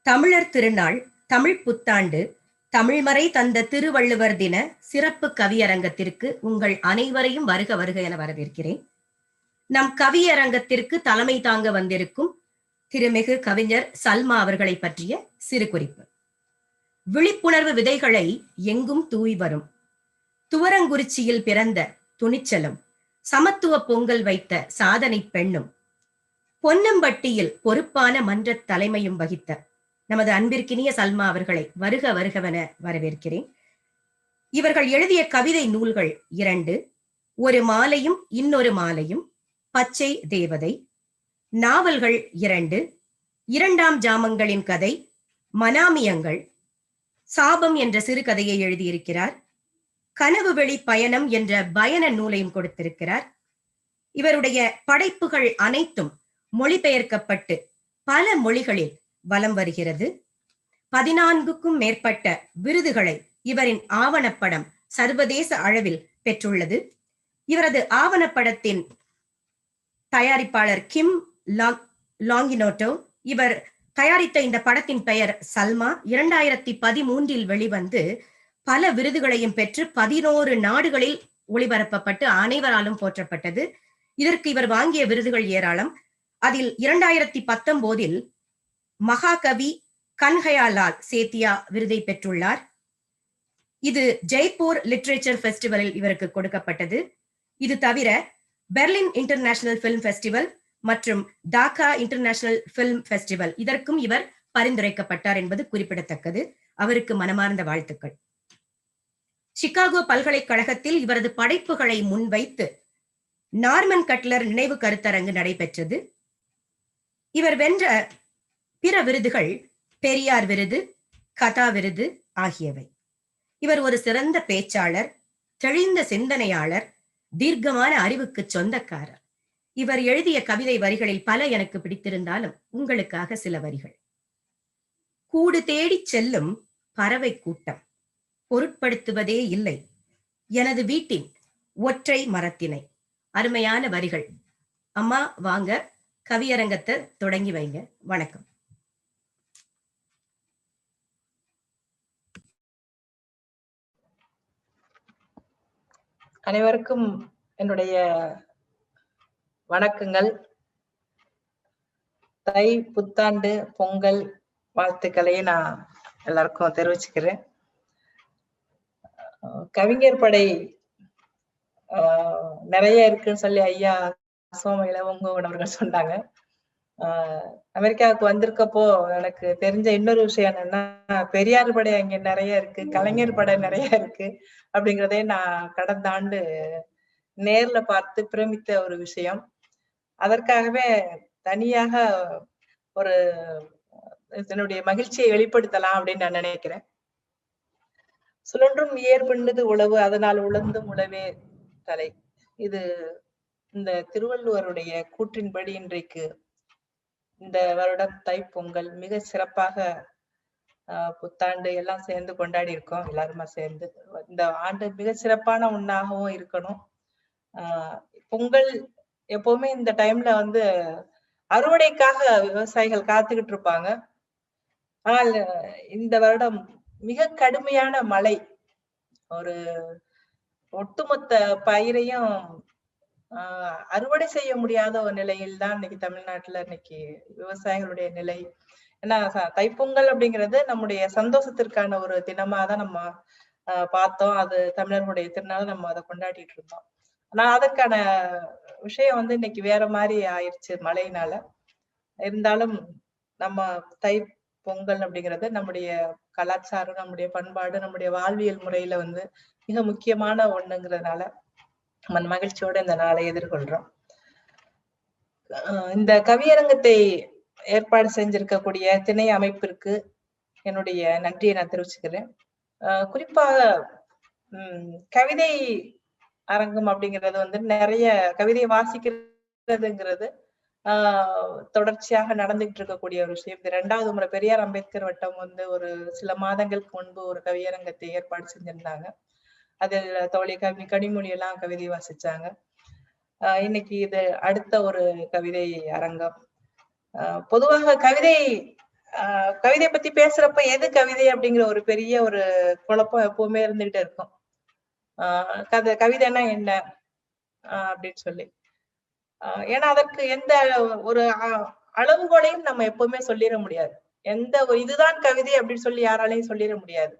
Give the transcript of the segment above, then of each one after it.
தமிழர் திருநாள், தமிழ் புத்தாண்டு, தமிழ்மறை தந்த திருவள்ளுவர் தின சிறப்பு கவியரங்கத்திற்கு உங்கள் அனைவரையும் வருக வருக என வரவேற்கிறேன். நம் கவியரங்கத்திற்கு தலைமை தாங்க வந்திருக்கும் திருமிகு கவிஞர் சல்மா அவர்களை பற்றிய சிறு குறிப்பு. விழிப்புணர்வு விதைகளை எங்கும் தூவி வரும் துவரங்குறிச்சியில் பிறந்த துணிச்சலும், சமத்துவ பொங்கல் வைத்த சாதனை பெண்ணும், பொன்னம்பட்டியில் பொறுப்பான மன்ற தலைமையும் வகித்த நமது அன்பிற்கினிய சல்மா அவர்களை வருக வருகவென வரவேற்கிறேன். இவர்கள் எழுதிய கவிதை நூல்கள் 2, ஒரு மாலையும் இன்னொரு மாலையும், பச்சை தேவதை, நாவல்கள் 2, 2ஆம் ஜாமங்களின் கதை, மனாமியங்கள், சாபம் என்ற சிறுகதையை எழுதியிருக்கிறார். கனவு வெளி பயணம் என்ற பயண நூலையும் கொடுத்திருக்கிறார். இவருடைய படைப்புகள் அனைத்தும் மொழிபெயர்க்கப்பட்டு பல மொழிகளில் வலம் வருகிறது. 14க்கும் மேற்பட்ட விருதுகளை இவரின் ஆவணப்படம் சர்வதேச அளவில் பெற்றுள்ளது. இவரது ஆவணப்படத்தின் தயாரிப்பாளர் கிம் லாங்கினோட்டோ. இவர் தயாரித்த இந்த படத்தின் பெயர் சல்மா. 2013 வெளிவந்து பல விருதுகளையும் பெற்று 11 நாடுகளில் ஒளிபரப்பப்பட்டு அனைவராலும் போற்றப்பட்டது. இதற்கு இவர் வாங்கிய விருதுகள் ஏராளம். அதில் 2019 மகாகவி கன்ஹயாலால் சேத்தியா விருதை பெற்றுள்ளார். இது ஜெய்ப்பூர் லிட்ரேச்சர் ஃபெஸ்டிவலில் இவருக்கு கொடுக்கப்பட்டது. இது தவிர பெர்லின் இன்டர்நேஷனல் பிலிம் ஃபெஸ்டிவல் மற்றும் டாக்கா இன்டர்நேஷனல் பிலிம் ஃபெஸ்டிவல் இதற்கும் இவர் பரிந்துரைக்கப்பட்டார் என்பது குறிப்பிடத்தக்கது. அவருக்கு மனமார்ந்த வாழ்த்துக்கள். சிகாகோ பல்கலைக்கழகத்தில் இவரது படைப்புகளை முன்வைத்து நார்மன் கட்லர் நினைவு கருத்தரங்கு நடைபெற்றது. இவர் வென்ற பிற விருதுகள் பெரியார் விருது, கதா விருது ஆகியவை. இவர் ஒரு சிறந்த பேச்சாளர், தெளிந்த சிந்தனையாளர், தீர்க்கமான அறிவுக்கு சொந்தக்காரர். இவர் எழுதிய கவிதை வரிகளில் பல எனக்கு பிடித்திருந்தாலும் உங்களுக்காக சில வரிகள். கூடு தேடிச் செல்லும் பறவை கூட்டம் பொருட்படுத்துவதே இல்லை எனது வீட்டின் ஒற்றை மரத்தினை. அருமையான வரிகள். அம்மா வாங்க, கவியரங்கத்தை தொடங்கி வைங்க. வணக்கம். அனைவருக்கும் என்னுடைய வணக்கங்கள். தை புத்தாண்டு பொங்கல் வாழ்த்துக்களையும் நான் எல்லாருக்கும் தெரிவிச்சுக்கிறேன். கவிஞர் படை நிறைய இருக்குன்னு சொல்லி ஐயா சோம இளவங்கோவன் அவர்கள் சொன்னாங்க. அமெரிக்காவுக்கு வந்திருக்கப்போ எனக்கு தெரிஞ்ச இன்னொரு விஷயம் என்னன்னா, பெரியார் படை அங்க நிறைய இருக்கு, கலைஞர் படை நிறைய இருக்கு அப்படிங்கிறதே நான் கடந்த ஆண்டு நேர்ல பார்த்து பிரமித்த ஒரு விஷயம். அதற்காகவே தனியாக ஒரு என்னுடைய மகிழ்ச்சியை வெளிப்படுத்தலாம் அப்படின்னு நான் நினைக்கிறேன். சுழன்றும் ஏற்பண்ணது உழவு, அதனால் உழந்தும் உழவே தலை. இது இந்த திருவள்ளுவருடைய கூற்றின்படி இன்றைக்கு இந்த வருடம் தைப்பொங்கல் மிக சிறப்பாக புத்தாண்டு எல்லாம் சேர்ந்து கொண்டாடி இருக்கோம். எல்லாருமா சேர்ந்து இந்த ஆண்டு மிக சிறப்பான ஒண்ணாகவும் இருக்கணும். பொங்கல் எப்பவுமே இந்த டைம்ல வந்து அறுவடைக்காக விவசாயிகள் காத்துக்கிட்டு இருப்பாங்க. ஆனால் இந்த வருடம் மிக கடுமையான மழை, ஒரு ஒட்டுமொத்த பயிரையும் அறுவடை செய்ய முடியாத ஒரு நிலையில் தான் இன்னைக்கு தமிழ்நாட்டுல இன்னைக்கு விவசாயிகளுடைய நிலை. ஏன்னா தைப்பொங்கல் அப்படிங்கிறது நம்முடைய சந்தோஷத்திற்கான ஒரு தினமா தான் நம்ம பார்த்தோம். அது தமிழர்களுடைய திருநாள், நம்ம அதை கொண்டாடிட்டு இருந்தோம். ஆனா அதற்கான விஷயம் வந்து இன்னைக்கு வேற மாதிரி ஆயிடுச்சு மழையினால. இருந்தாலும் நம்ம தை பொங்கல் அப்படிங்கிறது நம்முடைய கலாச்சாரம், நம்முடைய பண்பாடு, நம்முடைய வாழ்வியல் முறையில வந்து மிக முக்கியமான ஒண்ணுங்கிறதுனால மகிழ்ச்சியோட இந்த நாளை எதிர்கொள்றோம். இந்த கவியரங்கத்தை ஏற்பாடு செஞ்சிருக்கக்கூடிய திணை அமைப்பிற்கு என்னுடைய நன்றியை நான் தெரிவிச்சுக்கிறேன். குறிப்பாக கவிதை அரங்கம் அப்படிங்கிறது வந்து நிறைய கவிதையை வாசிக்கிறதுங்கிறது தொடர்ச்சியாக நடந்துகிட்டு இருக்கக்கூடிய ஒரு விஷயம். இது 2வது முறை பெரியார் அம்பேத்கர் வட்டம் வந்து ஒரு சில மாதங்களுக்கு முன்பு ஒரு கவியரங்கத்தை ஏற்பாடு செஞ்சிருந்தாங்க. அதில் தோழி கனிமொழி எல்லாம் கவிதை வாசிச்சாங்க. இன்னைக்கு இது அடுத்த ஒரு கவிதை அரங்கம். பொதுவாக கவிதை கவிதை பத்தி பேசுறப்ப எது கவிதை அப்படிங்கிற ஒரு பெரிய ஒரு குழப்பம் எப்பவுமே இருந்துகிட்டே இருக்கும். கவிதைன்னா என்ன அப்படின்னு சொல்லி. ஏன்னா அதற்கு எந்த ஒரு அளவுகோலையும் நம்ம எப்பவுமே சொல்லிட முடியாது. எந்த ஒரு இதுதான் கவிதை அப்படின்னு சொல்லி யாராலையும் சொல்லிட முடியாது.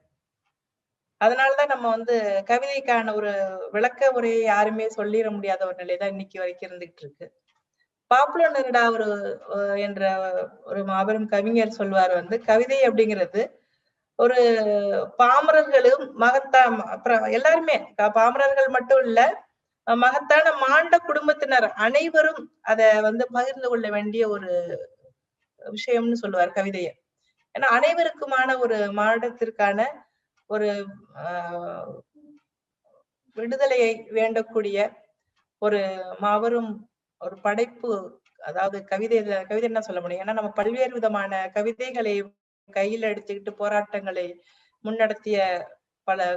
அதனாலதான் நம்ம கவிதைக்கான ஒரு விளக்க உரையை யாருமே சொல்லிட முடியாத ஒரு நிலைதான் இன்னைக்கு வரைக்கும் இருந்துகிட்டு இருக்கு. பாப்புலோ நெருடா என்ற ஒரு மாபெரும் கவிஞர் சொல்வார் கவிதை அப்படிங்கிறது ஒரு பாமரர்களும் அப்புறம் எல்லாருமே பாமரர்கள் மட்டும் இல்ல, மகத்தான மாண்ட குடும்பத்தினர் அனைவரும் அத பகிர்ந்து கொள்ள வேண்டிய ஒரு விஷயம்னு சொல்லுவார் கவிதைய. ஏன்னா அனைவருக்குமான ஒரு மாடத்திற்கான ஒரு விடுதலையை வேண்டக்கூடிய ஒரு மாபெரும் ஒரு படைப்பு. அதாவது கவிதை என்ன சொல்ல முடியும்? ஏன்னா நம்ம பல்வேறு விதமான கவிதைகளை கையில எடுத்துக்கிட்டு போராட்டங்களை முன்னெடுத்திய பல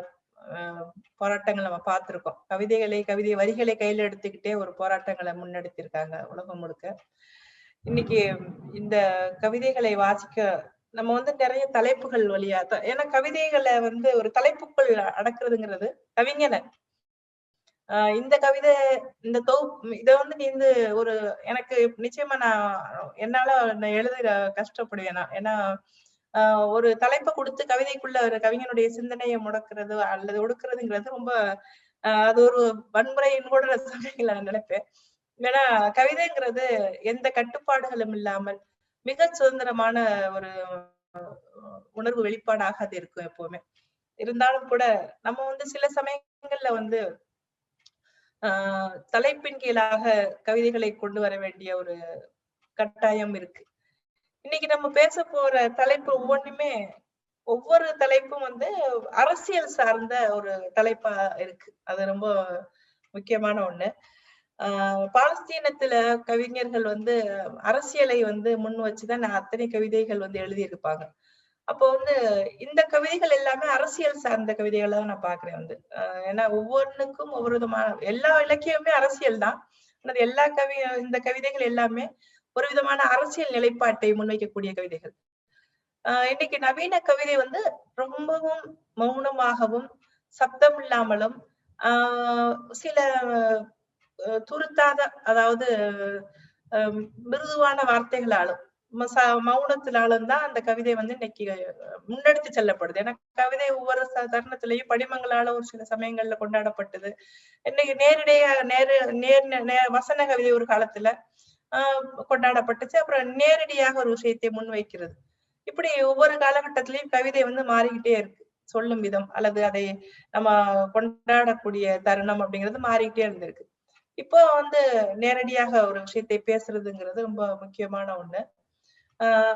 போராட்டங்கள் நம்ம பார்த்திருக்கோம். கவிதை வரிகளை கையில எடுத்துக்கிட்டே ஒரு போராட்டங்களை முன்னெடுத்திருக்காங்க உலகம் முழுக்க. இன்னைக்கு இந்த கவிதைகளை வாசிக்க நம்ம நிறைய தலைப்புகள் வழியா, ஏன்னா கவிதைகளை ஒரு தலைப்புக்குள் அடக்குறதுங்கிறது கவிஞனை இந்த கவிதை இந்த இத நீ ஒரு எனக்கு நிச்சயமா என்னால எழுத கஷ்டப்படுவேன். ஏன்னா ஒரு தலைப்பை கொடுத்து கவிதைக்குள்ள ஒரு கவிஞனுடைய சிந்தனையை முடக்கிறது அல்லது ஒடுக்குறதுங்கிறது ரொம்ப அது ஒரு வன்முறையின் கூட சமயங்களை நான் நினைப்பேன். ஏன்னா கவிதைங்கிறது எந்த கட்டுப்பாடுகளும் இல்லாமல் மிக சுதந்திரமான ஒரு உணர்வு வெளிப்பாடாக அது இருக்கும் எப்பவுமே. இருந்தாலும் கூட நம்ம சில சமயங்கள்ல தலைப்பின் கீழாக கவிதைகளை கொண்டு வர வேண்டிய ஒரு கட்டாயம் இருக்கு. இன்னைக்கு நம்ம பேச போற தலைப்பு ஒவ்வொரு தலைப்பும் அரசியல் சார்ந்த ஒரு தலைப்பா இருக்கு. அது ரொம்ப முக்கியமான ஒண்ணு. பாலஸ்தீனத்துல கவிஞர்கள் அரசியலை முன் வச்சுதான் அத்தனை கவிதைகள் எழுதியிருப்பாங்க. அப்போ இந்த கவிதைகள் எல்லாமே அரசியல் சார்ந்த கவிதைகளை தான் நான் பாக்குறேன். ஏன்னா ஒவ்வொன்றுக்கும் ஒவ்வொரு விதமான எல்லா இலக்கியமே அரசியல் தான். எல்லா இந்த கவிதைகள் எல்லாமே ஒரு விதமான அரசியல் நிலைப்பாட்டை முன்வைக்கக்கூடிய கவிதைகள். இன்னைக்கு நவீன கவிதை ரொம்பவும் மௌனமாகவும் சப்தம் இல்லாமலும் சில துருத்தாத, அதாவது மிருதுவான வார்த்தைகளாலும் மௌனத்தினாலும் தான் அந்த கவிதை இன்னைக்கு முன்னெடுத்து செல்லப்படுது. ஏன்னா கவிதை ஒவ்வொரு தருணத்திலையும் படிமங்களால ஒரு சில சமயங்கள்ல கொண்டாடப்பட்டது. இன்னைக்கு நேரடியா வசன கவிதை ஒரு காலத்துல கொண்டாடப்பட்டுச்சு. அப்புறம் நேரடியாக ஒரு விஷயத்தை முன்வைக்கிறது. இப்படி ஒவ்வொரு காலகட்டத்திலையும் கவிதை மாறிக்கிட்டே இருக்கு. சொல்லும் விதம் அல்லது அதை நம்ம கொண்டாடக்கூடிய தருணம் அப்படிங்கிறது மாறிக்கிட்டே இருந்திருக்கு. இப்போ நேரடியாக ஒரு விஷயத்தை பேசுறதுங்கிறது ரொம்ப முக்கியமான ஒண்ணு.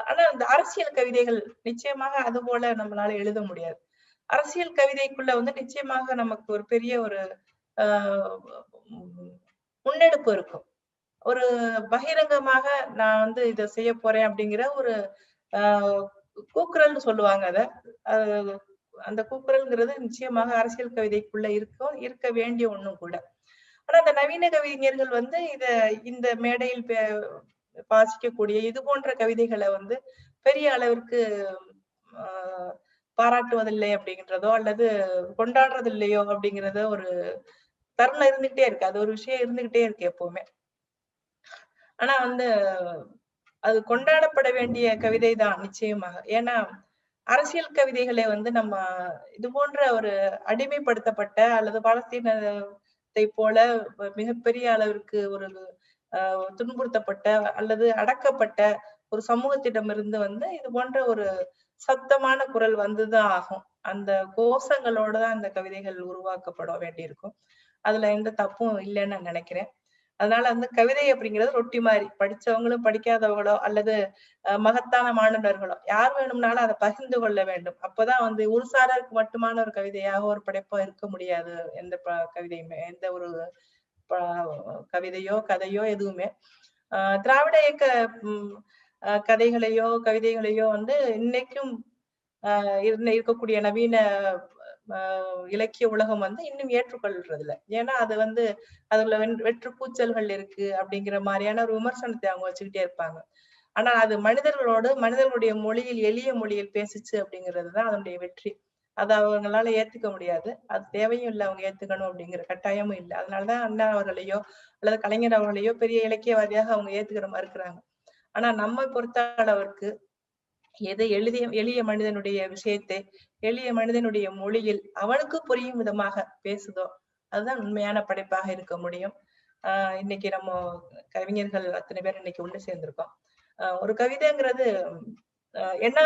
ஆனா இந்த அரசியல் கவிதைகள் நிச்சயமாக அது போல நம்மளால எழுத முடியாது. அரசியல் கவிதைக்குள்ள நிச்சயமாக நமக்கு ஒரு பெரிய ஒரு முன்னெடுப்பு இருக்கும். ஒரு பகிரங்கமாக நான் இதை செய்ய போறேன் அப்படிங்கிற ஒரு கூக்குரல்னு சொல்லுவாங்க. அந்த கூக்குரல்ங்கிறது நிச்சயமாக அரசியல் கவிதைக்குள்ள இருக்க வேண்டிய ஒண்ணும் கூட. ஆனா அந்த நவீன கவிஞர்கள் இந்த மேடையில் வாசிக்கக்கூடிய இது போன்ற கவிதைகளை பெரிய அளவிற்கு பாராட்டுவதில்லை அப்படிங்கிறதோ அல்லது கொண்டாடுறதில்லையோ அப்படிங்கிறத ஒரு தருணம் இருந்துகிட்டே இருக்கு. அது ஒரு விஷயம் இருந்துகிட்டே இருக்கு எப்பவுமே. ஆனா அது கொண்டாடப்பட வேண்டிய கவிதை தான் நிச்சயமாக. ஏன்னா அரசியல் கவிதைகளை நம்ம இது போன்ற ஒரு அடிமைப்படுத்தப்பட்ட அல்லது பாலஸ்தீனத்தை போல மிகப்பெரிய அளவிற்கு ஒரு துன்புறுத்தப்பட்ட அல்லது அடக்கப்பட்ட ஒரு சமூகத்திடமிருந்து இது போன்ற ஒரு சத்தமான குரல் வந்துதான் ஆகும். அந்த கோஷங்களோட தான் அந்த கவிதைகள் உருவாக்கப்பட வேண்டியிருக்கும். அதுல எந்த தப்பும் இல்லைன்னு நான் நினைக்கிறேன். அதனால கவிதை அப்படிங்கிறது ரொட்டி மாதிரி படிச்சவங்களும் படிக்காதவங்களோ அல்லது மகத்தான மாணவர்களோ யார் வேணும்னாலும் அதை பகிர்ந்து கொள்ள வேண்டும். அப்பதான் ஒரு சாரருக்கு மட்டுமான ஒரு கவிதையாக ஒரு படைப்பா இருக்க முடியாது. எந்த கவிதையுமே, எந்த ஒரு கவிதையோ கதையோ எதுவுமே திராவிட இயக்க கதைகளையோ கவிதைகளையோ இன்னைக்கும் இருக்கக்கூடிய நவீன இலக்கிய உலகம் இன்னும் ஏற்றுக்கொள்றது இல்லை. ஏன்னா அது அதுல வெற்று கூச்சல்கள் இருக்கு அப்படிங்கிற மாதிரியான ஒரு விமர்சனத்தை அவங்க வச்சுக்கிட்டே இருப்பாங்க. ஆனா அது மனிதர்களுடைய மொழியில், எளிய மொழியில் பேசிச்சு அப்படிங்கிறதுதான் அதனுடைய வெற்றி. அது அவங்களால ஏத்துக்க முடியாது. அது தேவையும் இல்லை, அவங்க ஏத்துக்கணும் அப்படிங்கிற கட்டாயமும் இல்லை. அதனாலதான் அண்ணா அவர்களையோ அல்லது கலைஞர் அவர்களையோ பெரிய இலக்கியவாதியாக அவங்க ஏத்துக்கிற மாதிரி இருக்கிறாங்க. ஆனா நம்மை பொறுத்த அளவிற்கு எதை எளிய மனிதனுடைய விஷயத்தை எளிய மனிதனுடைய மொழியில் அவனுக்கு புரியும் விதமாக பேசுதோ அதுதான் உண்மையான படைப்பாக இருக்க முடியும். இன்னைக்கு நம்ம கவிஞர்கள் அத்தனை பேர் இன்னைக்கு ஒண்ணு சேர்ந்திருக்கோம். ஒரு கவிதைங்கிறது என்ன,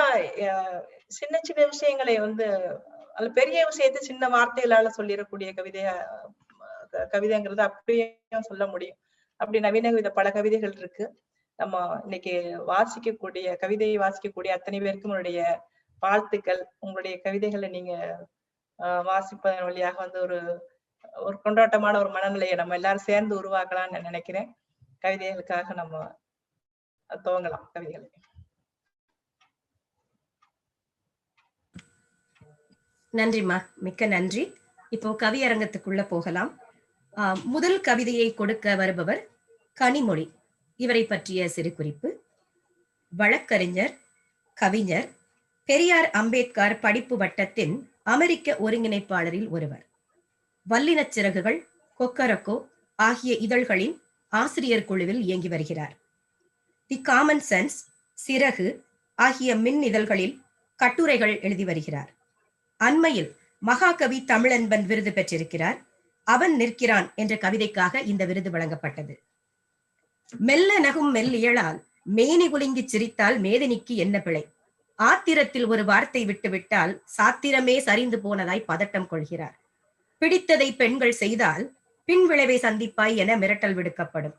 சின்ன சின்ன விஷயங்களை அது பெரிய விஷயத்தை சின்ன வார்த்தைகளால சொல்லிடக்கூடிய கவிதைங்கிறது அப்படியே சொல்ல முடியும். அப்படி நவீன கவிதை பல கவிதைகள் இருக்கு. நம்ம இன்னைக்கு கவிதையை வாசிக்கக்கூடிய அத்தனை பேருக்கும் உங்களுடைய வாழ்த்துக்கள். உங்களுடைய கவிதைகளை நீங்க வாசிப்பதன் வழியாக ஒரு கொண்டாட்டமான ஒரு மனநிலையை நம்ம எல்லாரும் சேர்ந்து உருவாக்கலாம்னு நினைக்கிறேன். கவிதைகளுக்காக நம்ம துவங்கலாம் கவிதைகளை. நன்றிம்மா, மிக்க நன்றி. இப்போ கவியரங்கத்துக்குள்ள போகலாம். முதல் கவிதையை கொடுக்க வருபவர் கனிமொழி. இவரை பற்றிய சிறு குறிப்பு. வழக்கறிஞர், கவிஞர், பெரியார் அம்பேத்கர் படிப்பு வட்டத்தின் அமெரிக்க ஒருங்கிணைப்பாளரில் ஒருவர். வல்லினச் சிறகுகள், கொக்கரக்கோ ஆகிய இதழ்களின் ஆசிரியர் குழுவில் இயங்கி வருகிறார். தி காமன் சென்ஸ், சிறகு ஆகிய மின் இதழ்களில் கட்டுரைகள் எழுதி வருகிறார். அண்மையில் மகாகவி தமிழன்பன் விருது பெற்றிருக்கிறார். அவன் நிற்கிறான் என்ற கவிதைக்காக இந்த விருது வழங்கப்பட்டது. மெல்ல நகும் மெல்லியலால் மேனி குலுங்கி சிரித்தால் மேதினிக்கு என்ன பிழை? ஆத்திரத்தில் ஒரு வார்த்தை விட்டுவிட்டால் சாத்திரமே சரிந்து போனதாய் பதட்டம் கொள்கிறார். பிடித்ததை பெண்கள் செய்தால் பின் விளைவை சந்திப்பாய் என மிரட்டல் விடுக்கப்படும்.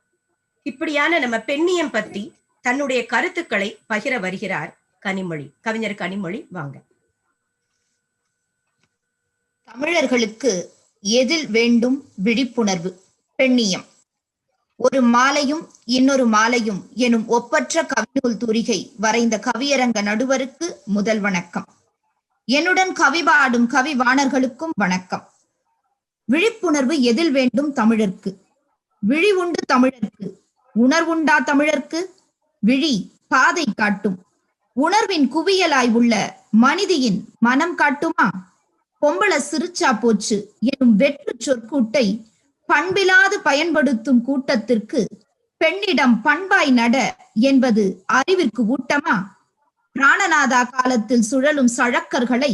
இப்படியான நம்ம பெண்ணியம் பற்றி தன்னுடைய கருத்துக்களை பகிர வருகிறார் கனிமொழி. கவிஞர் கனிமொழி, வாங்க. தமிழர்களுக்கு எதில் வேண்டும் விழிப்புணர்வு? பெண்ணியம். ஒரு மாலையும் இன்னொரு மாலையும் எனும் ஒப்பற்ற கவிநூல் தூரிகை வரைந்த கவியரங்க நடுவருக்கு முதல் வணக்கம். என்னுடன் கவி பாடும் கவிவாணர்களுக்கும் வணக்கம். விழிப்புணர்வு எதில் வேண்டும் தமிழர்க்கு? விழி உண்டு தமிழர்க்கு, உணர்வுண்டா தமிழர்க்கு? விழி பாதை காட்டும், உணர்வின் குவியலாய் உள்ள மனிதியின் மனம் காட்டுமா? பொம்பள சிரிச்சா போச்சு எனும் வெற்று சொற்கூட்டை பண்பிலாது பயன்படுத்தும் கூட்டத்திற்கு பெண்ணிடம் பண்பாய் நட என்பது அறிவிற்கு ஊட்டமா? பிராணநாதா காலத்தில் சுழலும் சழக்கர்களை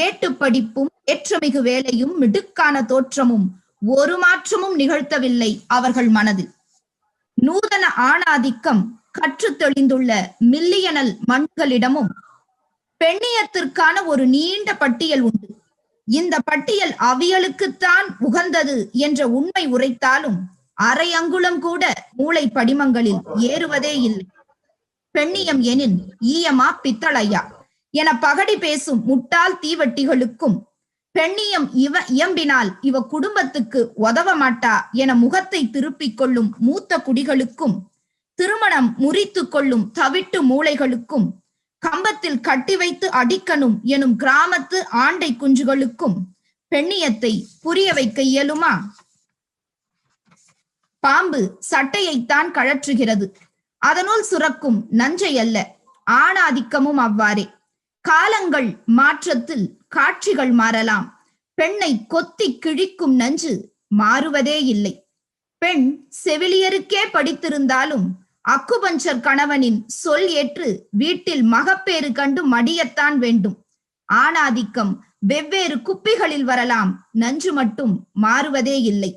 ஏட்டு படிப்பும் ஏற்றமிகு வேலையும் மிடுக்கான தோற்றமும் ஒரு மாற்றமும் நிகழ்த்தவில்லை அவர்கள் மனதில். நூதன ஆணாதிக்கம் கற்று தெளிந்துள்ள மில்லியனல் மண்களிடமும் பெண்ணியத்திற்கான ஒரு நீண்ட பட்டியல் உண்டு. இந்த பட்டியல் அவியலுக்குத்தான் உகந்தது என்ற உண்மை உரைத்தாலும் அரை அங்குலம் கூட மூளை படிமங்களில் ஏறுவதே இல்லை. பெண்ணியம் எனின் ஈயமா பித்தளையா என பகடி பேசும் முட்டாள் தீவட்டிகளுக்கும், பெண்ணியம் இயம்பினால் இவ குடும்பத்துக்கு உதவ மாட்டா என முகத்தை திருப்பிக் கொள்ளும் மூத்த குடிகளுக்கும், திருமணம் முறித்து கொள்ளும் தவிட்டு மூளைகளுக்கும், கம்பத்தில் கட்டி வைத்து அடிக்கணும் எனும் கிராமத்து ஆண்டை குஞ்சுகளுக்கும் பெண்ணியத்தை புரிய வைக்க இயலுமா? பாம்பு சட்டையைத்தான் கழற்றுகிறது, அதனுள் சுரக்கும் நஞ்சை அல்ல. ஆணாதிக்கமும் அவ்வாறே. காலங்கள் மாற்றத்தில் காட்சிகள் மாறலாம், பெண்ணை கொத்தி கிழிக்கும் நஞ்சு மாறுவதே இல்லை. பெண் செவிலியருக்கே படித்திருந்தாலும் அக்குபஞ்சர் கணவனின் சொல் ஏற்று வீட்டில் மகப்பேறு கண்டு மடியத்தான் வேண்டும். ஆணாதிக்கம் வெவ்வேறு குப்பிகளில் வரலாம், நஞ்சு மட்டும் மாறுவதே இல்லை.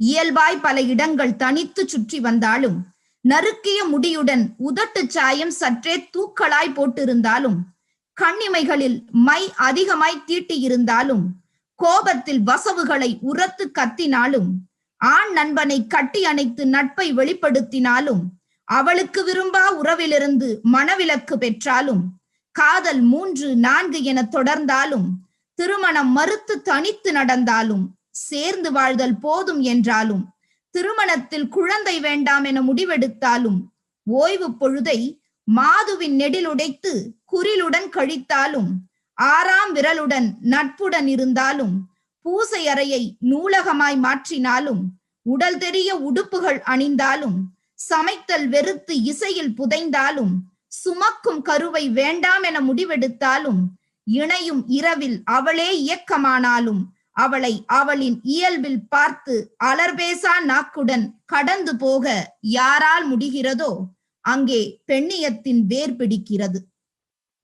இயல்பாய் பல இடங்கள் தனித்து சுற்றி வந்தாலும், நறுக்கிய முடியுடன் உதட்டு சாயம் சற்றே தூக்கலாய் போட்டிருந்தாலும், கண்ணிமைகளில் மை அதிகமாய் தீட்டியிருந்தாலும், கோபத்தில் வசவுகளை உரத்து கத்தினாலும், ஆண் நண்பனை கட்டி அணைத்து நட்பை வெளிப்படுத்தினாலும், அவளுக்கு விரும்பா உறவிலிருந்து மனவிலக்கு பெற்றாலும், காதல் 3, 4 என தொடர்ந்தாலும், திருமணம் மறுத்து தனித்து நடந்தாலும், சேர்ந்து வாழ்தல் போதும் என்றாலும், திருமணத்தில் குழந்தை வேண்டாம் என முடிவெடுத்தாலும், ஓய்வு பொழுதை மாதுவின் நெடிலுடைத்து குறிலுடன் கழித்தாலும், 6ஆம் விரலுடன் நட்புடன் இருந்தாலும், பூசை அறையை நூலகமாய் மாற்றினாலும், உடல் தெரிய உடுப்புகள் அணிந்தாலும், சமைத்தல் வெறுத்து இசையில் புதைந்தாலும், சுமக்கும் கருவை வேண்டாம் என முடிவெடுத்தாலும், இணையும் இரவில் அவளே இயக்கமானாலும், அவளை அவளின் இயல்பில் பார்த்து அலர்பேசா நாக்குடன் கடந்து போக யாரால் முடிகிறதோ அங்கே பெண்ணியத்தின் வேர் பிடிக்கிறது.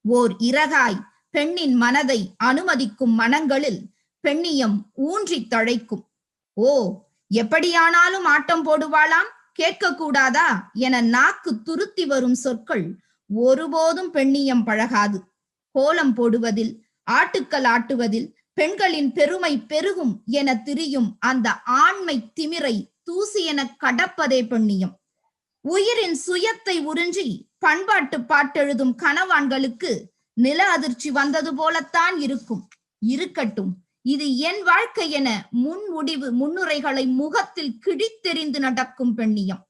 ஓர் இறகாய் பெண்ணின் மனதை அனுமதிக்கும் மனங்களில் பெண்ணியம் ஊன்றி தழைக்கும். ஓ, எப்படியானாலும் ஆட்டம் போடுவாளாம், கேட்கக்கூடாதா என நாக்கு துருத்தி வரும் சொற்கள் ஒருபோதும் பெண்ணியம் பழகாது. கோலம் போடுவதில், ஆட்டுக்கள் ஆட்டுவதில் பெண்களின் பெருமை பெருகும் என திரியும் அந்த ஆண்மை திமிரை தூசி என கடப்பதே பெண்ணியம். உயிரின் சுயத்தை உறிஞ்சி பண்பாட்டு பாட்டெழுதும் கனவான்களுக்கு நில அதிர்ச்சி வந்தது போலத்தான் இருக்கும். இருக்கட்டும், இது என் வாழ்க்கை என முன்முடிவு முன்னுரைகளை முகத்தில் கிழித்தெறிந்து நடக்கும் பெண்ணியம்.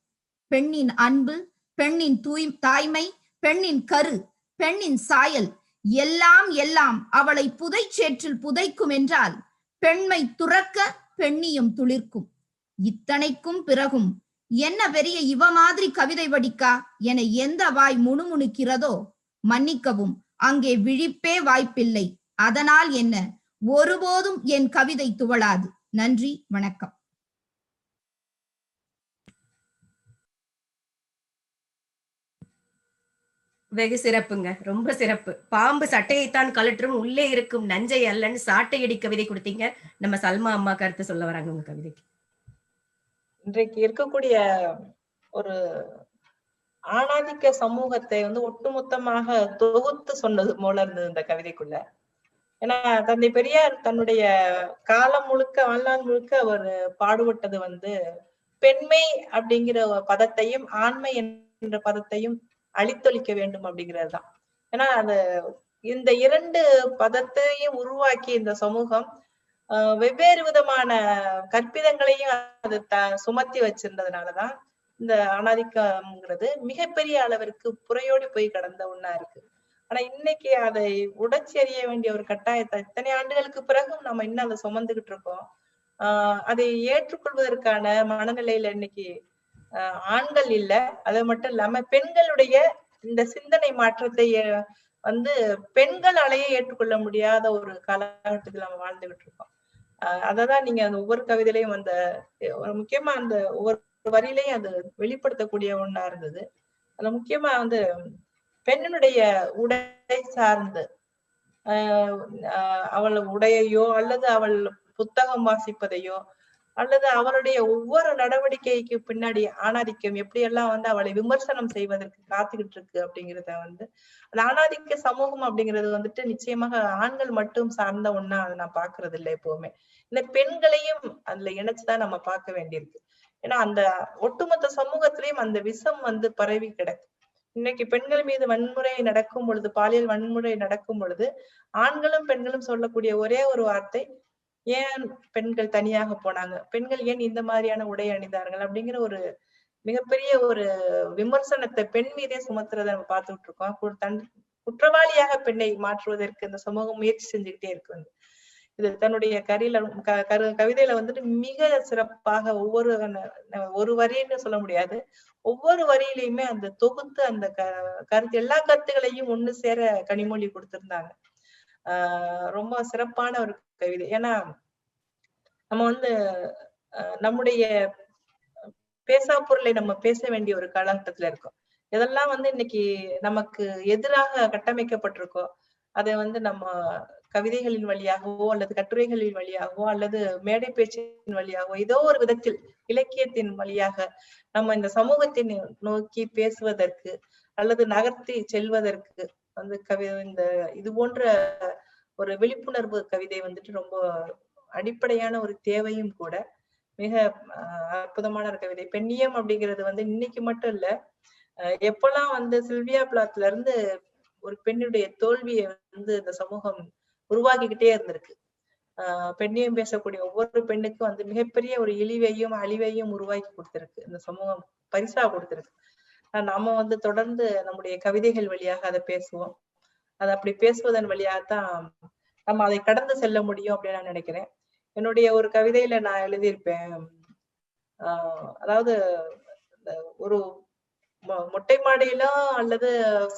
பெண்ணின் அன்பு, பெண்ணின் தாய்மை, பெண்ணின் கரு, பெண்ணின் சாயல் எல்லாம் எல்லாம் அவளை புதைச்சேற்றில் புதைக்கும் என்றால் பெண்மை துறக்க பெண்ணியம் துளிர்க்கும். இத்தனைக்கும் பிறகும் என்ன பெரிய இவ மாதிரி கவிதை வடிக்கா என எந்த வாய் முணுமுணுக்கிறதோ மன்னிக்கவும், அங்கே விழிப்பே வாய்ப்பில்லை. அதனால் என்ன, ஒருபோதும் என் கவிதை துவளாது. நன்றி, வணக்கம். வெகு சிறப்புங்க, ரொம்ப சிறப்பு. பாம்பு சட்டையைத்தான் கலற்றும், உள்ளே இருக்கும் நஞ்சை அல்லன்னு சாட்டையடி கவிதை கொடுத்தீங்க. நம்ம சல்மா அம்மா கருத்து சொல்ல வராங்க உங்க கவிதைக்கு. இன்றைக்கு இருக்கக்கூடிய ஒரு ஆணாதிக்க சமூகத்தை ஒட்டுமொத்தமாக தொகுத்து சொன்னது போல இருந்தது இந்த கவிதைக்குள்ள. ஏன்னா தந்தை பெரியார் தன்னுடைய காலம் முழுக்க, வாழ்நாள் முழுக்க அவர் பாடுபட்டது பெண்மை அப்படிங்கிற பதத்தையும் ஆண்மை என்ற பதத்தையும் அழித்தொழிக்க வேண்டும் அப்படிங்கிறதுதான். ஏன்னா இந்த இரண்டு பதத்தையும் உருவாக்கி இந்த சமூகம் வெவ்வேறு விதமான கற்பிதங்களையும் அது சுமத்தி வச்சிருந்ததுனாலதான் இந்த ஆணாதிக்கம்ங்கிறது மிகப்பெரிய அளவிற்கு புறையோடி போய் கடந்த ஒண்ணா இருக்கு. ஆனா இன்னைக்கு அதை உடைச்சி எறிய வேண்டிய ஒரு கட்டாயத்தை இத்தனை ஆண்டுகளுக்கு பிறகும் நம்ம இன்னும் அதை சுமந்துகிட்டு இருக்கோம். அதை ஏற்றுக்கொள்வதற்கான மனநிலையில இன்னைக்கு ஆண்கள் இல்ல. அது மட்டும் இல்லாம பெண்களுடைய இந்த சிந்தனை மாற்றத்தை பெண்களாலேயே ஏற்றுக்கொள்ள முடியாத ஒரு காலகட்டத்தில் நம்ம வாழ்ந்துகிட்டு இருக்கோம். அததான் நீங்க அந்த ஒவ்வொரு கவிதையிலையும் முக்கியமா அந்த ஒவ்வொரு வரியிலையும் அது வெளிப்படுத்தக்கூடிய ஒண்ணா இருந்தது. அதுல முக்கியமா பெண்ணினுடைய உடை சார்ந்து அவள் உடையையோ அல்லது அவள் புத்தகம் வாசிப்பதையோ அல்லது அவளுடைய ஒவ்வொரு நடவடிக்கைக்கு பின்னாடி ஆணாதிக்கம் எப்படியெல்லாம் அவளை விமர்சனம் செய்வதற்கு காத்துக்கிட்டு இருக்கு அப்படிங்கிறத அந்த ஆணாதிக்க சமூகம் அப்படிங்கிறது நிச்சயமாக ஆண்கள் மட்டும் சார்ந்த ஒண்ணா அதை நான் பாக்குறது இல்லை. எப்பவுமே இந்த பெண்களையும் அதுல இணைச்சுதான் நம்ம பார்க்க வேண்டியிருக்கு. ஏன்னா அந்த ஒட்டுமொத்த சமூகத்திலையும் அந்த விஷம் பரவி கிடக்கு. இன்னைக்கு பெண்கள் மீது வன்முறை நடக்கும் பொழுது, பாலியல் வன்முறை நடக்கும் பொழுது ஆண்களும் பெண்களும் சொல்லக்கூடிய ஒரே ஒரு வார்த்தை, ஏன் பெண்கள் தனியாக போனாங்க, பெண்கள் ஏன் இந்த மாதிரியான உடை அணிந்தார்கள் அப்படிங்கிற ஒரு மிகப்பெரிய ஒரு விமர்சனத்தை பெண் மீதே சுமத்துறதை நம்ம பார்த்துட்டு இருக்கோம். குற்றவாளியாக பெண்ணை மாற்றுவதற்கு இந்த சமூகம் முயற்சி செஞ்சுக்கிட்டே இருக்கு. இது தன்னுடைய கவிதையில மிக சிறப்பாக ஒரு வரின்னு சொல்ல முடியாது, ஒவ்வொரு வரியிலையுமே அந்த தொகுத்து அந்த கருத்து எல்லா கருத்துகளையும் ஒண்ணு சேர கனிமொழி கொடுத்திருந்தாங்க. ரொம்ப சிறப்பான ஒரு கவிதை. ஏன்னா நம்ம நம்முடைய பேசா பொருளை நம்ம பேச வேண்டிய ஒரு காலகட்டத்துல இருக்கோம். இதெல்லாம் இன்னைக்கு நமக்கு எதிராக கட்டமைக்கப்பட்டிருக்கோ அதை நம்ம கவிதைகளின் வழியாகவோ அல்லது கட்டுரைகளின் வழியாகவோ அல்லது மேடை பேச்சின் வழியாகவோ ஏதோ ஒரு விதத்தில் இலக்கியத்தின் வழியாக நம்ம இந்த சமூகத்தை நோக்கி பேசுவதற்கு அல்லது நகர்த்தி செல்வதற்கு இந்த இது போன்ற ஒரு விழிப்புணர்வு கவிதை ரொம்ப அடிப்படையான ஒரு தேவையும் கூட. மிக அற்புதமான ஒரு கவிதை. பெண்ணியம் அப்படிங்கிறது இன்னைக்கு மட்டும் இல்ல, எப்பெல்லாம் சில்வியா பிளாத்ல இருந்து ஒரு பெண்ணுடைய தோல்வியை இந்த சமூகம் உருவாக்கிக்கிட்டே இருந்திருக்கு. பெண்ணியம் பேசக்கூடிய ஒவ்வொரு பெண்ணுக்கும் மிகப்பெரிய ஒரு இழிவையும் அழிவையும் உருவாக்கி கொடுத்திருக்கு இந்த சமூகம், பரிசா கொடுத்திருக்கு. நாம தொடர்ந்து நம்முடைய கவிதைகள் வழியாக அதை பேசுவோம். அதை அப்படி பேசுவதன் வழியாகத்தான் நம்ம அதை கடந்து செல்ல முடியும் அப்படின்னு நான் நினைக்கிறேன். என்னுடைய ஒரு கவிதையில நான் எழுதியிருப்பேன், அதாவது ஒரு மொட்டை மாடியிலும் அல்லது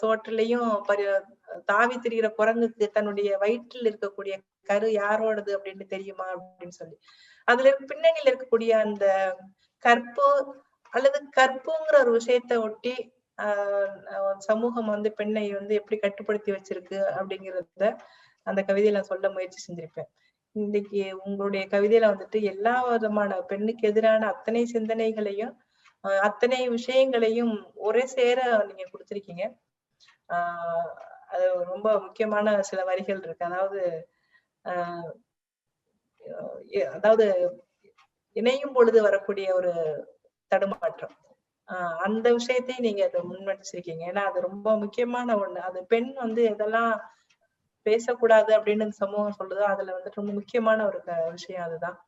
சோற்றிலையும் தாவி திரிகிற குரங்குக்கு தன்னுடைய வயிற்றில் இருக்கக்கூடிய கரு யாரோடது அப்படின்னு தெரியுமா அப்படின்னு சொல்லி அதுல பின்னணியில இருக்கக்கூடிய அந்த கற்பு அல்லது கற்புங்கிற ஒரு விஷயத்தை ஒட்டி சமூகம் பெண்ணை எப்படி கட்டுப்படுத்தி வச்சிருக்கு அப்படிங்கறத அந்த கவிதையில சொல்ல முயற்சி செஞ்சிருப்பேன். இன்னைக்கு உங்களுடைய கவிதையில எல்லா விதமான பெண்ணுக்கு எதிரான அத்தனை சிந்தனைகளையும் அத்தனை விஷயங்களையும் ஒரே சேர நீங்க கொடுத்திருக்கீங்க. அது ரொம்ப முக்கியமான சில வரிகள் இருக்கு. அதாவது இணையும் பொழுது வரக்கூடிய ஒரு தடுமாற்றம், அந்த விஷயத்தையும் நீங்க அதை முன்வச்சிருக்கீங்க. ஏன்னா அது ரொம்ப முக்கியமான ஒண்ணு. அது பெண் எதெல்லாம் பேசக்கூடாது அப்படின்னு சமூகம் சொல்லுதோ அதுல ரொம்ப முக்கியமான ஒரு விஷயம் அதுதான்.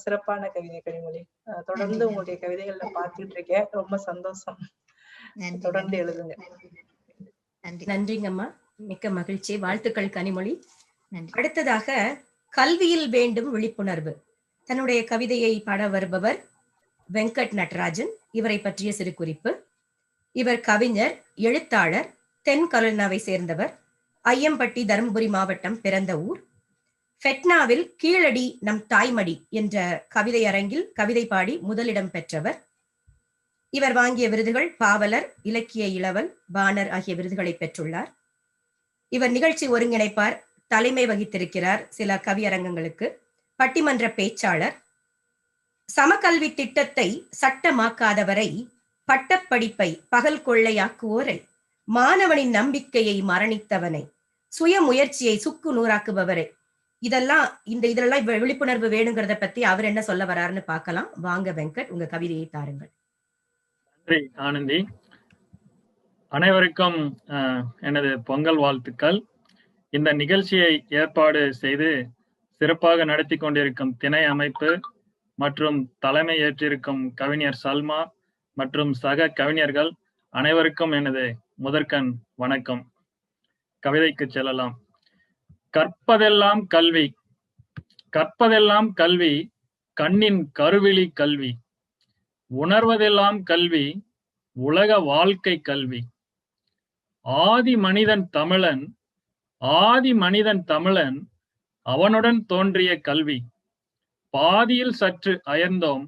சிறப்பான கவிதை கனிமொழி. தொடர்ந்து உங்களுடைய கவிதைகள்ல பார்த்துட்டு இருக்கேன். ரொம்ப சந்தோஷம். தொடர்ந்து எழுதுங்க. நன்றிங்கம்மா, மிக்க மகிழ்ச்சி. வாழ்த்துக்கள் கனிமொழி. அடுத்ததாக கல்வியில் வேண்டும் விழிப்புணர்வு தன்னுடைய கவிதையை பாட வருபவர் வெங்கட் நடராஜன். இவரை பற்றிய சிறு குறிப்பு. இவர் கவிஞர், எழுத்தாளர், தென் கரோலினாவை சேர்ந்தவர். ஐயம்பட்டி, தருமபுரி மாவட்டம் பிறந்த ஊர். ஃபெட்னாவில் கீழடி நம் தாய்மடி என்ற கவிதை அரங்கில் கவிதை பாடி முதலிடம் பெற்றவர். இவர் வாங்கிய விருதுகள் பாவலர், இலக்கிய இளவல், பானர் ஆகிய விருதுகளை பெற்றுள்ளார். இவர் நிகழ்ச்சி ஒருங்கிணைப்பார், தலைமை வகித்திருக்கிறார் சில கவியரங்கங்களுக்கு, பட்டிமன்ற பேச்சாளர். சமக்கல்வி திட்டத்தை சட்டமாக்காதவரை, பட்டப்படிப்பை பகல் கொள்ளையாக்குவோரை, மாணவனின் நம்பிக்கையை மரணித்தவனை, சுய முயற்சியை சுக்கு நூறாக்குபவரை, இதெல்லாம் விழிப்புணர்வு வேணுங்கிறத பத்தி அவர் என்ன சொல்ல வர்றாருன்னு பார்க்கலாம். வாங்க வெங்கட், உங்க கவிதையை தாருங்கள். நன்றி ஆனந்தி. அனைவருக்கும் எனது பொங்கல் வாழ்த்துக்கள். இந்த நிகழ்ச்சியை ஏற்பாடு செய்து சிறப்பாக நடத்தி கொண்டிருக்கும் திணை அமைப்பு மற்றும் தலைமை ஏற்றிருக்கும் கவிஞர் சல்மா மற்றும் சக கவிஞர்கள் அனைவருக்கும் எனது முதற்கண் வணக்கம். கவிதைக்கு செல்லலாம். கற்பதெல்லாம் கல்வி, கற்பதெல்லாம் கல்வி, கண்ணின் கருவிழி கல்வி. உணர்வதெல்லாம் கல்வி, உலக வாழ்க்கை கல்வி. ஆதி மனிதன் தமிழன், ஆதி மனிதன் தமிழன், அவனுடன் தோன்றிய கல்வி. பாதியில் சற்று அயர்ந்தோம்,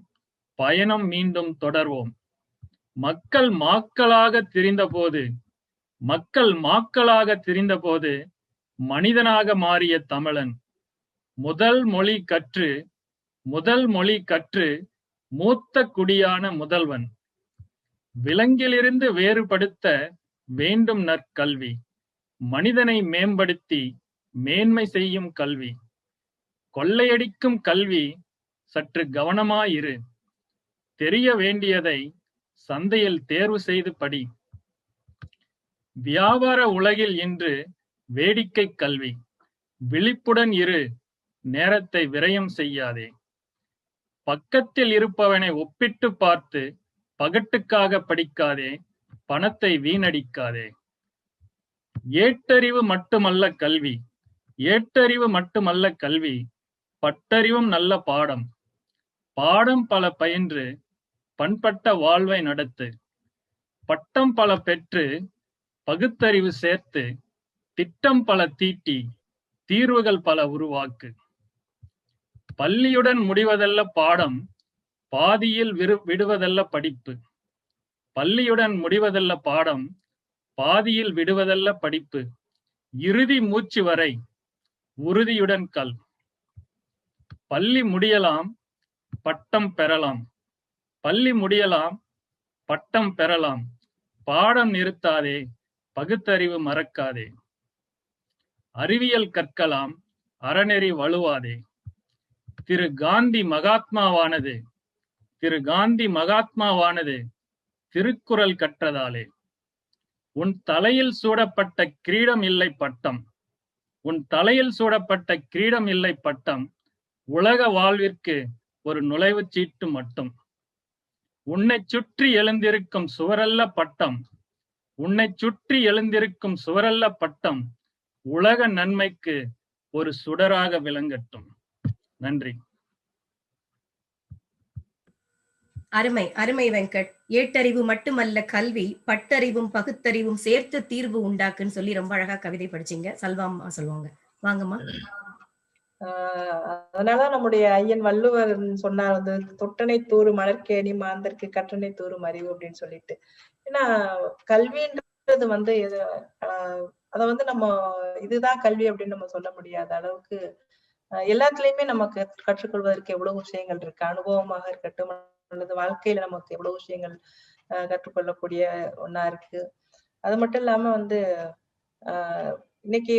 பயணம் மீண்டும் தொடர்வோம். மக்கள் மாக்களாக திரிந்தபோது, மக்கள் மாக்களாக திரிந்தபோது மனிதனாக மாறிய தமிழன். முதல் மொழி கற்று, முதல் மொழி கற்று மூத்த குடியான முதல்வன். விலங்கிலிருந்து வேறுபடுத்த வேண்டும் நற்கல்வி, மனிதனை மேம்படுத்தி மேன்மை செய்யும் கல்வி. கொள்ளையடிக்கும் கல்வி சற்று கவனமாயிரு, தெரிய வேண்டியதை சந்தையில் தேர்வு செய்து படி. வியாபார உலகில் இன்று வேடிக்கை கல்வி, விழிப்புடன் இரு, நேரத்தை விரயம் செய்யாதே. பக்கத்தில் இருப்பவனை ஒப்பிட்டு பார்த்து பகட்டுக்காக படிக்காதே, பணத்தை வீணடிக்காதே. ஏட்டறிவு மட்டுமல்ல கல்வி, ஏட்டறிவு மட்டுமல்ல கல்வி, பட்டறிவும் நல்ல பாடம். பாடம் பல பயின்று பண்பட்ட வாழ்வை நடத்து. பட்டம் பல பெற்று பகுத்தறிவு சேர்த்து, திட்டம் பல தீட்டி தீர்வுகள் பல உருவாக்கு. பள்ளியுடன் முடிவதல்ல பாடம், பாதியில் விடுவதல்ல படிப்பு. பள்ளியுடன் முடிவதல்ல பாடம், பாதியில் விடுவதல்ல படிப்பு. இறுதி மூச்சு வரை உறுதியுடன் கல். பள்ளி முடியலாம், பட்டம் பெறலாம். பள்ளி முடியலாம், பட்டம் பெறலாம். பாடம் நிறுத்தாதே, பகுத்தறிவு மறக்காதே. அறிவியல் கற்கலாம், அறநெறி வலுவாதே. திரு காந்தி மகாத்மாவானது, திரு காந்தி மகாத்மாவானது திருக்குறள் கற்றதாலே. உன் தலையில் சூடப்பட்ட கிரீடம் இல்லை பட்டம், உன் தலையில் சூடப்பட்ட கிரீடம் இல்லை பட்டம், உலக வாழ்விற்கு ஒரு நுழைவுச் சீட்டு மட்டும். உன்னை சுற்றி எழுந்திருக்கும் சுவரல்ல பட்டம், உன்னை சுற்றி எழுந்திருக்கும் சுவரல்ல பட்டம், உலக நன்மைக்கு ஒரு சுடராக விளங்கட்டும். நன்றி. அருமை அருமை வெங்கட். ஏட்டறிவு மட்டுமல்ல கல்வி, பட்டறிவும் பகுத்தறிவும் சேர்த்து தீர்வு உண்டாக்குன்னு சொல்லி ரொம்ப அழகா கவிதை படிச்சீங்க. சல்வாம்மா சொல்லுவாங்க. வாங்கம்மா. அதனால நம்முடைய ஐயன் வள்ளுவர் சொன்னார் வந்து, தொட்டனை தூறு மலர்க்கேணி மாந்தருக்கு கற்றனை தூறும் அறிவு அப்படின்னு சொல்லிட்டு. ஏன்னா கல்வின்றது வந்து அத வந்து நம்ம இதுதான் கல்வி அப்படின்னு நம்ம சொல்ல முடியாத அளவுக்கு எல்லாத்துலயுமே நமக்கு கற்றுக்கொள்வதற்கு எவ்வளவு விஷயங்கள் இருக்கு. அனுபவமாக இருக்கட்டும், அல்லது வாழ்க்கையில நமக்கு எவ்வளவு விஷயங்கள் கற்றுக்கொள்ளக்கூடிய ஒண்ணா இருக்கு. அது மட்டும் இல்லாம வந்து இன்னைக்கு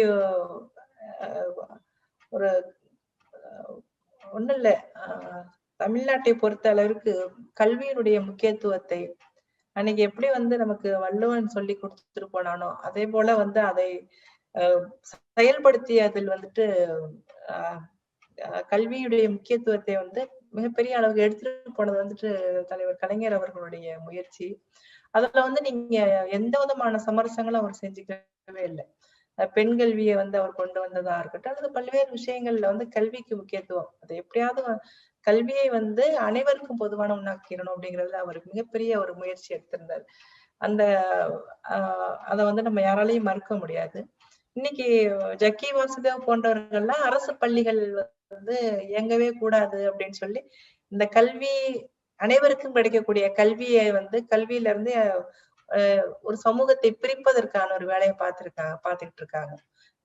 ஒரு ஒண்ணும் இல்ல, தமிழ்நாட்டை பொறுத்த அளவிற்கு கல்வியினுடைய முக்கியத்துவத்தை அன்னைக்கு எப்படி வந்து நமக்கு வள்ளுவன் சொல்லி கொடுத்துட்டு போனானோ அதே போல வந்து அதை செயல்படுத்தி அதில் வந்துட்டு கல்வியுடைய முக்கியத்துவத்தை வந்து மிகப்பெரிய அளவுக்கு எடுத்துட்டு போனது வந்துட்டு தலைவர் கலைஞர் அவர்களுடைய முயற்சி. அதுல வந்து நீங்க எந்த விதமான சமரசங்களும் அவர் செஞ்சுக்கவே இல்லை. பெண் கல்வியை வந்து அவர் கொண்டு வந்ததா இருக்கட்டும், அல்லது பல்வேறு விஷயங்கள்ல வந்து கல்விக்கு முக்கியத்துவம், அதை எப்படியாவது கல்வியை வந்து அனைவருக்கும் பொதுவான ஒண்ணாக்கிடணும் அப்படிங்கறதுல அவர் மிகப்பெரிய ஒரு முயற்சி எடுத்திருந்தார். அந்த அதை வந்து நம்ம யாராலையும் மறுக்க முடியாது. இன்னைக்கு ஜக்கி வாசுதேவ் போன்றவர்கள்லாம் அரசு பள்ளிகள் வந்து இயங்கவே கூடாது அப்படின்னு சொல்லி இந்த கல்வி அனைவருக்கும் கிடைக்கக்கூடிய கல்வியை வந்து கல்வியில இருந்து ஒரு சமூகத்தை பிரிப்பதற்கான ஒரு வேலையை பார்த்துக்கிட்டு இருக்காங்க.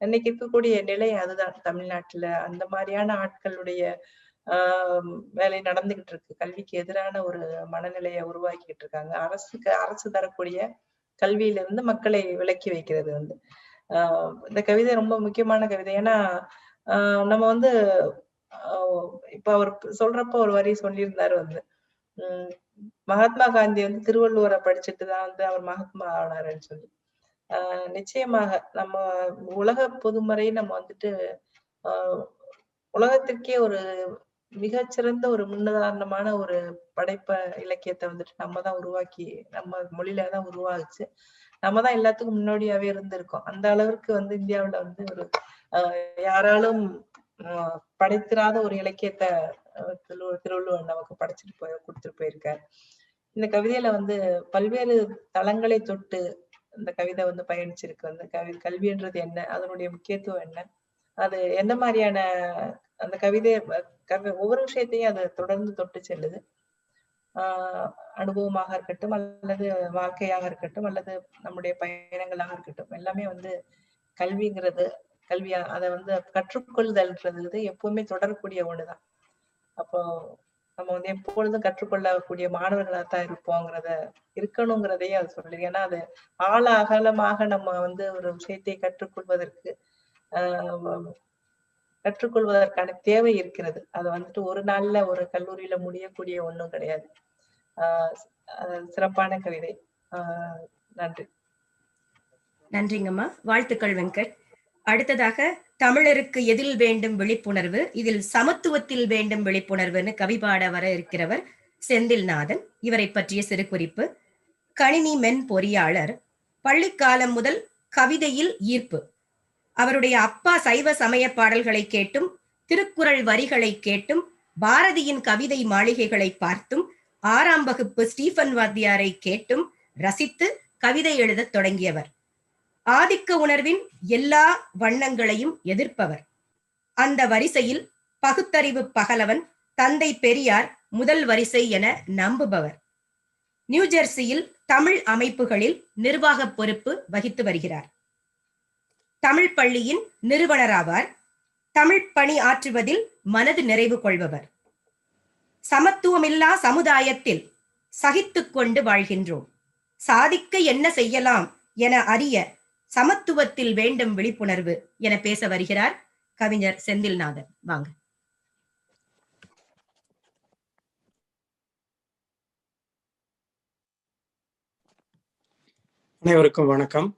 இன்னைக்கு இருக்கக்கூடிய நிலை அதுதான். தமிழ்நாட்டுல அந்த மாதிரியான ஆட்களுடைய வேலை நடந்துகிட்டு இருக்கு. கல்விக்கு எதிரான ஒரு மனநிலையை உருவாக்கிட்டு இருக்காங்க. அரசு தரக்கூடிய கல்வியில இருந்து மக்களை விலக்கி வைக்கிறது வந்து இந்த கவிதை ரொம்ப முக்கியமான கவிதை. ஏன்னா நம்ம வந்து இப்ப அவர் சொல்றப்ப ஒரு வரி சொல்லியிருந்தாரு வந்து, மகாத்மா காந்தி வந்து திருவள்ளுவரை படிச்சுட்டுதான் வந்து அவர் மகாத்மா ஆனாருன்னு சொல்லி. நிச்சயமாக நம்ம உலக பொதுமறை நம்ம வந்துட்டு உலகத்திற்கே ஒரு மிகச்சிறந்த ஒரு முன்னுதாரணமான ஒரு படைப்ப இலக்கியத்தை வந்துட்டு நம்ம தான் உருவாக்கி, நம்ம மொழியில தான் உருவாகுச்சு. நம்ம தான் எல்லாத்துக்கும் முன்னோடியாவே இருந்திருக்கோம். அந்த அளவிற்கு வந்து இந்தியாவுல வந்து ஒரு யாராலும் படைத்திராத ஒரு இலக்கியத்தை திருவள்ளுவர் நமக்கு கொடுத்துட்டு போயிருக்காரு. இந்த கவிதையில வந்து பல்வேறு தளங்களை தொட்டு இந்த கவிதை வந்து பயணிச்சிருக்கு. அந்த கல்வின்றது என்ன, அதனுடைய முக்கியத்துவம் என்ன, அது எந்த மாதிரியான அந்த கவிதை ஒவ்வொரு விஷயத்தையும் அது தொடர்ந்து தொட்டு செல்லுது. அனுபவமாக இருக்கட்டும், அல்லது வாழ்க்கையாக இருக்கட்டும், அல்லது நம்முடைய பயணங்களாக இருக்கட்டும், எல்லாமே வந்து கல்விங்கிறது கல்வியா அதை வந்து கற்றுக்கொள்ளுதல்ன்றது எப்பவுமே தொடரக்கூடிய ஒண்ணுதான். அப்போ நம்ம வந்து எப்பொழுதும் கற்றுக்கொள்ளக்கூடிய மாணவர்களாத்தான் இருக்கணுங்கிறதையும் அது சொல்லுது. ஏன்னா அது ஆழ அகலமாக நம்ம வந்து ஒரு விஷயத்தை கற்றுக்கொள்வதற்கான தேவை இருக்கிறது. அது வந்துட்டு ஒரு நாள்ல ஒரு கல்லூரியில முடியக்கூடிய ஒண்ணும் கிடையாது. சிறப்பான கவிதை. நன்றி. நன்றிங்கம்மா. வாழ்த்துக்கள் வெங்கட். அடுத்ததாக தமிழருக்கு எதில் வேண்டும் விழிப்புணர்வு, இதில் சமத்துவத்தில் வேண்டும் விழிப்புணர்வுன்னு கவி பாட வர இருக்கிறவர் செந்தில்நாதன். இவரை பற்றிய சிறு குறிப்பு. கணினி மென் பொறியாளர். பள்ளிக்காலம் முதல் கவிதையில் ஈர்ப்பு. அவருடைய அப்பா சைவ சமய பாடல்களை கேட்டும், திருக்குறள் வரிகளை கேட்டும், பாரதியின் கவிதை மாளிகைகளை பார்த்தும், 6ஆம் வகுப்பு ஸ்டீபன் வாத்தியாரை கேட்டும் ரசித்து கவிதை எழுதத் தொடங்கியவர். ஆதிக்க உணர்வின் எல்லா வண்ணங்களையும் எதிர்ப்பவர். அந்த வரிசையில் பகுத்தறிவு பகலவன் தந்தை பெரியார் முதல் வரிசை என நம்புபவர். நியூஜெர்சியில் தமிழ் அமைப்புகளில் நிர்வாக பொறுப்பு வகித்து வருகிறார். தமிழ் பள்ளியின் நிறுவனராவார். தமிழ் பணி ஆற்றுவதில் மனது நிறைவு கொள்பவர். சமத்துவமில்லா சமுதாயத்தில் சகித்துக் கொண்டு வாழ்கின்றோம். சாதிக்க என்ன செய்யலாம் என அறிய சமத்துவத்தில் வேண்டும் விழிப்புணர்வு என பேச வருகிறார் கவிஞர் செந்தில்நாதன். வாங்க. அனைவருக்கும் வணக்கம்.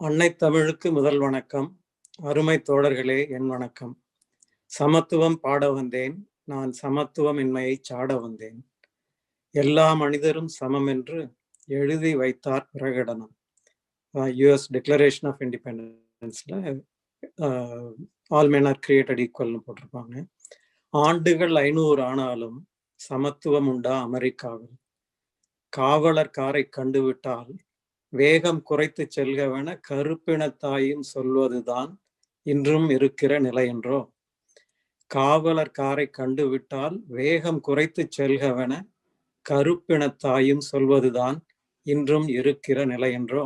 அன்னை தமிழுக்கு முதல் வணக்கம். அருமை தோழர்களே, என் வணக்கம். சமத்துவம் பாட வந்தேன், நான் சமத்துவமின்மையை சாட வந்தேன். எல்லா மனிதரும் சமம் என்று எழுதி வைத்தார் பிரகடனம். US டிக்ளரேஷன் ஆஃப் இண்டிபெண்டன்ஸ்ல ஆல் மென் ஆர் கிரியேட்டட் ஈக்குவல்னு போட்டிருப்பாங்க. ஆண்டுகள் 500 ஆனாலும் சமத்துவம் உண்டா அமெரிக்காவில்? காவலர் காரை கண்டுவிட்டால் வேகம் குறைத்து செல்கவென கருப்பினத்தாயும் சொல்வதுதான் இன்றும் இருக்கிற நிலையென்றோ? காவலர் காரை கண்டுவிட்டால் வேகம் குறைத்து செல்கவென கருப்பினத்தாயும் சொல்வதுதான் இன்றும் இருக்கிற நிலையென்றோ?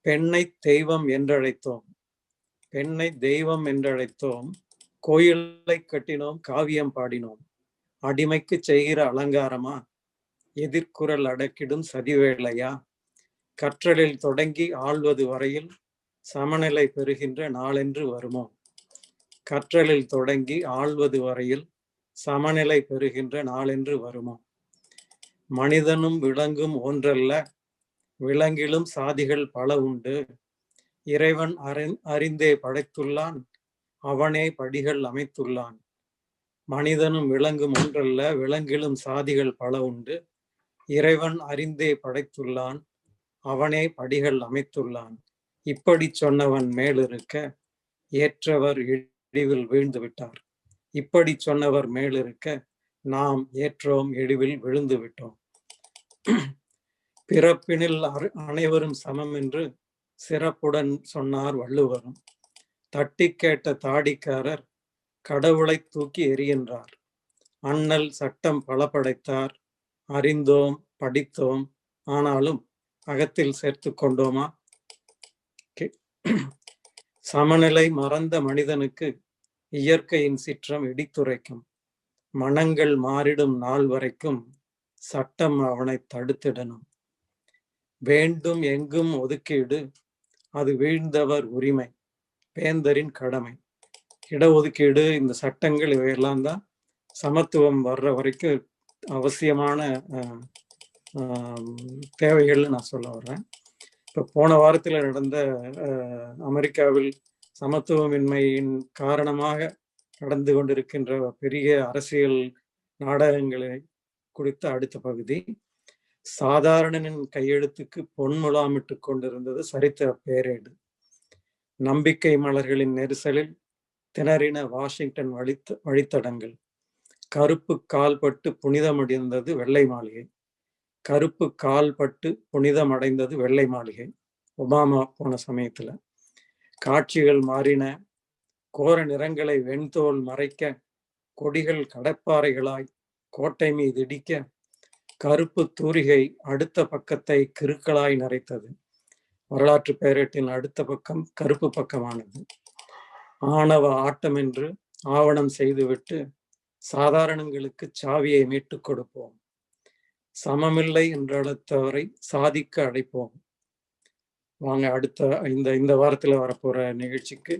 பெண்ணை தெய்வம் என்றழைத்தோம், பெண்ணை தெய்வம் என்றழைத்தோம், கோயிலை கட்டினோம், காவியம் பாடினோம், அடிமைக்கு செய்கிற அலங்காரமா, எதிர்குரல் அடக்கிடும் சதிவேளையா, கற்றலில் தொடங்கி ஆள்வது வரையில் சமநிலை பெறுகின்ற நாளென்று வருமோ? கற்றலில் தொடங்கி ஆள்வது வரையில் சமநிலை பெறுகின்ற நாளென்று வருமோ? மனிதனும் விலங்கும் ஒன்றல்ல, விலங்கிலும் சாதிகள் பல உண்டு, இறைவன் அறிந்தே படைத்துள்ளான், அவனே படிகள் அமைத்துள்ளான். மனிதனும் விலங்கும் ஒன்றல்ல, விலங்கிலும் சாதிகள் பல உண்டு, இறைவன் அறிந்தே படைத்துள்ளான், அவனே படிகள் அமைத்துள்ளான். இப்படி சொன்னவன் மேலிருக்க ஏற்றவர் இழிவில் வீழ்ந்து விட்டார். இப்படி சொன்னவர் மேலிருக்க நாம் ஏற்றோம் இழிவில் விழுந்து விட்டோம். பிறப்பினில் அனைவரும் சமம் என்று சிறப்புடன் சொன்னார் வள்ளுவரும். தட்டி கேட்ட தாடிக்காரர் கடவுளை தூக்கி எறிகின்றார். அண்ணல் சட்டம் பல படைத்தார், அறிந்தோம் படித்தோம், ஆனாலும் அகத்தில் சேர்த்து கொண்டோமா? சமநிலை மறந்த மனிதனுக்கு இயற்கையின் சீற்றம் இடித்துரைக்கும். மனங்கள் மாறிடும் நாள் வரைக்கும் சட்டம் அவனை தடுத்திடணும். வேண்டும் எங்கும் ஒதுக்கீடு, அது வீழ்ந்தவர் உரிமை, வேந்தரின் கடமை. இடஒதுக்கீடு, இந்த சட்டங்கள் இவையெல்லாம் தான் சமத்துவம் வர்ற வரைக்கும் அவசியமான தேவைகள்னு நான் சொல்ல வர்றேன். இப்போ போன வாரத்தில் நடந்த அமெரிக்காவில் சமத்துவமின்மையின் காரணமாக நடந்து கொண்டிருக்கின்ற பெரிய அரசியல் நாடகங்களை குறித்த அடுத்த பகுதி. சாதாரணனின் கையெழுத்துக்கு பொன்முலாமிட்டு கொண்டிருந்தது சரித்திர பேரேடு. நம்பிக்கை மலர்களின் நெரிசலில் திணறின வாஷிங்டன் வழித்தடங்கள். கருப்பு கால்பட்டு புனிதமடைந்தது வெள்ளை மாளிகை. கருப்பு கால்பட்டு புனிதமடைந்தது வெள்ளை மாளிகை. ஒபாமா போன சமயத்துல காட்சிகள் மாறின. கோர நிறங்களை வெண்தோல் மறைக்க, கொடிகள் கடற்பாறைகளாய் கோட்டை மீது இடிக்க, கருப்பு தூரிகை அடுத்த பக்கத்தை கிறுக்களாய் நரைத்தது. வரலாற்று பேரேட்டின் அடுத்த பக்கம் கருப்பு பக்கமானது. ஆணவ ஆட்டம் என்று ஆவணம் செய்துவிட்டு சாதாரணங்களுக்கு சாவியை மீட்டுக் கொடுப்போம். சமமில்லை என்றழைத்தவரை சாதிக்க அழைப்போம். வாங்க அடுத்த இந்த வாரத்துல வரப்போற நிகழ்ச்சிக்கு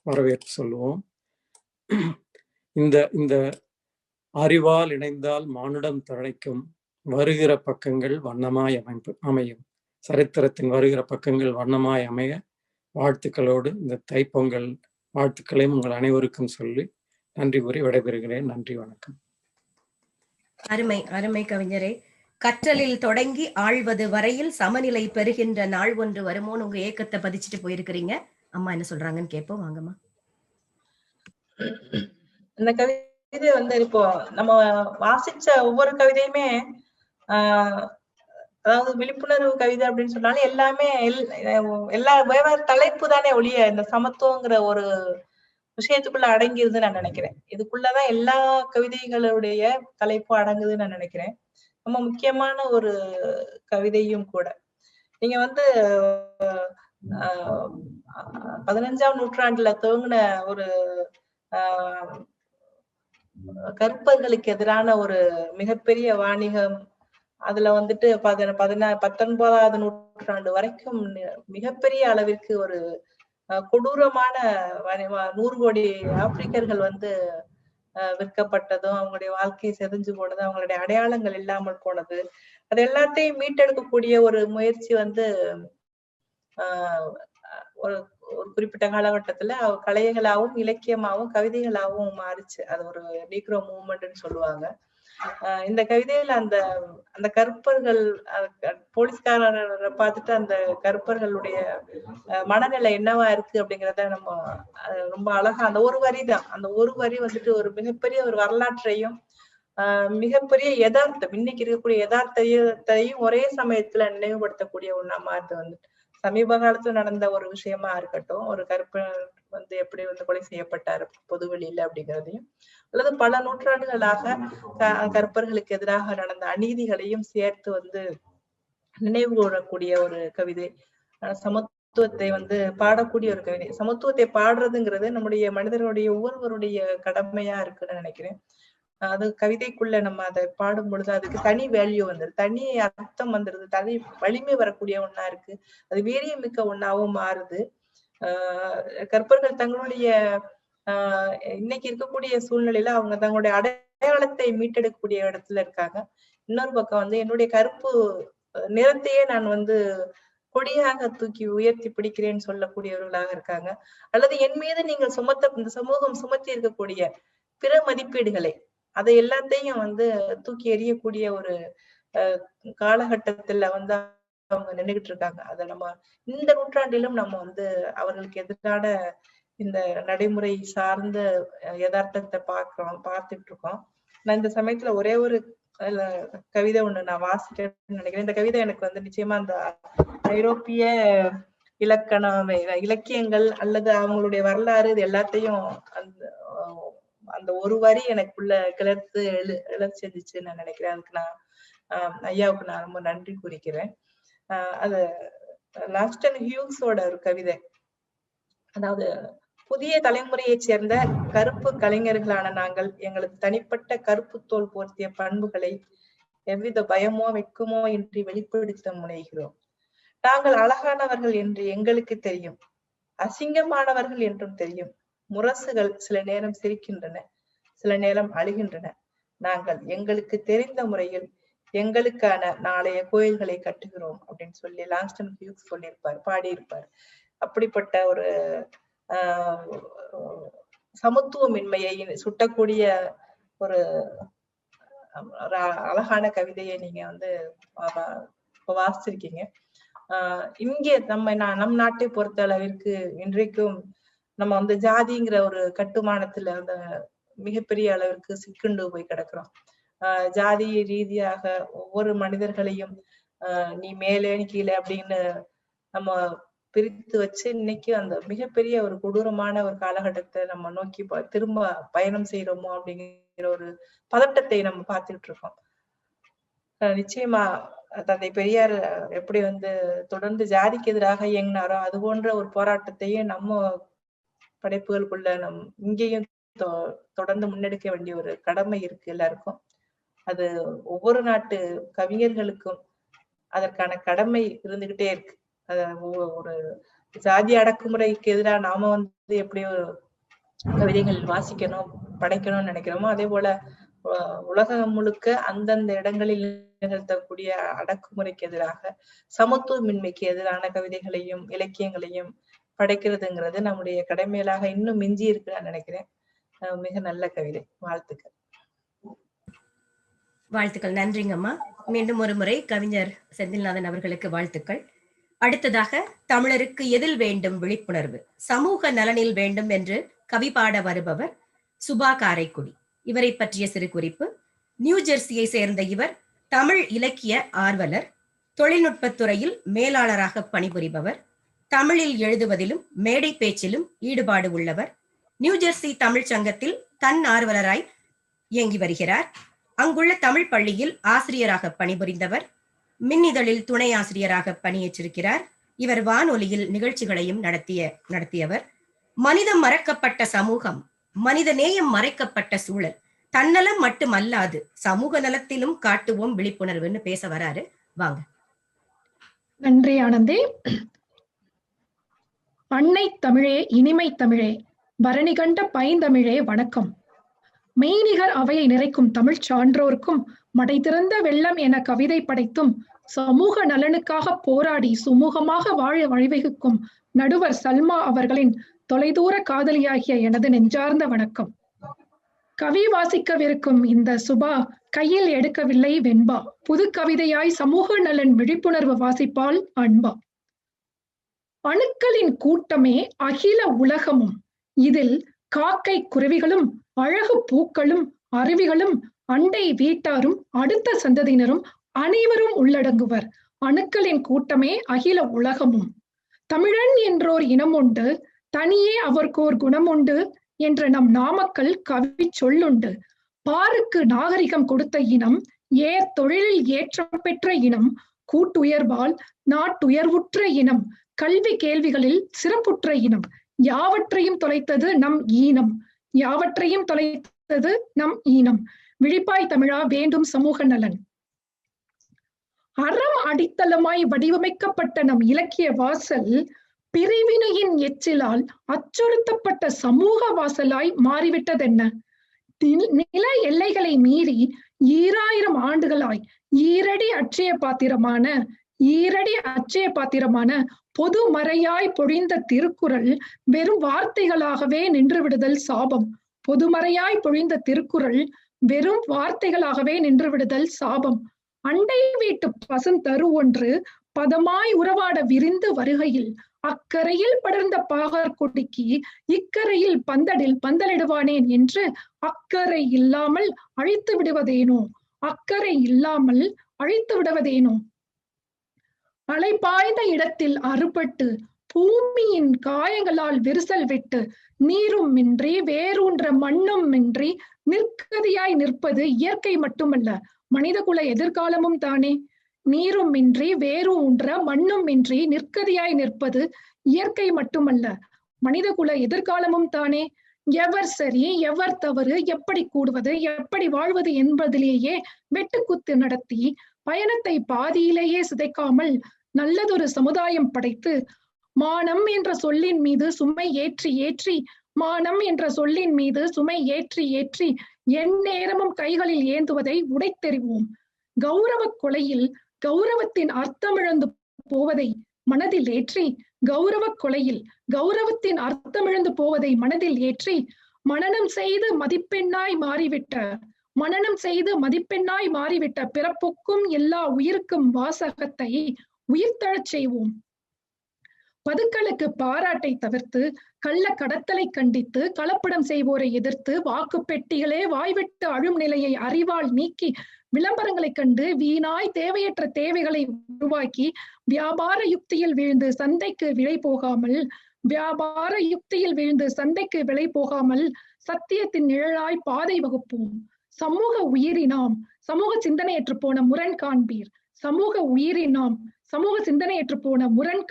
வரவேற்பு சொல்லுவோம். இந்த அறிவால் இணைந்தால் மானுடம் தழைக்கும். வருகிற பக்கங்கள் வண்ணமாய் அமையும். சரித்திரத்தின் வருகிற பக்கங்கள் வண்ணமாய் அமைய வாழ்த்துக்களோடு இந்த தைப்பொங்கல் வாழ்த்துக்களையும் உங்கள் அனைவருக்கும் சொல்லி நன்றி கூறி விடைபெறுகிறேன். நன்றி, வணக்கம். அருமை அருமை கவிஞரே. கற்றலில் தொடங்கி ஆழ்வது வரையில் சமநிலை பெறுகின்ற நாள் ஒன்று வருமோன்னு உங்க ஏக்கத்தை பதிச்சுட்டு போயிருக்கிறீங்க. அம்மா என்ன சொல்றாங்கன்னு கேட்போம். வாங்கம்மா. இந்த கவிதை இப்போ நம்ம வாசிச்ச ஒவ்வொரு கவிதையுமே அதாவது விழிப்புணர்வு கவிதை அப்படின்னு சொன்னாலும் எல்லாமே எல்லா வெவ்வேறு தலைப்பு தானே ஒழிய இந்த சமத்துவங்கிற ஒரு விஷயத்துக்குள்ள அடங்கிருதுன்னு நான் நினைக்கிறேன். இதுக்குள்ளதான் எல்லா கவிதைகளுடைய தலைப்பும் அடங்குதுன்னு நான் நினைக்கிறேன். ரொம்ப முக்கியமான ஒரு கவிதையும் கூட. நீங்க 15ஆம் நூற்றாண்டுல துவங்கின ஒரு கருப்பர்களுக்கு எதிரான ஒரு மிகப்பெரிய வாணிகம், அதுல 19ஆவது நூற்றாண்டு வரைக்கும் மிகப்பெரிய அளவிற்கு ஒரு கொடூரமான 100 கோடி ஆப்பிரிக்கர்கள் விற்கப்பட்டதும், அவங்களுடைய வாழ்க்கை செதஞ்சு போனது, அவங்களுடைய அடையாளங்கள் இல்லாமல் போனது, அது எல்லாத்தையும் மீட்டெடுக்கக்கூடிய ஒரு முயற்சி ஒரு குறிப்பிட்ட காலகட்டத்துல கலைகளாகவும் இலக்கியமாகவும் கவிதைகளாகவும் மாறிச்சு. அது ஒரு நீக்ரோ மூவ்மெண்ட்னு சொல்லுவாங்க. இந்த கவிதையில அந்த கருப்பர்கள் போலீஸ்காரரை பார்த்துட்டு அந்த கருப்பர்களுடைய மனநிலை என்னவா இருக்கு அப்படிங்கிறத நம்ம ரொம்ப அழகா அந்த ஒரு வரி தான். அந்த ஒரு வரி ஒரு மிகப்பெரிய ஒரு வரலாற்றையும் மிகப்பெரிய யதார்த்தம், இன்னைக்கு இருக்கக்கூடிய யதார்த்தத்தையும் ஒரே சமயத்துல நினைவுபடுத்தக்கூடிய ஒண்ணா மாறுது. வந்து சமீப காலத்துல நடந்த ஒரு விஷயமா இருக்கட்டும், ஒரு கருப்பர் வந்து எப்படி வந்து கொலை செய்யப்பட்டாரு பொதுவெளியில அப்படிங்கிறதையும், அல்லது பல நூற்றாண்டுகளாக கருப்பர்களுக்கு எதிராக நடந்த அநீதிகளையும் சேர்த்து வந்து நினைவு கூறக்கூடிய ஒரு கவிதை. சமத்துவத்தை வந்து பாடக்கூடிய ஒரு கவிதை. சமத்துவத்தை பாடுறதுங்கிறது நம்முடைய மனிதர்களுடைய ஒவ்வொருவருடைய கடமையா இருக்குன்னு நினைக்கிறேன். அது கவிதைக்குள்ள நம்ம அதை பாடும் பொழுது அதுக்கு தனி வேல்யூ வந்துருது, தனி அர்த்தம் வந்துருது, தனி வலிமை வரக்கூடிய ஒண்ணா இருக்கு. அது வீரியமிக்க ஒண்ணாவும் மாறுது. கற்பர்கள் தங்களுடைய இன்னைக்கு இருக்கக்கூடிய சூழ்நிலையில அவங்க தங்களுடைய அடையாளத்தை மீட்டெடுக்கக்கூடிய இடத்துல இருக்காங்க. இன்னொரு பக்கம் வந்து என்னுடைய கருப்பு நிறத்தையே நான் வந்து கொடியாக தூக்கி உயர்த்தி பிடிக்கிறேன்னு சொல்லக்கூடியவர்களாக இருக்காங்க. அல்லது என் மீது நீங்கள் இந்த சமூகம் சுமத்தி இருக்கக்கூடிய பிற மதிப்பீடுகளை அதை எல்லாத்தையும் வந்து தூக்கி எறியக்கூடிய ஒரு காலகட்டத்துல வந்து அவங்க நின்றுகிட்டு இருக்காங்க. அதை நம்ம இந்த நூற்றாண்டிலும் நம்ம வந்து அவர்களுக்கு எதிரான இந்த நடைமுறை சார்ந்த யதார்த்தத்தை பார்த்துட்டு இருக்கோம். நான் இந்த சமயத்துல ஒரே ஒரு கவிதை ஒண்ணு நான் வாசிட்டேன்னு நினைக்கிறேன். இந்த கவிதை எனக்கு வந்து நிச்சயமா அந்த ஐரோப்பிய இலக்கியங்கள் அல்லது அவங்களுடைய வரலாறு இது எல்லாத்தையும் அந்த ஒரு வரி எனக்குள்ள கிளர்த்து செஞ்சுச்சுன்னு நான் நினைக்கிறேன். அதுக்கு நான் ஐயாவுக்கு நான் ரொம்ப நன்றி குறிக்கிறேன். அது லாஸ்டன் ஹியூஸோட ஒரு கவிதை. அதாவது, புதிய தலைமுறையைச் சேர்ந்த கருப்பு கலைஞர்களான நாங்கள் எங்களது தனிப்பட்ட கருப்பு தோல் போர்த்திய பண்புகளை எவ்வித பயமோ வெட்கமோ இன்றி வெளிப்படுத்த முனைகிறோம். நாங்கள் அழகானவர்கள் என்று எங்களுக்கு தெரியும், அசிங்கமானவர்கள் என்றும் தெரியும். முரசுகள் சில நேரம் சிரிக்கின்றன, சில நேரம் அழுகின்றன. நாங்கள் எங்களுக்கு தெரிந்த முறையில் எங்களுக்கான நாளைய கோயில்களை கட்டுகிறோம் அப்படின்னு சொல்லி லாங்ஸ்டன் ஹியூஸ் சொல்லியிருப்பார், பாடியிருப்பார். அப்படிப்பட்ட ஒரு சமத்துவமின்மையை சுட்டக்கூடிய ஒரு அழகான கவிதையை நீங்க வந்து வாசிச்சிருக்கீங்க. இங்கே நம் நாட்டை பொறுத்த அளவிற்கு இன்றைக்கும் நம்ம வந்து ஜாதிங்கிற ஒரு கட்டுமானத்துல அந்த மிகப்பெரிய அளவிற்கு சிக்குண்டு போய் கிடக்குறோம். ஜாதி ரீதியாக ஒவ்வொரு மனிதர்களையும் நீ மேலே கீழே அப்படின்னு நம்ம பிரித்து வச்சு இன்னைக்கு அந்த மிகப்பெரிய ஒரு கொடூரமான ஒரு காலகட்டத்தை நம்ம நோக்கி திரும்ப பயணம் செய்யறோமோ அப்படிங்கிற ஒரு பதட்டத்தை நம்ம பார்த்துட்டு இருக்கோம். நிச்சயமா தந்தை பெரியார் எப்படி வந்து தொடர்ந்து ஜாதிக்கு எதிராக இயங்கினாரோ அது போன்ற ஒரு போராட்டத்தையே நம்ம படைப்புகளுக்குள்ள இங்கேயும் தொடர்ந்து முன்னெடுக்க வேண்டிய ஒரு கடமை இருக்கு எல்லாருக்கும். அது ஒவ்வொரு நாட்டு கவிஞர்களுக்கும் அதற்கான கடமை இருந்துகிட்டே இருக்கு. ஒரு ஜாதி அடக்குமுறைக்கு எதிராக நாம வந்து எப்படி ஒரு கவிதைகள் வாசிக்கணும் படைக்கணும்னு நினைக்கிறோமோ அதே போல உலகம் முழுக்க அந்தந்த இடங்களில் நிகழ்த்தக்கூடிய அடக்குமுறைக்கு எதிராக சமத்துவமின்மைக்கு எதிரான கவிதைகளையும் இலக்கியங்களையும் படைக்கிறதுங்கிறது நம்முடைய கடமைகளாக இன்னும் மிஞ்சி இருக்கு நான் நினைக்கிறேன். மிக நல்ல கவிதை. வாழ்த்துக்கள். வாழ்த்துக்கள். நன்றிங்கம்மா. மீண்டும் ஒரு முறை கவிஞர் செந்தில்நாதன் அவர்களுக்கு வாழ்த்துக்கள். அடுத்ததாக, தமிழருக்கு எதில் வேண்டும் விழிப்புணர்வு, சமூக நலனில் வேண்டும் என்று கவி பாட வருபவர் சுபா காரைக்குடி. இவரை பற்றிய சிறு குறிப்பு. நியூ ஜெர்சியை சேர்ந்த இவர் தமிழ் இலக்கிய ஆர்வலர், தொழில்நுட்பத்துறையில் மேலாளராக பணிபுரிபவர், தமிழில் எழுதுவதிலும் மேடை பேச்சிலும் ஈடுபாடு உள்ளவர். நியூ ஜெர்சி தமிழ் சங்கத்தில் தன் ஆர்வலராய் இயங்கி வருகிறார். அங்குள்ள தமிழ் பள்ளியில் ஆசிரியராக பணிபுரிந்தவர். மின்னிதழில் துணை ஆசிரியராக பணியேற்றிருக்கிறார். இவர் வானொலியில் நிகழ்ச்சிகளையும் நடத்தியவர். மனிதம் மறக்கப்பட்ட சமூகம், மனித நேயம் மறைக்கப்பட்ட சூழல், தன்னலம் மட்டுமல்லாது சமூக நலத்திலும் காட்டுவோம் விழிப்புணர்வுன்னு பேச வராரு. வாங்க. நன்றி ஆனந்தி. அன்னை தமிழே, இனிமை தமிழே, பரணி கண்ட பைந்தமிழே வணக்கம். மெய்நிகர் அவையை நிறைக்கும் தமிழ் சான்றோர்க்கும் மடை திறந்த வெள்ளம் என கவிதை படைத்தும் சமூக நலனுக்காக போராடி சுமூகமாக வாழ வழிவகுக்கும் நடுவர் சல்மா அவர்களின் தொலைதூர காதலியாகிய எனது நெஞ்சார்ந்த வணக்கம். கவி வாசிக்கவிருக்கும் இந்த சுபா கையில் எடுக்கவில்லை வெண்பா, புது கவிதையாய் சமூக நலன் விழிப்புணர்வு வாசிப்பால் அன்பா. அணுக்களின் கூட்டமே அகில உலகமும், இதில் காக்கை குருவிகளும் அழகு பூக்களும் அருவிகளும் அண்டை வீட்டாரும் அடுத்த சந்ததியினரும் அனைவரும் உள்ளடங்குவர். அணுக்களின் கூட்டமே அகில உலகமும். தமிழன் என்றோர் இனம் உண்டு, தனியே அவர்க்கோர் குணம் உண்டு என்ற நம் நாமக்கல் கவி சொல்லுண்டு. பாருக்கு நாகரிகம் கொடுத்த இனம், தொழிலில் ஏற்றம் பெற்ற இனம், கூட்டுயர்வால் நாட்டுயர்வுற்ற இனம், கல்வி கேள்விகளில் சிறப்புற்ற இனம், யாவற்றையும் தொலைத்தது நம் ஈனம், யாவற்றையும் தொலைத்தது நம் ஈனம். விழிப்பாய் தமிழா, வேண்டும் சமூக நலன். அறம் அடித்தளமாய் வடிவமைக்கப்பட்ட நம் இலக்கிய வாசல் பிரிவினையின் எச்சிலால் அச்சுறுத்தப்பட்ட சமூக வாசலாய் மாறிவிட்டதென்ன? நில எல்லைகளை மீறி 2000 ஆண்டுகளாய் ஈரடி அட்சய பாத்திரமான பொது மறையாய் பொழிந்த திருக்குறள் வெறும் வார்த்தைகளாகவே நின்று விடுதல் சாபம். பொதுமறையாய் பொழிந்த திருக்குறள் வெறும் வார்த்தைகளாகவே நின்று விடுதல் சாபம். அண்டை வீட்டு பசுந்தரு ஒன்று பதமாய் உறவாட விரிந்து வருகையில் அக்கரையில் படர்ந்த பாகர் கொடிக்கு இக்கரையில் பந்தலிடுவானேன் என்று அக்கறை இல்லாமல் அழித்து விடுவதேனோ. அலைபாய்ந்த இடத்தில் அறுபட்டு பூமியின் காயங்களால் விரிசல் விட்டு நீரும் இன்றி வேரூன்ற மண்ணும் இன்றி நிற்கதியாய் நிற்பது இயற்கை மட்டுமல்ல, மனிதகுல எதிர்காலமும் தானே. நீரும் இன்றி வேரூன்ற மண்ணும் இன்றி நிற்கதியாய் நிற்பது இயற்கை மட்டுமல்ல, மனிதகுல எதிர்காலமும் தானே. எவர் சரி எவர் தவறு, எப்படி கூடுவது எப்படி வாழ்வது என்பதிலேயே வெட்டுக்குத்து நடத்தி பயணத்தை பாதியிலேயே சிதைக்காமல் நல்லதொரு சமுதாயம் படைத்து மானம் என்ற சொல்லின் மீது சுமை ஏற்றி எந்நேரமும் கைகளில் ஏந்துவதை உடைத்தெறிவோம். கௌரவ கொலையில் கௌரவத்தின் அர்த்தமிழந்து போவதை மனதில் ஏற்றி மனனம் செய்து மதிப்பெண்ணாய் மாறிவிட்ட பிறப்புக்கும் எல்லா உயிருக்கும் வாசகத்தை உயிர்த்தழச் செய்வோம். பதுக்களுக்கு பாராட்டை தவிர்த்து கள்ள கடத்தலை கண்டித்து கலப்படம் செய்வோரை எதிர்த்து வாக்கு பெட்டிகளே வாய்விட்டு அழும் நிலையை அறிவால் நீக்கி விளம்பரங்களை கண்டு வீணாய் தேவையற்ற தேவைகளை உருவாக்கி வியாபார யுக்தியில் வீழ்ந்து சந்தைக்கு விலை போகாமல் சத்தியத்தின் நிழலாய் பாதை வகுப்போம். சமூக உயிரினாம் சமூக சிந்தனையற்று போன முரண்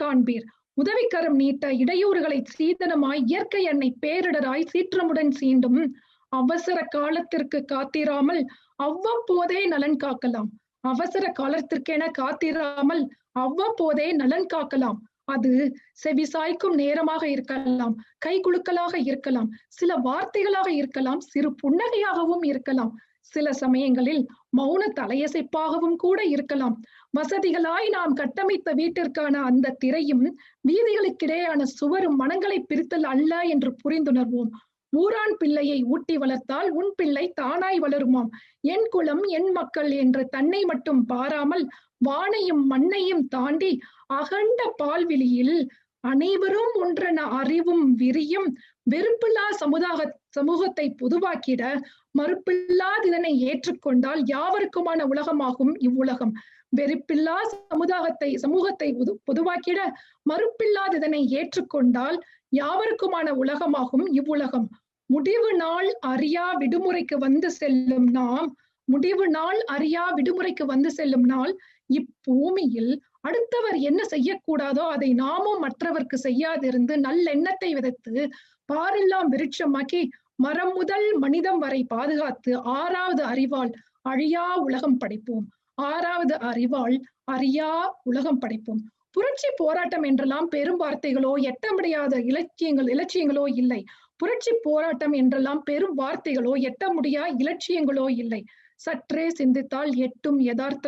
காண்பீர். உதவிக்கரம் நீட்ட இடையூறுகளை சீதனமாய் இயற்கை அன்னை பேரிடராய் சீற்றமுடன் சீண்டும். அவசர காலத்திற்கு காத்திராமல் அவ்வப்போதே நலன் காக்கலாம். அது செவிசாய்க்கும் நேரமாக இருக்கலாம், கை குலுக்கலாக இருக்கலாம், சில வார்த்தைகளாக இருக்கலாம், சிறு புன்னகையாகவும் இருக்கலாம், சில சமயங்களில் மௌன தலையசைப்பாகவும் கூட இருக்கலாம். வசதிகளாய் நாம் கட்டமைத்த வீட்டிற்கான அந்த திரையும் வீதிகளுக்கிடையான சுவரும் மனங்களை பிரித்தல் அல்ல என்று புரிந்துணர்வோம். ஊரான் பிள்ளையை ஊட்டி வளர்த்தால் உன் பிள்ளை தானாய் வளருமாம். என் குலம் என் மக்கள் என்று தன்னை மட்டும் பாராமல் வானையும் மண்ணையும் தாண்டி அகண்ட பால்வெளியில் அனைவரும் ஒன்றென அறிவும் விரியும் வெறுப்பில்லா சமூகத்தை பொதுவாக்கிட மறுப்பில்லாதிதனை ஏற்றுக்கொண்டால் யாவருக்குமான உலகமாகும் இவ்வுலகம். வெறுப்பில்லா சமூகத்தை பொதுவாக்கிட மறுப்பில்லாதிதனை ஏற்றுக்கொண்டால் யாவருக்குமான உலகமாகும் இவ்வுலகம். முடிவு நாள் அறியா விடுமுறைக்கு வந்து செல்லும் நாள் இப்பூமியில் அடுத்தவர் என்ன செய்யக்கூடாதோ அதை நாமும் மற்றவர்க்கு செய்யாதிருந்து நல்லெண்ணத்தை விதைத்து பாரெல்லாம் விருட்சமாக்கி மரம் முதல் மனிதம் வரை பாதுகாத்து 6வது அறிவால் அழியா உலகம் படைப்போம். புரட்சி போராட்டம் என்றெல்லாம் பெரும் வார்த்தைகளோ எட்ட முடியாத இலட்சியங்களோ இல்லை. புரட்சி போராட்டம் என்றெல்லாம் பெரும் வார்த்தைகளோ எட்ட முடியா இலட்சியங்களோ இல்லை. சற்றே சிந்தித்தால் எட்டும் யதார்த்த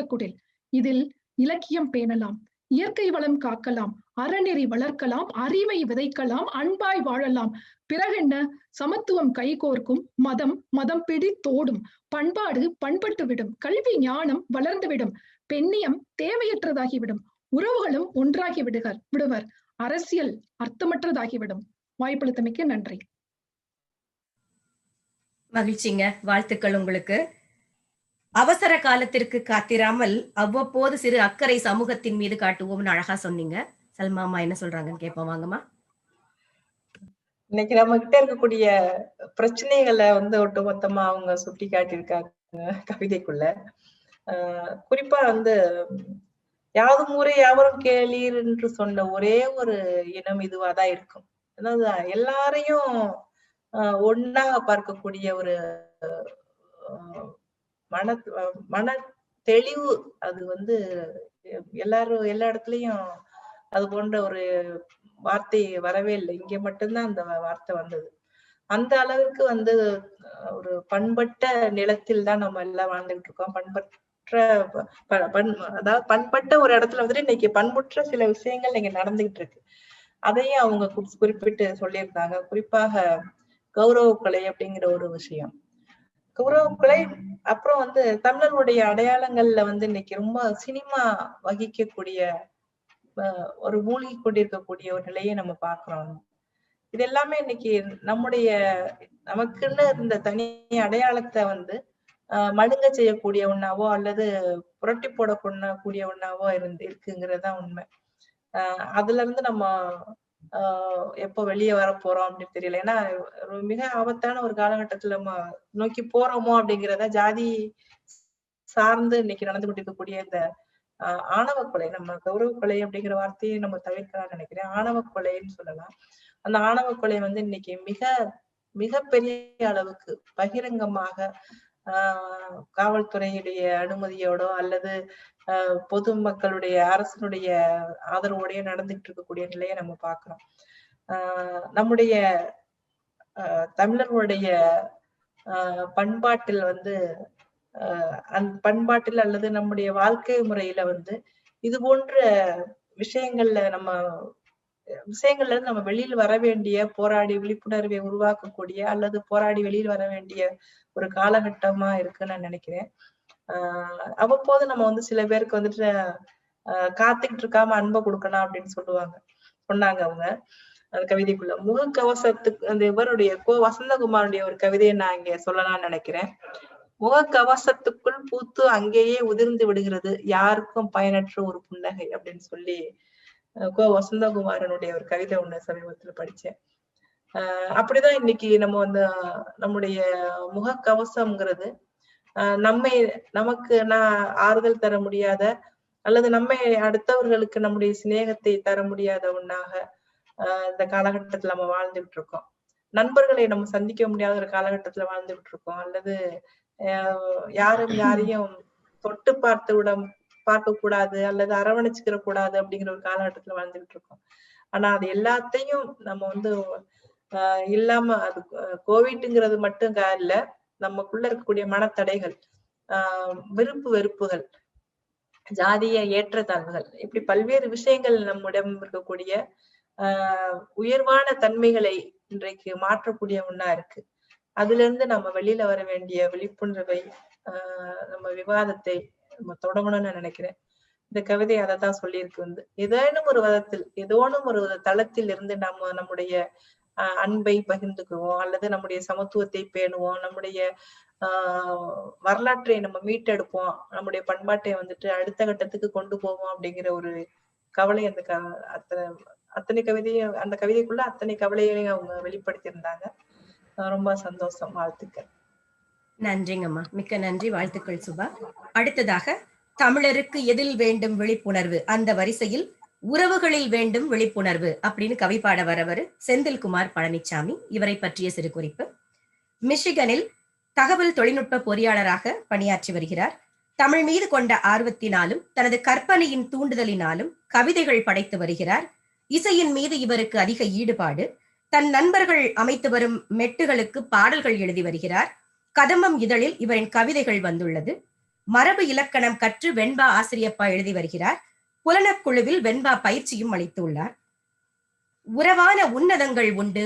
குடில். இதில் இலக்கியம் பேணலாம், இயற்கை வளம் காக்கலாம், அறநெறி வளர்க்கலாம், அறிவை விதைக்கலாம், அன்பாய் வாழலாம். பிறகென்ன? சமத்துவம் கைகோர்க்கும், மதம் பிடித்தோடும், பண்பாடு பண்பட்டுவிடும், கல்வி ஞானம் வளர்ந்துவிடும், பெண்ணியம் தேவையற்றதாகிவிடும், உறவுகளும் ஒன்றாகி விடுவர், அரசியல் அர்த்தமற்றதாகிவிடும். வாய்ப்பளித்தமைக்கு நன்றி. மகிழ்ச்சிங்க. வாழ்த்துக்கள் உங்களுக்கு. அவசர காலத்திற்கு காத்திராமல் அவ்வப்போது சிறு அக்கறை சமூகத்தின் மீது காட்டுவோம்னு அழகா சொன்னீங்க. சல்மா அம்மா என்ன சொல்றாங்கன்னு கேட்போம் வாங்கம்மா. இன்னைக்கு நம்ம கிட்ட இருக்கக்கூடிய பிரச்சனைகளை வந்து ஒட்டுமொத்தமா அவங்க சுட்டி காட்டியிருக்காங்க கவிதைக்குள்ள. குறிப்பா வந்து யாதும் ஊரே யாவரும் கேளீர் என்று சொன்ன ஒரே ஒரு இனம் இதுவாதான் இருக்கும். அதாவது எல்லாரையும் ஒன்னாக பார்க்கக்கூடிய ஒரு மன மன தெளிவு அது வந்து எல்லாரும் எல்லா இடத்துலயும் அது போன்ற ஒரு வார்த்தை வரவே இல்லை. இங்க மட்டும்தான் அந்த வார்த்தை வந்தது. அந்த அளவுக்கு வந்து ஒரு பண்பட்ட நிலத்தில் தான் நம்ம எல்லாம் வாழ்ந்துகிட்டு இருக்கோம். அதாவது பண்பட்ட ஒரு இடத்துல வந்துட்டு இன்னைக்கு பண்புற்ற சில விஷயங்கள் இங்க நடந்துகிட்டு இருக்கு. அதையும் அவங்க குறிப்பிட்டு சொல்லியிருந்தாங்க. குறிப்பாக கௌரவ கொலை அப்படிங்கிற ஒரு விஷயம். கௌரவ கொலை அப்புறம் வந்து தமிழர்களுடைய அடையாளங்கள்ல வந்து இன்னைக்கு ரொம்ப சினிமா வகிக்கக்கூடிய ஒரு மூழ்கி கொண்டிருக்கக்கூடிய ஒரு நிலையை நம்ம பாக்குறோம். இது எல்லாமே இன்னைக்கு நமக்குன்னு இருந்த தனி அடையாளத்தை வந்து மழுங்க செய்யக்கூடிய ஒண்ணாவோ அல்லது புரட்டி போடக்கூடிய ஒண்ணாவோ இருக்குங்கிறதுதான் உண்மை. அதுல இருந்து நம்ம எப்போ வெளியே வர போறோம் அப்படின்னு தெரியல. ஏன்னா மிக ஆபத்தான ஒரு காலகட்டத்துல நம்ம நோக்கி போறோமோ அப்படிங்கிறத ஜாதி சார்ந்து இன்னைக்கு நடந்து கொண்டிருக்கக்கூடிய இந்த ஆணவ கொலை, நம்ம கௌரவ கொலை அப்படிங்கிற வார்த்தையை நம்ம தவிர்க்கலாம்னு நினைக்கிறேன். ஆணவ கொலைன்னு சொல்லலாம். அந்த ஆணவ கொலை வந்து இன்னைக்கு மிகப்பெரிய அளவுக்கு பகிரங்கமாக காவல்துறையுடைய அனுமதியோட அல்லது பொதுமக்களுடைய அரசனுடைய ஆதரவோடய நடந்துகிட்டு இருக்கக்கூடிய நிலையை நம்ம பாக்குறோம். நம்முடைய தமிழர்களுடைய பண்பாட்டில் வந்து அந்த பண்பாட்டில் அல்லது நம்முடைய வாழ்க்கை முறையில வந்து இது போன்ற விஷயங்கள்ல இருந்து நம்ம வெளியில் வர வேண்டிய, போராடி விழிப்புணர்வை உருவாக்கக்கூடிய அல்லது போராடி வெளியில் வர வேண்டிய ஒரு காலகட்டமா இருக்குன்னு நான் நினைக்கிறேன். அவ்வப்போது நம்ம வந்து சில பேருக்கு வந்துட்டு காத்துக்கிட்டு இருக்காம அன்பை கொடுக்கணும் அப்படின்னு சொன்னாங்க அவங்க அந்த கவிதைக்குள்ள. முகக்கவசத்துக்கு அந்த இவருடைய வசந்தகுமாருடைய ஒரு கவிதையை நான் இங்க சொல்லலாம்னு நினைக்கிறேன். முகக்கவசத்துக்குள் பூத்து அங்கேயே உதிர்ந்து விடுகிறது யாருக்கும் பயனற்ற ஒரு புன்னகை அப்படின்னு சொல்லி வசந்தகுமாரனுடைய ஒரு கவிதை ஒண்ணு சமீபத்துல படிச்சேன். அப்படிதான் இன்னைக்கு நம்ம வந்து நம்முடைய முகக்கவசம்ங்கிறது நமக்கு ஆறுதல் தர முடியாத அல்லது அடுத்தவர்களுக்கு நம்முடைய சிநேகத்தை தர முடியாத ஒண்ணாக இந்த காலகட்டத்துல நம்ம வாழ்ந்துகிட்டு இருக்கோம். நண்பர்களை நம்ம சந்திக்க முடியாத ஒரு காலகட்டத்துல வாழ்ந்துகிட்டு இருக்கோம். அல்லது யாரையும் தொட்டு பார்க்க கூடாது அல்லது அரவணைச்சுக்கிற கூடாது அப்படிங்கிற ஒரு காலகட்டத்துல வாழ்ந்துகிட்டு இருக்கோம். ஆனா அது எல்லாத்தையும் நம்ம வந்து இல்லாம அது கோவிட்ங்கிறது மட்டும் இல்ல, நமக்குள்ள இருக்கக்கூடிய மனத்தடைகள், விருப்பு வெறுப்புகள், ஜாதிய ஏற்றத்தாழ்வுகள், இப்படி பல்வேறு விஷயங்கள் நம்மிடம் இருக்கக்கூடிய உயர்வான தன்மைகளை இன்றைக்கு மாற்றக்கூடிய ஒண்ணா இருக்கு. அதுல இருந்து நம்ம வெளியில வர வேண்டிய விழிப்புணர்வை நம்ம விவாதத்தை நம்ம தொடங்கணும்னு நினைக்கிறேன். இந்த கவிதை அதைத்தான் சொல்லியிருக்கு. வந்து ஏதோனும் ஒரு தளத்தில் இருந்து நம்முடைய அன்பை பகிர்ந்துக்குவோம் அல்லது நம்முடைய சமத்துவத்தை பேணுவோம், நம்முடைய வரலாற்றை நம்ம மீட்டெடுப்போம், நம்முடைய பண்பாட்டை வந்துட்டு அடுத்த கட்டத்துக்கு கொண்டு போவோம் அப்படிங்கிற ஒரு கவலை அத்தனை கவிதையும் அந்த கவிதைக்குள்ள அத்தனை கவலைகளையும் அவங்க வெளிப்படுத்தியிருந்தாங்க. ரொம்ப சந்தோஷம். வாழ்த்துக்கள். நன்றிங்கம்மா, மிக்க நன்றி. வாழ்த்துக்கள் சுபா. அடுத்ததாக தமிழருக்கு எதில் வேண்டும் விழிப்புணர்வு, அந்த வரிசையில் உறவுகளில் வேண்டும் விழிப்புணர்வு அப்படின்னு கவி பாட வரவர் செந்தில்குமார் பழனிசாமி. இவரை பற்றிய சிறு குறிப்பு. மிஷிகனில் தகவல் தொழில்நுட்ப பொறியாளராக பணியாற்றி வருகிறார். தமிழ் மீது கொண்ட ஆர்வத்தினாலும் தனது கற்பனையின் தூண்டுதலினாலும் கவிதைகள் படைத்து வருகிறார். இசையின் மீது இவருக்கு அதிக ஈடுபாடு. தன் நண்பர்கள் அமைத்து வரும் மெட்டுகளுக்கு பாடல்கள் எழுதி வருகிறார். கதம்பம் இதழில் இவரின் கவிதைகள் வந்துள்ளது. மரபு இலக்கணம் கற்று வெண்பா ஆசிரியப்பா எழுதி வருகிறார். புலனக்குழுவில் வெண்பா பயிற்சியும் அளித்துள்ளார். உறவான உன்னதங்கள் உண்டு,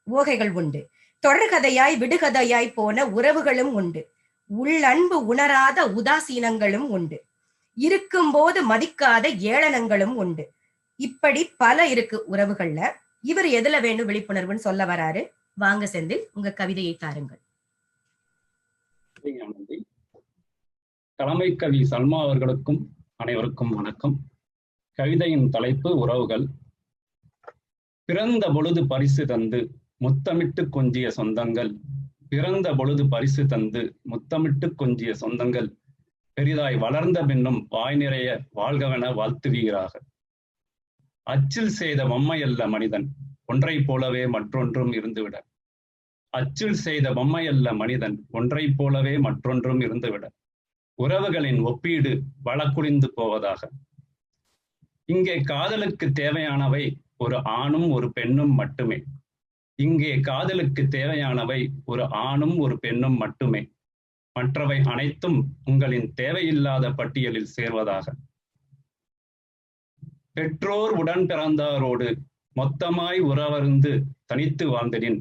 ஓகைகள் உண்டு. தொடர்கதையாய் விடுகதையாய் போன உறவுகளும் உண்டு. உள்ளன்பு உணராத உதாசீனங்களும் உண்டு. இருக்கும் போது மதிக்காத ஏளனங்களும் உண்டு. இப்படி பல இருக்கு உறவுகள்ல. இவர் எதுல வேண்டும் விழிப்புணர்வுன்னு சொல்ல வராரு. வாங்க செந்தில், உங்க கவிதையை தாருங்கள். நன்றி. தலைமை கவி சல்மா அவர்களுக்கும் அனைவருக்கும் வணக்கம். கவிதையின் தலைப்பு உறவுகள். பிறந்த பொழுது பரிசு தந்து முத்தமிட்டு கொஞ்சிய சொந்தங்கள், பிறந்த பொழுது பரிசு தந்து முத்தமிட்டு கொஞ்சிய சொந்தங்கள், பெரிதாய் வளர்ந்த பின்னும் வாய் நிறைய வாழ்கவென வாழ்த்துவீராக. அச்சில் செய்த பொம்மையல்ல மனிதன், ஒன்றை போலவே மற்றொன்றும் இருந்துவிட. அச்சில் செய்த பொம்மையல்ல மனிதன், ஒன்றை போலவே மற்றொன்றும் இருந்துவிட. உறவுகளின் ஒப்பீடு வழக்குழிந்து போவதாக. இங்கே காதலுக்கு தேவையானவை ஒரு ஆணும் ஒரு பெண்ணும் மட்டுமே. இங்கே காதலுக்கு தேவையானவை ஒரு ஆணும் ஒரு பெண்ணும் மட்டுமே. மற்றவை அனைத்தும் உங்களின் தேவையில்லாத பட்டியலில் சேர்வதாக. பெற்றோர் உடன் பிறந்தாரோடு மொத்தமாய் உறவருந்து தனித்து வாழ்ந்தடின்,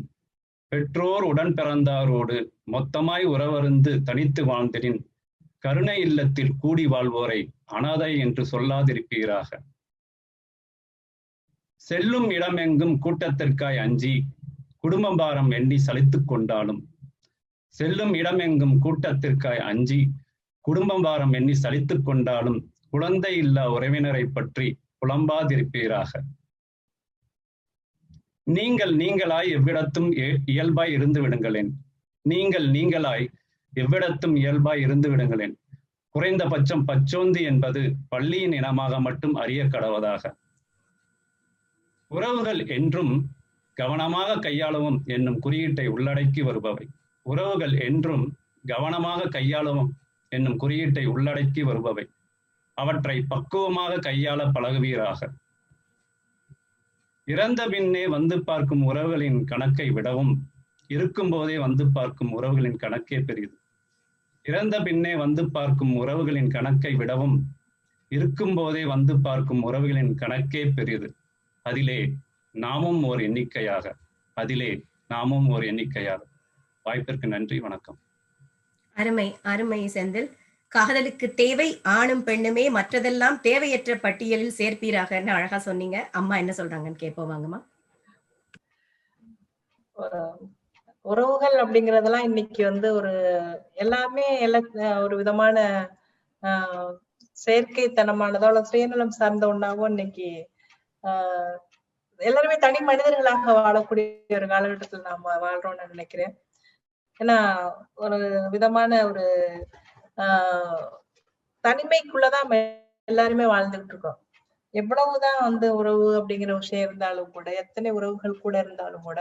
பெற்றோர் உடன் பிறந்தாரோடு மொத்தமாய் உறவருந்து தனித்து வாழ்ந்தடின், கருணை இல்லத்தில் கூடி வாழ்வோரை அனாதை என்று சொல்லாதிருப்பீராக. செல்லும் இடமெங்கும் கூட்டத்திற்காய் அஞ்சி குடும்ப பாரம் எண்ணி சலித்துக் கொண்டாலும், செல்லும் இடமெங்கும் கூட்டத்திற்காய் அஞ்சி குடும்ப பாரம் எண்ணி சலித்துக் கொண்டாலும், குழந்தை இல்லா உறவினரை பற்றி புலம்பாதிருப்பீராக. நீங்கள் நீங்களாய் எவ்விடத்தும் இயல்பாய் இருந்து விடுங்களேன், நீங்கள் நீங்களாய் எவ்விடத்தும் இயல்பாய் இருந்து விடுங்களேன். குறைந்தபட்சம் பச்சோந்தி என்பது பள்ளியின் இனமாக மட்டும் அறிய கடவதாக. உறவுகள் என்றும் கவனமாக கையாளவும் என்னும் குறியீட்டை உள்ளடக்கி வருபவை. உறவுகள் என்றும் கவனமாக கையாளவும் என்னும் குறியீட்டை உள்ளடக்கி வருபவை. அவற்றை பக்குவமாக கையாள பழகுவீராக. இறந்த பின்னே வந்து பார்க்கும் உறவுகளின் கணக்கை விடவும் இருக்கும் போதே வந்து பார்க்கும் உறவுகளின் கணக்கே பெரியது. இறந்த பின்னே வந்து பார்க்கும் உறவுகளின் கணக்கை விடவும் இருக்கும் போதே வந்து பார்க்கும் உறவுகளின் கணக்கே பெரியது. அதிலே நாமும் ஓர் எண்ணிக்கையாக, அதிலே நாமும் ஓர் எண்ணிக்கையாக. வாய்ப்பிற்கு நன்றி, வணக்கம். அருமை அருமை செந்தில். காதலுக்கு தேவை ஆணும் பெண்ணுமே, மற்றதெல்லாம் தேவையற்ற பட்டியலில் சேர்ப்பீராகன்னு அழகா சொன்னீங்க. அம்மா என்ன சொல்றாங்கன்னு கேட்போம், வாங்கம்மா. உறவுகள் அப்படிங்கறதெல்லாம் இன்னைக்கு வந்து ஒரு எல்லாமே ஒரு விதமான செயற்கைத்தனமானதோ சுயநலம் சார்ந்த ஒண்ணாவோ இன்னைக்கு எல்லாருமே தனி மனிதர்களாக வாழக்கூடிய ஒரு காலகட்டத்தில் நாம வாழ்றோம்னு நினைக்கிறேன். ஏன்னா ஒரு விதமான ஒரு தனிமைக்குள்ளதான் எல்லாருமே வாழ்ந்துகிட்டு இருக்கோம். எவ்வளவுதான் வந்து உறவு அப்படிங்கிற விஷயம் இருந்தாலும் கூட, எத்தனை உறவுகள் கூட இருந்தாலும் கூட,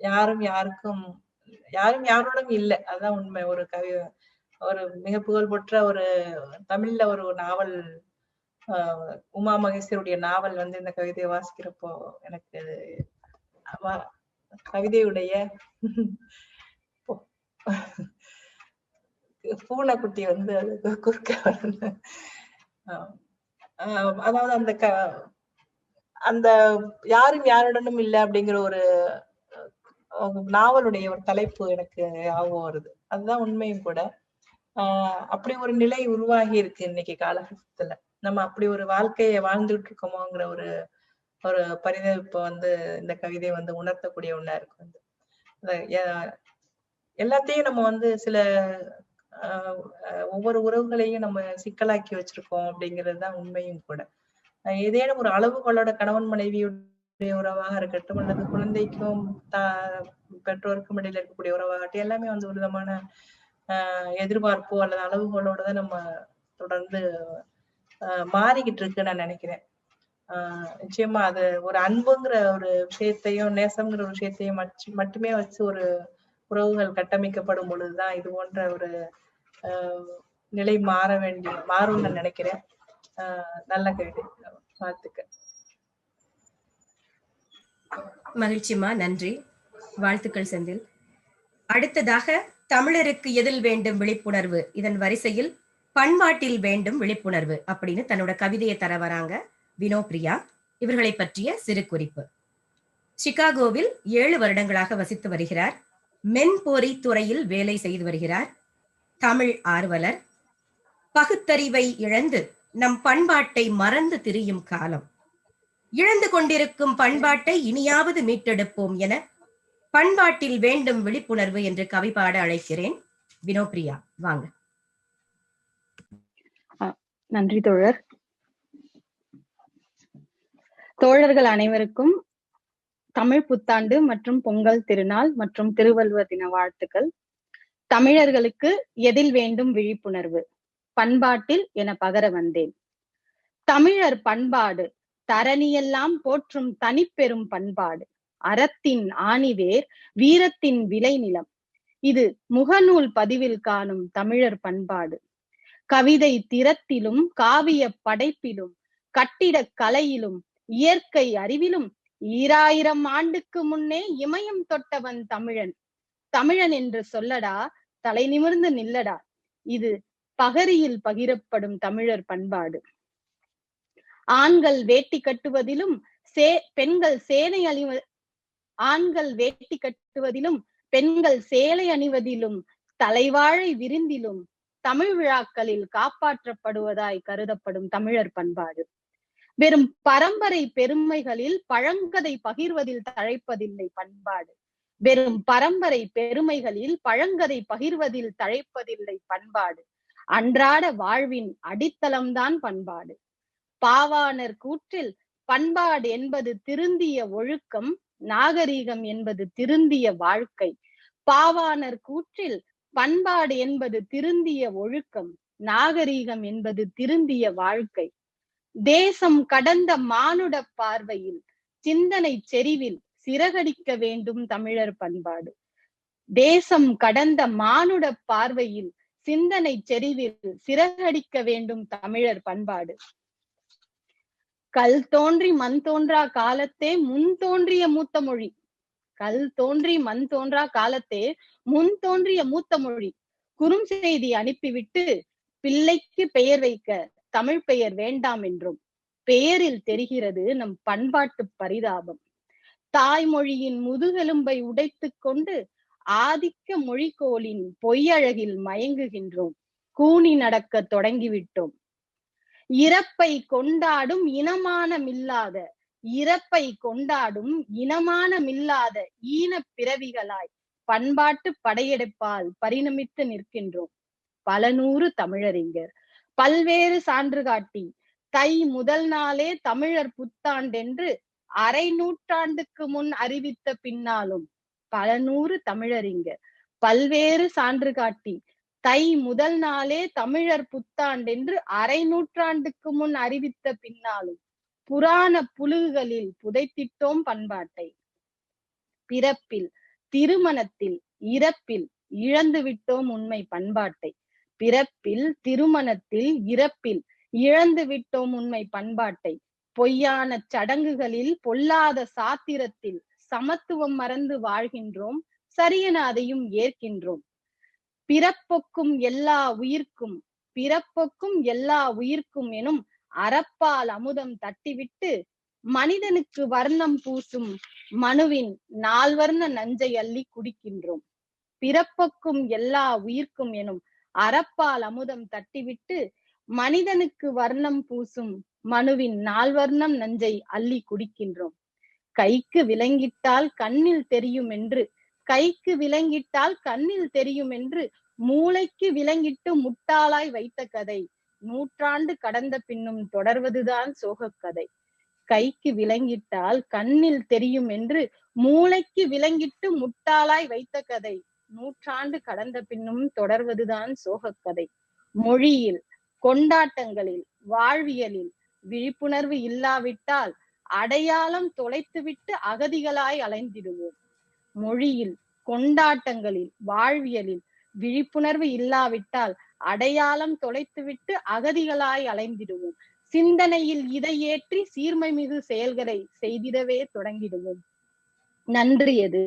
யாரும் யாரோடும் இல்லை. அதுதான் உண்மை. ஒரு மிக புகழ்பெற்ற ஒரு தமிழ்ல ஒரு நாவல், உமா மகேஸ்வருடைய நாவல் வந்து இந்த கவிதையை வாசிக்கிறப்போ எனக்கு கவிதையுடைய பூனைக்குட்டி வந்து குறுக்க அதாவது அந்த யாரும் யாருடனும் இல்லை அப்படிங்கிற ஒரு நாவலுடைய ஒரு தலைப்பு எனக்கு ஞாபகம் வருது. அதுதான் உண்மையும் கூட. அப்படி ஒரு நிலை உருவாகி இருக்கு இன்னைக்கு காலகட்டத்துல. நம்ம அப்படி ஒரு வாழ்க்கையை வாழ்ந்துட்டு இருக்கோமோங்கிற ஒரு பரிதவிப்பை வந்து இந்த கவிதை வந்து உணர்த்தக்கூடிய ஒண்ணா இருக்கு. வந்து எல்லாத்தையும் நம்ம வந்து சில ஒவ்வொரு உறவுகளையும் நம்ம சிக்கலாக்கி வச்சிருக்கோம் அப்படிங்கிறதுதான் உண்மையும் கூட. ஏதேனும் ஒரு அளவுகளோட கணவன் மனைவியுடைய உறவாக இருக்கட்டும், அல்லது குழந்தைக்கும் பெற்றோருக்கும் இடையில இருக்கக்கூடிய உறவாகட்டும், எல்லாமே வந்து ஒரு விதமான எதிர்பார்ப்போ அல்லது அளவுகளோட தான் நம்ம தொடர்ந்து மாறிக்கிட்டு இருக்குன்னு நான் நினைக்கிறேன். நிச்சயமா அது ஒரு அன்புங்கிற ஒரு விஷயத்தையும் நேசம்ங்கிற ஒரு விஷயத்தையும் மட்டுமே வச்சு ஒரு உறவுகள் கட்டமைக்கப்படும் பொழுதுதான் இது போன்ற ஒரு நிலை மாறும்னு நான் நினைக்கிறேன். நல்ல கவிதை, வாழ்த்துக்கள். மகிழ்ச்சிமா, நன்றி, வாழ்த்துக்கள் செந்தில். அடுத்ததாக தமிழருக்கு எதில் வேண்டும் விழிப்புணர்வு, இதன் வரிசையில் பண்பாட்டில் வேண்டும் விழிப்புணர்வு அப்படின்னு தன்னோட கவிதையை தர வராங்க வினோபிரியா. இவர்களை பற்றிய சிறு குறிப்பு. சிகாகோவில் 7 வருடங்களாக வசித்து வருகிறார். மென்பொறி துறையில் வேலை செய்து வருகிறார். தமிழ் ஆர்வலர். பகுத்தறிவை இழந்து நம் பண்பாட்டை மறந்து திரியும் காலம். இழந்து கொண்டிருக்கும் பண்பாட்டை இனியாவது மீட்டெடுப்போம் என பண்பாட்டில் வேண்டும் விழிப்புணர்வு என்று கவி பாட அழைக்கிறேன். வினோபிரியா, வாங்க. நன்றி தோழர். தோழர்கள் அனைவருக்கும் தமிழ் புத்தாண்டு மற்றும் பொங்கல் திருநாள் மற்றும் திருவள்ளுவர் தின வாழ்த்துக்கள். தமிழர்களுக்கு எதில் வேண்டும் விழிப்புணர்வு, பண்பாட்டில் என பகர வந்தேன். தமிழர் பண்பாடு தரணியெல்லாம் போற்றும் தனிப்பெரும் பண்பாடு, அறத்தின் ஆணிவேர், வீரத்தின் விளைநிலம். இது முகநூல் பதிவில் காணும் தமிழர் பண்பாடு. கவிதை திறத்திலும் காவிய படைப்பிலும் கட்டிடக் கலையிலும் இயற்கை அறிவிலும் 2000 ஆண்டுக்கு முன்னே இமயம் தொட்டவன் தமிழன். தமிழன் என்று சொல்லடா, தலை நிமிர்ந்து நில்லடா. இது பகரியில் பகிரப்படும் தமிழர் பண்பாடு. ஆண்கள் வேட்டி கட்டுவதிலும் பெண்கள் சேலை பெண்கள் சேலை அணிவதிலும் தலைவாழை விருந்திலும் தமிழ் விழாக்களில் காப்பாற்றப்படுவதாய் கருதப்படும் தமிழர் பண்பாடு. வெறும் பரம்பரை பெருமைகளில் பழங்கதை பகிர்வதில் தழைப்பதில்லை பண்பாடு. வெறும் பரம்பரை பெருமைகளில் பழங்கதை பகிர்வதில் தழைப்பதில்லை பண்பாடு. அன்றாட வாழ்வின் அடித்தளம்தான் பண்பாடு. பாவாணர் கூற்றில் பண்பாடு என்பது திருந்திய ஒழுக்கம், நாகரீகம் என்பது திருந்திய வாழ்க்கை. பாவாணர் கூற்றில் பண்பாடு என்பது திருந்திய ஒழுக்கம், நாகரீகம் என்பது திருந்திய வாழ்க்கை. தேசம் கடந்த மானுட பார்வையில் சிந்தனை செறிவில் சிறகடிக்க வேண்டும் தமிழர் பண்பாடு. தேசம் கடந்த மானுட பார்வையில் சிந்தனை செறிவில் சிறகடிக்க வேண்டும் தமிழர் பண்பாடு. கல் தோன்றி மண் தோன்றா காலத்தே முன் தோன்றிய மூத்த மொழி. கல் தோன்றி மண் தோன்றா காலத்தே முன் தோன்றிய மூத்த மொழி. குறும் செய்தி அனுப்பிவிட்டு பிள்ளைக்கு பெயர் வைக்க தமிழ் பெயர் வேண்டாம் என்றும். பெயரில் தெரிகிறது நம் பண்பாட்டு பரிதாபம். தாய்மொழியின் முதுகெலும்பை உடைத்துக் கொண்டு ஆதிக்க மொழிக்கோளின் பொய்யழகில் மயங்குகின்றோம். கூனி நடக்க தொடங்கிவிட்டோம். இறப்பை கொண்டாடும் இனமானமில்லாத ஈன பிறவிகளாய் பண்பாட்டு படையெடுப்பால் பரிணமித்து நிற்கின்றோம். பல நூறு தமிழறிஞர் பல்வேறு சான்று காட்டி தை முதல் நாளே தமிழர் புத்தாண்டென்று 1/2 நூற்றாண்டுக்கு முன் அறிவித்த பின்னாலும், பல நூறு தமிழறிஞர் பல்வேறு சான்று காட்டி தை முதல் நாளே தமிழர் புத்தாண்டென்று 1/2 நூற்றாண்டுக்கு முன் அறிவித்த பின்னாலும் புராண புழுகுகளில் புதைத்திட்டோம் பண்பாட்டை. பிறப்பில், திருமணத்தில், இறப்பில் இழந்து விட்டோம் உண்மை பண்பாட்டை. பிறப்பில், திருமணத்தில், இறப்பில் இழந்து விட்டோம் உண்மை பண்பாட்டை. பொய்யான சடங்குகளில், பொல்லாத சாத்திரத்தில் சமத்துவம் மறந்து வாழ்கின்றோம். சரியென அதையும் ஏற்கின்றோம். பிறப்பொக்கும் எல்லா உயிர்க்கும் எனும் அறப்பால் அமுதம் தட்டிவிட்டு மனிதனுக்கு வர்ணம் பூசும் மனுவின் 4 வர்ண நஞ்சை அள்ளி குடிக்கின்றோம். பிறப்பொக்கும் எல்லா உயிர்க்கும் எனும் அறப்பால் அமுதம் தட்டிவிட்டு மனிதனுக்கு வர்ணம் பூசும் மனுவின் 4 வர்ணம் நஞ்சை அள்ளி குடிக்கின்றோம். கைக்கு விலங்கிட்டால் கண்ணில் தெரியும் என்று மூளைக்கு விலங்கிட்டு முட்டாளாய் வைத்த கதை 100 ஆண்டு கடந்த பின்னும் தொடர்வதுதான் சோகக்கதை. கைக்கு விலங்கிட்டால் கண்ணில் தெரியும் என்று மூளைக்கு விலங்கிட்டு முட்டாளாய் வைத்த கதை 100 ஆண்டு கடந்த பின்னும் தொடர்வதுதான் சோகக்கதை. மொழியில், கொண்டாட்டங்களில், வாழ்வியலில் விழிப்புணர்வு இல்லாவிட்டால் அடையாளம் தொலைத்துவிட்டு அகதிகளாய் அலைந்திடுவோம். மொழியில், கொண்டாட்டங்களில், வாழ்வியலில் விழிப்புணர்வு இல்லாவிட்டால் அடையாளம் தொலைத்துவிட்டு அகதிகளாய் அலைந்திடுவோம். சிந்தனையில் இதை ஏற்றி சீர்மை மிகு செயல்களை செய்திடவே தொடங்கிடுவோம். நன்று எது,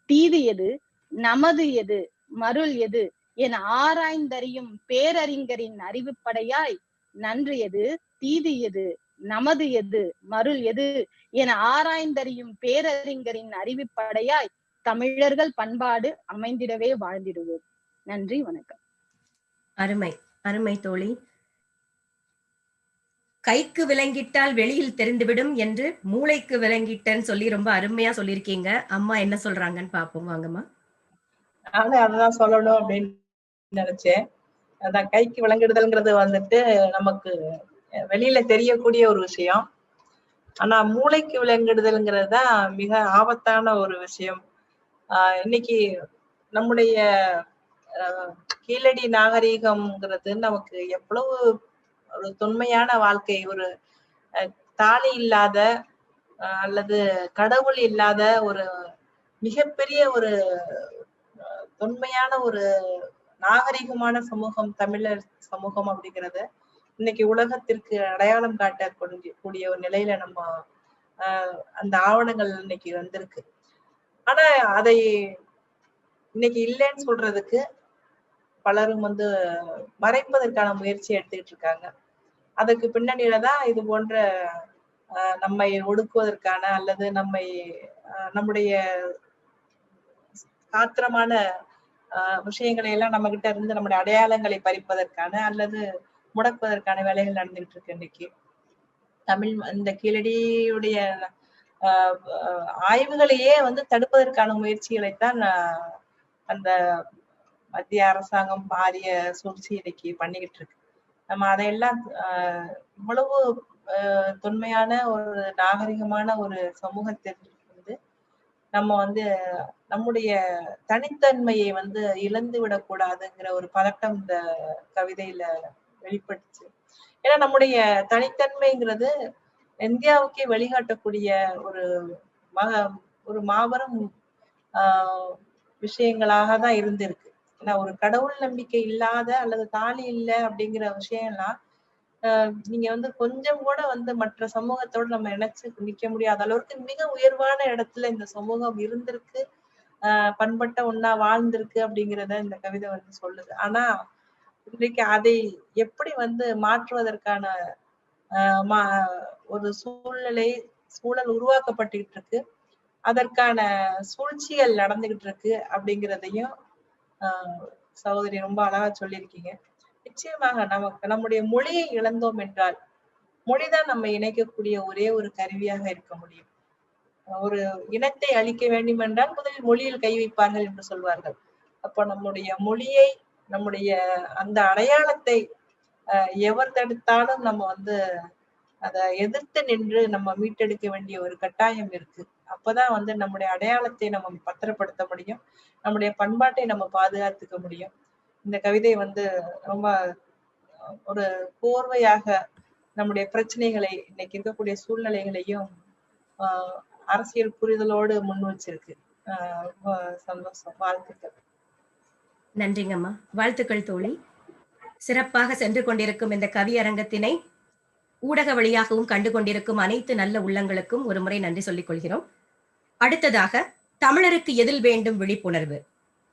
தீது எது, நமது எது, மருள் எது என ஆராய்ந்தறியும் பேரறிஞரின் அறிவுப்படையாய் நன்று எது, தீது எது, நமது எது, மருள் எது என ஆராய்ந்தறியும் பேரறிஞரின் அறிவுப்படையாய் தமிழர்கள் பண்பாடு அமைந்திடவே வாழ்ந்திடுவோம். நன்றி, வணக்கம். அருமை, அருமை தோழி. கைக்கு விலங்கிட்டால் வெளியில் தெரிந்துவிடும் என்று மூளைக்கு விலங்கிட்டன்னு சொல்லி ரொம்ப அருமையா சொல்லியிருக்கீங்க. அம்மா என்ன சொல்றாங்கன்னு பாப்போம், வாங்கம்மா. நானும் அததான் சொல்லணும் அப்படின்னு நினைச்சேன். அதான் கைக்கு விலங்கிடுதல்ங்கிறது வந்துட்டு நமக்கு வெளியில தெரியக்கூடிய ஒரு விஷயம். ஆனா மூளைக்கு விலங்கிடுதல்ங்கிறது தான் மிக ஆபத்தான ஒரு விஷயம். இன்னைக்கு நம்முடைய கீழடி நாகரீகம்ங்கிறது நமக்கு எவ்வளவு ஒரு தொன்மையான வாழ்க்கை, ஒரு தாலி இல்லாத அல்லது கடவுள் இல்லாத ஒரு மிகப்பெரிய ஒரு தொன்மையான ஒரு நாகரிகமான சமூகம் தமிழர் சமூகம் அப்படிங்கிறத இன்னைக்கு உலகத்திற்கு அடையாளம் காட்ட கூடிய ஒரு நிலையில நம்ம அந்த ஆவணங்கள் இன்னைக்கு வந்திருக்கு. ஆனா அதை இன்னைக்கு இல்லைன்னு சொல்றதுக்கு பலரும் வந்து மறைப்பதற்கான முயற்சி எடுத்துக்கிட்டு இருக்காங்க. அதுக்கு பின்னணியில தான் இது போன்ற நம்மை ஒடுக்குவதற்கான அல்லது நம்முடைய காத்திரமான விஷயங்களை எல்லாம் நம்ம கிட்ட இருந்து நம்முடைய அடையாளங்களை பறிப்பதற்கான அல்லது முடக்குவதற்கான வேலைகள் நடந்துகிட்டு இருக்கு. இன்னைக்கு தமிழ் இந்த கீழடியுடைய ஆய்வுகளையே வந்து தடுப்பதற்கான முயற்சிகளைத்தான் அந்த மத்திய அரசாங்கம் பாரிய சூழ்ச்சி இன்னைக்கு பண்ணிக்கிட்டு இருக்கு. நம்ம அதையெல்லாம் இவ்வளவு தொன்மையான ஒரு நாகரிகமான ஒரு சமூகத்திற்கு வந்து நம்ம வந்து நம்முடைய தனித்தன்மையை வந்து இழந்து விடக்கூடாதுங்கிற ஒரு பதட்டம் இந்த கவிதையில வெளிப்பட்டுச்சு. ஏன்னா நம்முடைய தனித்தன்மைங்கிறது இந்தியாவுக்கே வழிகாட்டக்கூடிய ஒரு மாபெரும் விஷயங்களாக தான் இருந்திருக்கு. ஏன்னா ஒரு கடவுள் நம்பிக்கை இல்லாத அல்லது தாலி இல்லை அப்படிங்கிற விஷயம்லாம் நீங்க வந்து கொஞ்சம் கூட வந்து மற்ற சமூகத்தோடு நம்ம இணைச்சு நிக்க முடியாத அளவுக்கு மிக உயர்வான இடத்துல இந்த சமூகம் இருந்திருக்கு, பண்பட்ட ஒண்ணா வாழ்ந்திருக்கு அப்படிங்கிறத இந்த கவிதை வந்து சொல்லுது. ஆனா இன்றைக்கு அதை எப்படி வந்து மாற்றுவதற்கான ஒரு சூழல் உருவாக்கப்பட்டுகிட்டு இருக்கு, அதற்கான சூழ்ச்சிகள் நடந்துகிட்டு இருக்கு அப்படிங்கிறதையும் சகோதரி ரொம்ப அழகா சொல்லியிருக்கீங்க. நிச்சயமாக நம்முடைய மொழியை இழந்தோம் என்றால் மொழிதான் நம்ம இணைக்கக்கூடிய ஒரே ஒரு கருவியாக இருக்க முடியும். ஒரு இனத்தை அழிக்க வேண்டும் என்றால் முதலில் மொழியில் கை வைப்பார்கள் என்று சொல்வார்கள். அப்போ நம்முடைய மொழியை, நம்முடைய அந்த அடையாளத்தை எவர் தடுத்தாலும் நம்ம வந்து அதை எதிர்த்து நின்று நம்ம மீட்டெடுக்க வேண்டிய ஒரு கட்டாயம் இருக்கு. அப்பதான் வந்து நம்முடைய அடையாளத்தை நம்ம பத்திரப்படுத்த முடியும், நம்முடைய பண்பாட்டை நம்ம பாதுகாத்துக்க முடியும். இந்த கவிதை வந்து ரொம்ப ஒரு கோர்வையாக நம்முடைய பிரச்சனைகளை, இன்னைக்கு இருக்கக்கூடிய சூழ்நிலைகளையும் அரசியல் புரிதலோடு முன் வச்சிருக்கு. ரொம்ப சந்தோஷம். வாழ்த்துக்கள். நன்றிங்கம்மா. வாழ்த்துக்கள் தோழி. சிறப்பாக சென்று கொண்டிருக்கும் இந்த கவியரங்கத்தினை ஊடக வழியாகவும் கண்டு கொண்டிருக்கும் அனைத்து நல்ல உள்ளங்களுக்கும் ஒரு முறை நன்றி சொல்லிக் கொள்கிறோம். அடுத்ததாக தமிழருக்கு எதில் வேண்டும் விழிப்புணர்வு,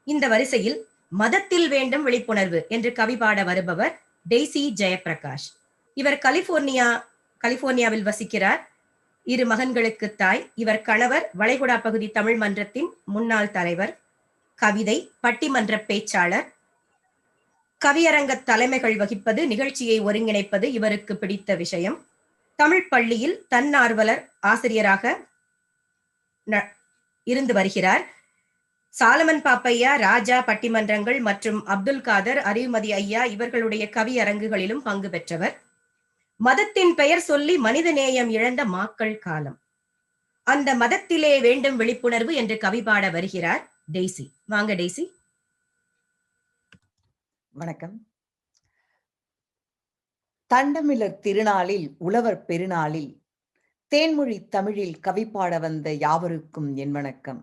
இந்த வரிசையில் மதத்தில் வேண்டும் விழிப்புணர்வு என்று கவி பாட வருபவர் டெய்சி ஜெயப்பிரகாஷ். இவர் கலிபோர்னியாவில் வசிக்கிறார். 2 மகன்களுக்கு தாய். இவர் கணவர் வளைகுடா பகுதி தமிழ் மன்றத்தின் முன்னாள் தலைவர், கவிதை பட்டிமன்ற பேச்சாளர், கவியரங்க தலைமைகள் வகிப்பது, நிகழ்ச்சியை ஒருங்கிணைப்பது இவருக்கு பிடித்த விஷயம். தமிழ் பள்ளியில் தன்னார்வலர் ஆசிரியராக இருந்து வருகிறார். சாலமன் பாப்பையா, ராஜா பட்டிமன்றங்கள் மற்றும் அப்துல் காதர், அறிவுமதி ஐயா இவர்களுடைய கவியரங்குகளிலும் பங்கு பெற்றவர். மதத்தின் பெயர் சொல்லி மனித நேயம் இழந்த மாக்கள் காலம், அந்த மதத்திலே வேண்டும் விழிப்புணர்வு என்று கவி பாட வருகிறார் டெய்சி. வாங்க டெய்சி. வணக்கம். தண்டமிழர் திருநாளில் உழவர் பெருநாளில் தேன்மொழி தமிழில் கவி பாட வந்த யாவருக்கும் என் வணக்கம்.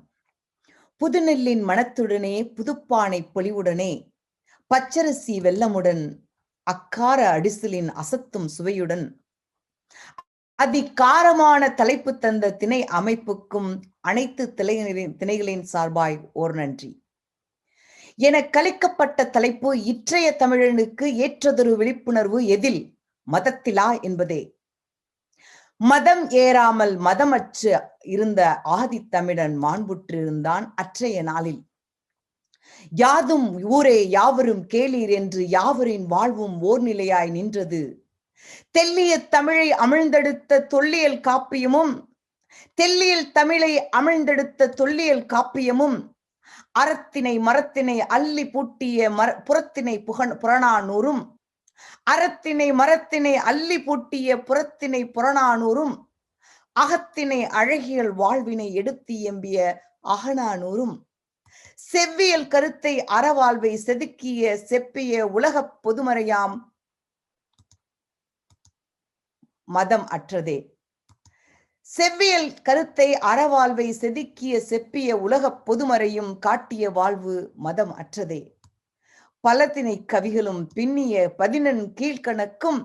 புதுநெல்லின் மனத்துடனே புதுப்பானை பொலிவுடனே பச்சரிசி வெல்லமுடன் அக்கார அடிசலின் அசத்தும் சுவையுடன் அதிகாரமான தலைப்பு தந்த திணை அமைப்புக்கும் அனைத்து திணைகளின் சார்பாய் ஓர் நன்றி. என கலிக்கப்பட்ட தலைப்பு இற்றைய தமிழனுக்கு ஏற்றதொரு விழிப்புணர்வு எதில், மதத்திலா என்பதே. மதம் ஏறாமல் மதமற்று இருந்த ஆதித்தமிழன் மாண்புற்றிருந்தான் அற்றைய நாளில். யாதும் ஊரே யாவரும் கேளீர் என்று யாவரின் வாழ்வும் ஓர் நிலையாய் நின்றது. தெல்லிய தமிழை அமிழ்ந்தெடுத்த தொல்லியல் காப்பியமும் தெல்லியல் தமிழை அமிழ்ந்தெடுத்த தொல்லியல் காப்பியமும் அறத்தினை மரத்தினை அள்ளி பூட்டிய புறத்தினை புறநானூறும் அறத்தினை மரத்தினை அள்ளி பூட்டிய புறத்தினை புறநானூறும் அகத்தினை அழகியல் வாழ்வினை எடுத்து எம்பிய அகநானூறும் செவ்வியல் கருத்தை அறவாழ்வை செதுக்கிய செப்பிய உலகப் பொதுமறையாம் மதம் அற்றதே. செவ்வியல் கருத்தை அறவாழ்வை செதுக்கிய செப்பிய உலகப் பொதுமறையும் காட்டிய வாழ்வு மதம் அற்றதே. பலத்தினை கவிகளும் பின்னிய 11 கீழ்கணக்கும்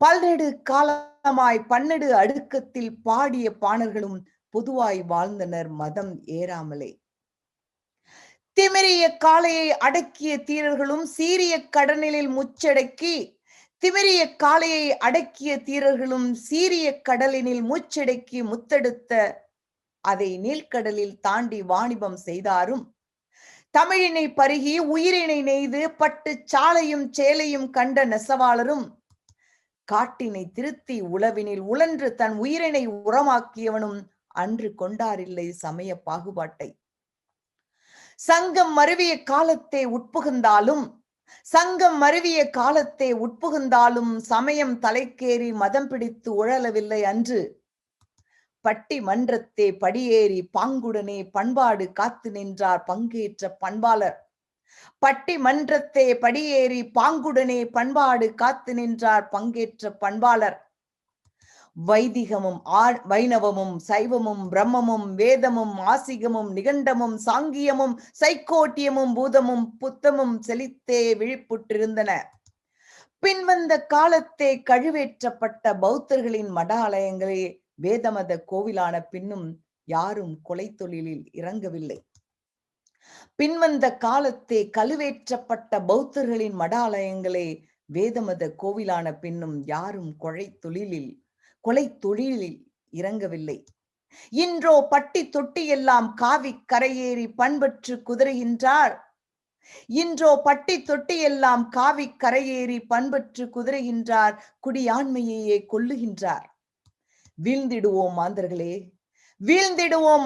பல்நெடு காலமாய் பன்னெடு அடுக்கத்தில் பாடிய பாணர்களும் பொதுவாய் வாழ்ந்தனர் மதம் ஏறாமலே. திமிரிய காளையை அடக்கிய தீரர்களும் சீரிய கடலில் முச்சடக்கி திமிரிய காளையை அடக்கிய தீரர்களும் சீரிய கடலினில் மூச்சடக்கி முத்தெடுத்த அதை நீழ்கடலில் தாண்டி வாணிபம் செய்தாரும் தமிழினை பருகி உயிரினை நெய்து பட்டு சாலையும் சேலையும் கண்ட நெசவாளரும் காட்டினை திருத்தி உளவினில் உழன்று தன் உயிரினை உரமாக்கியவனும் அன்று கொண்டாரில்லை சமய பாகுபாட்டை. சங்கம் மருவிய காலத்தை உட்புகுந்தாலும் சமயம் தலைக்கேறி மதம் பிடித்து உழலவில்லை அன்று. பட்டி மன்றத்தே படியேறி பாங்குடனே பண்பாடு காத்து நின்றார் பங்கேற்ற பண்பாளர். பட்டி மன்றத்தே படியேறி பாங்குடனே பண்பாடு காத்து நின்றார் பங்கேற்ற பண்பாளர். வைதிகமும் வைணவமும் சைவமும் பிரம்மமும் வேதமும் ஆசிகமும் நிகண்டமும் சாங்கியமும் சைக்கோட்டியமும் பூதமும் புத்தமும் செழித்தே விழிப்புற்றிருந்தன. பின்வந்த காலத்தே கழுவேற்றப்பட்ட பௌத்தர்களின் மடாலயங்களே வேதமத கோவிலான பின்னும் யாரும் கொலை தொழிலில் இறங்கவில்லை. பின்வந்த காலத்தே கழுவேற்றப்பட்ட பௌத்தர்களின் மடாலயங்களே வேதமத கோவிலான பின்னும் யாரும் கொலை தொழிலில் இறங்கவில்லை. இன்றோ பட்டி தொட்டி எல்லாம் காவி கரையேறி பண்பற்று குதிரைகின்றார். குடியாண்மையே கொல்லுகின்றார். வீழ்ந்திடுவோம்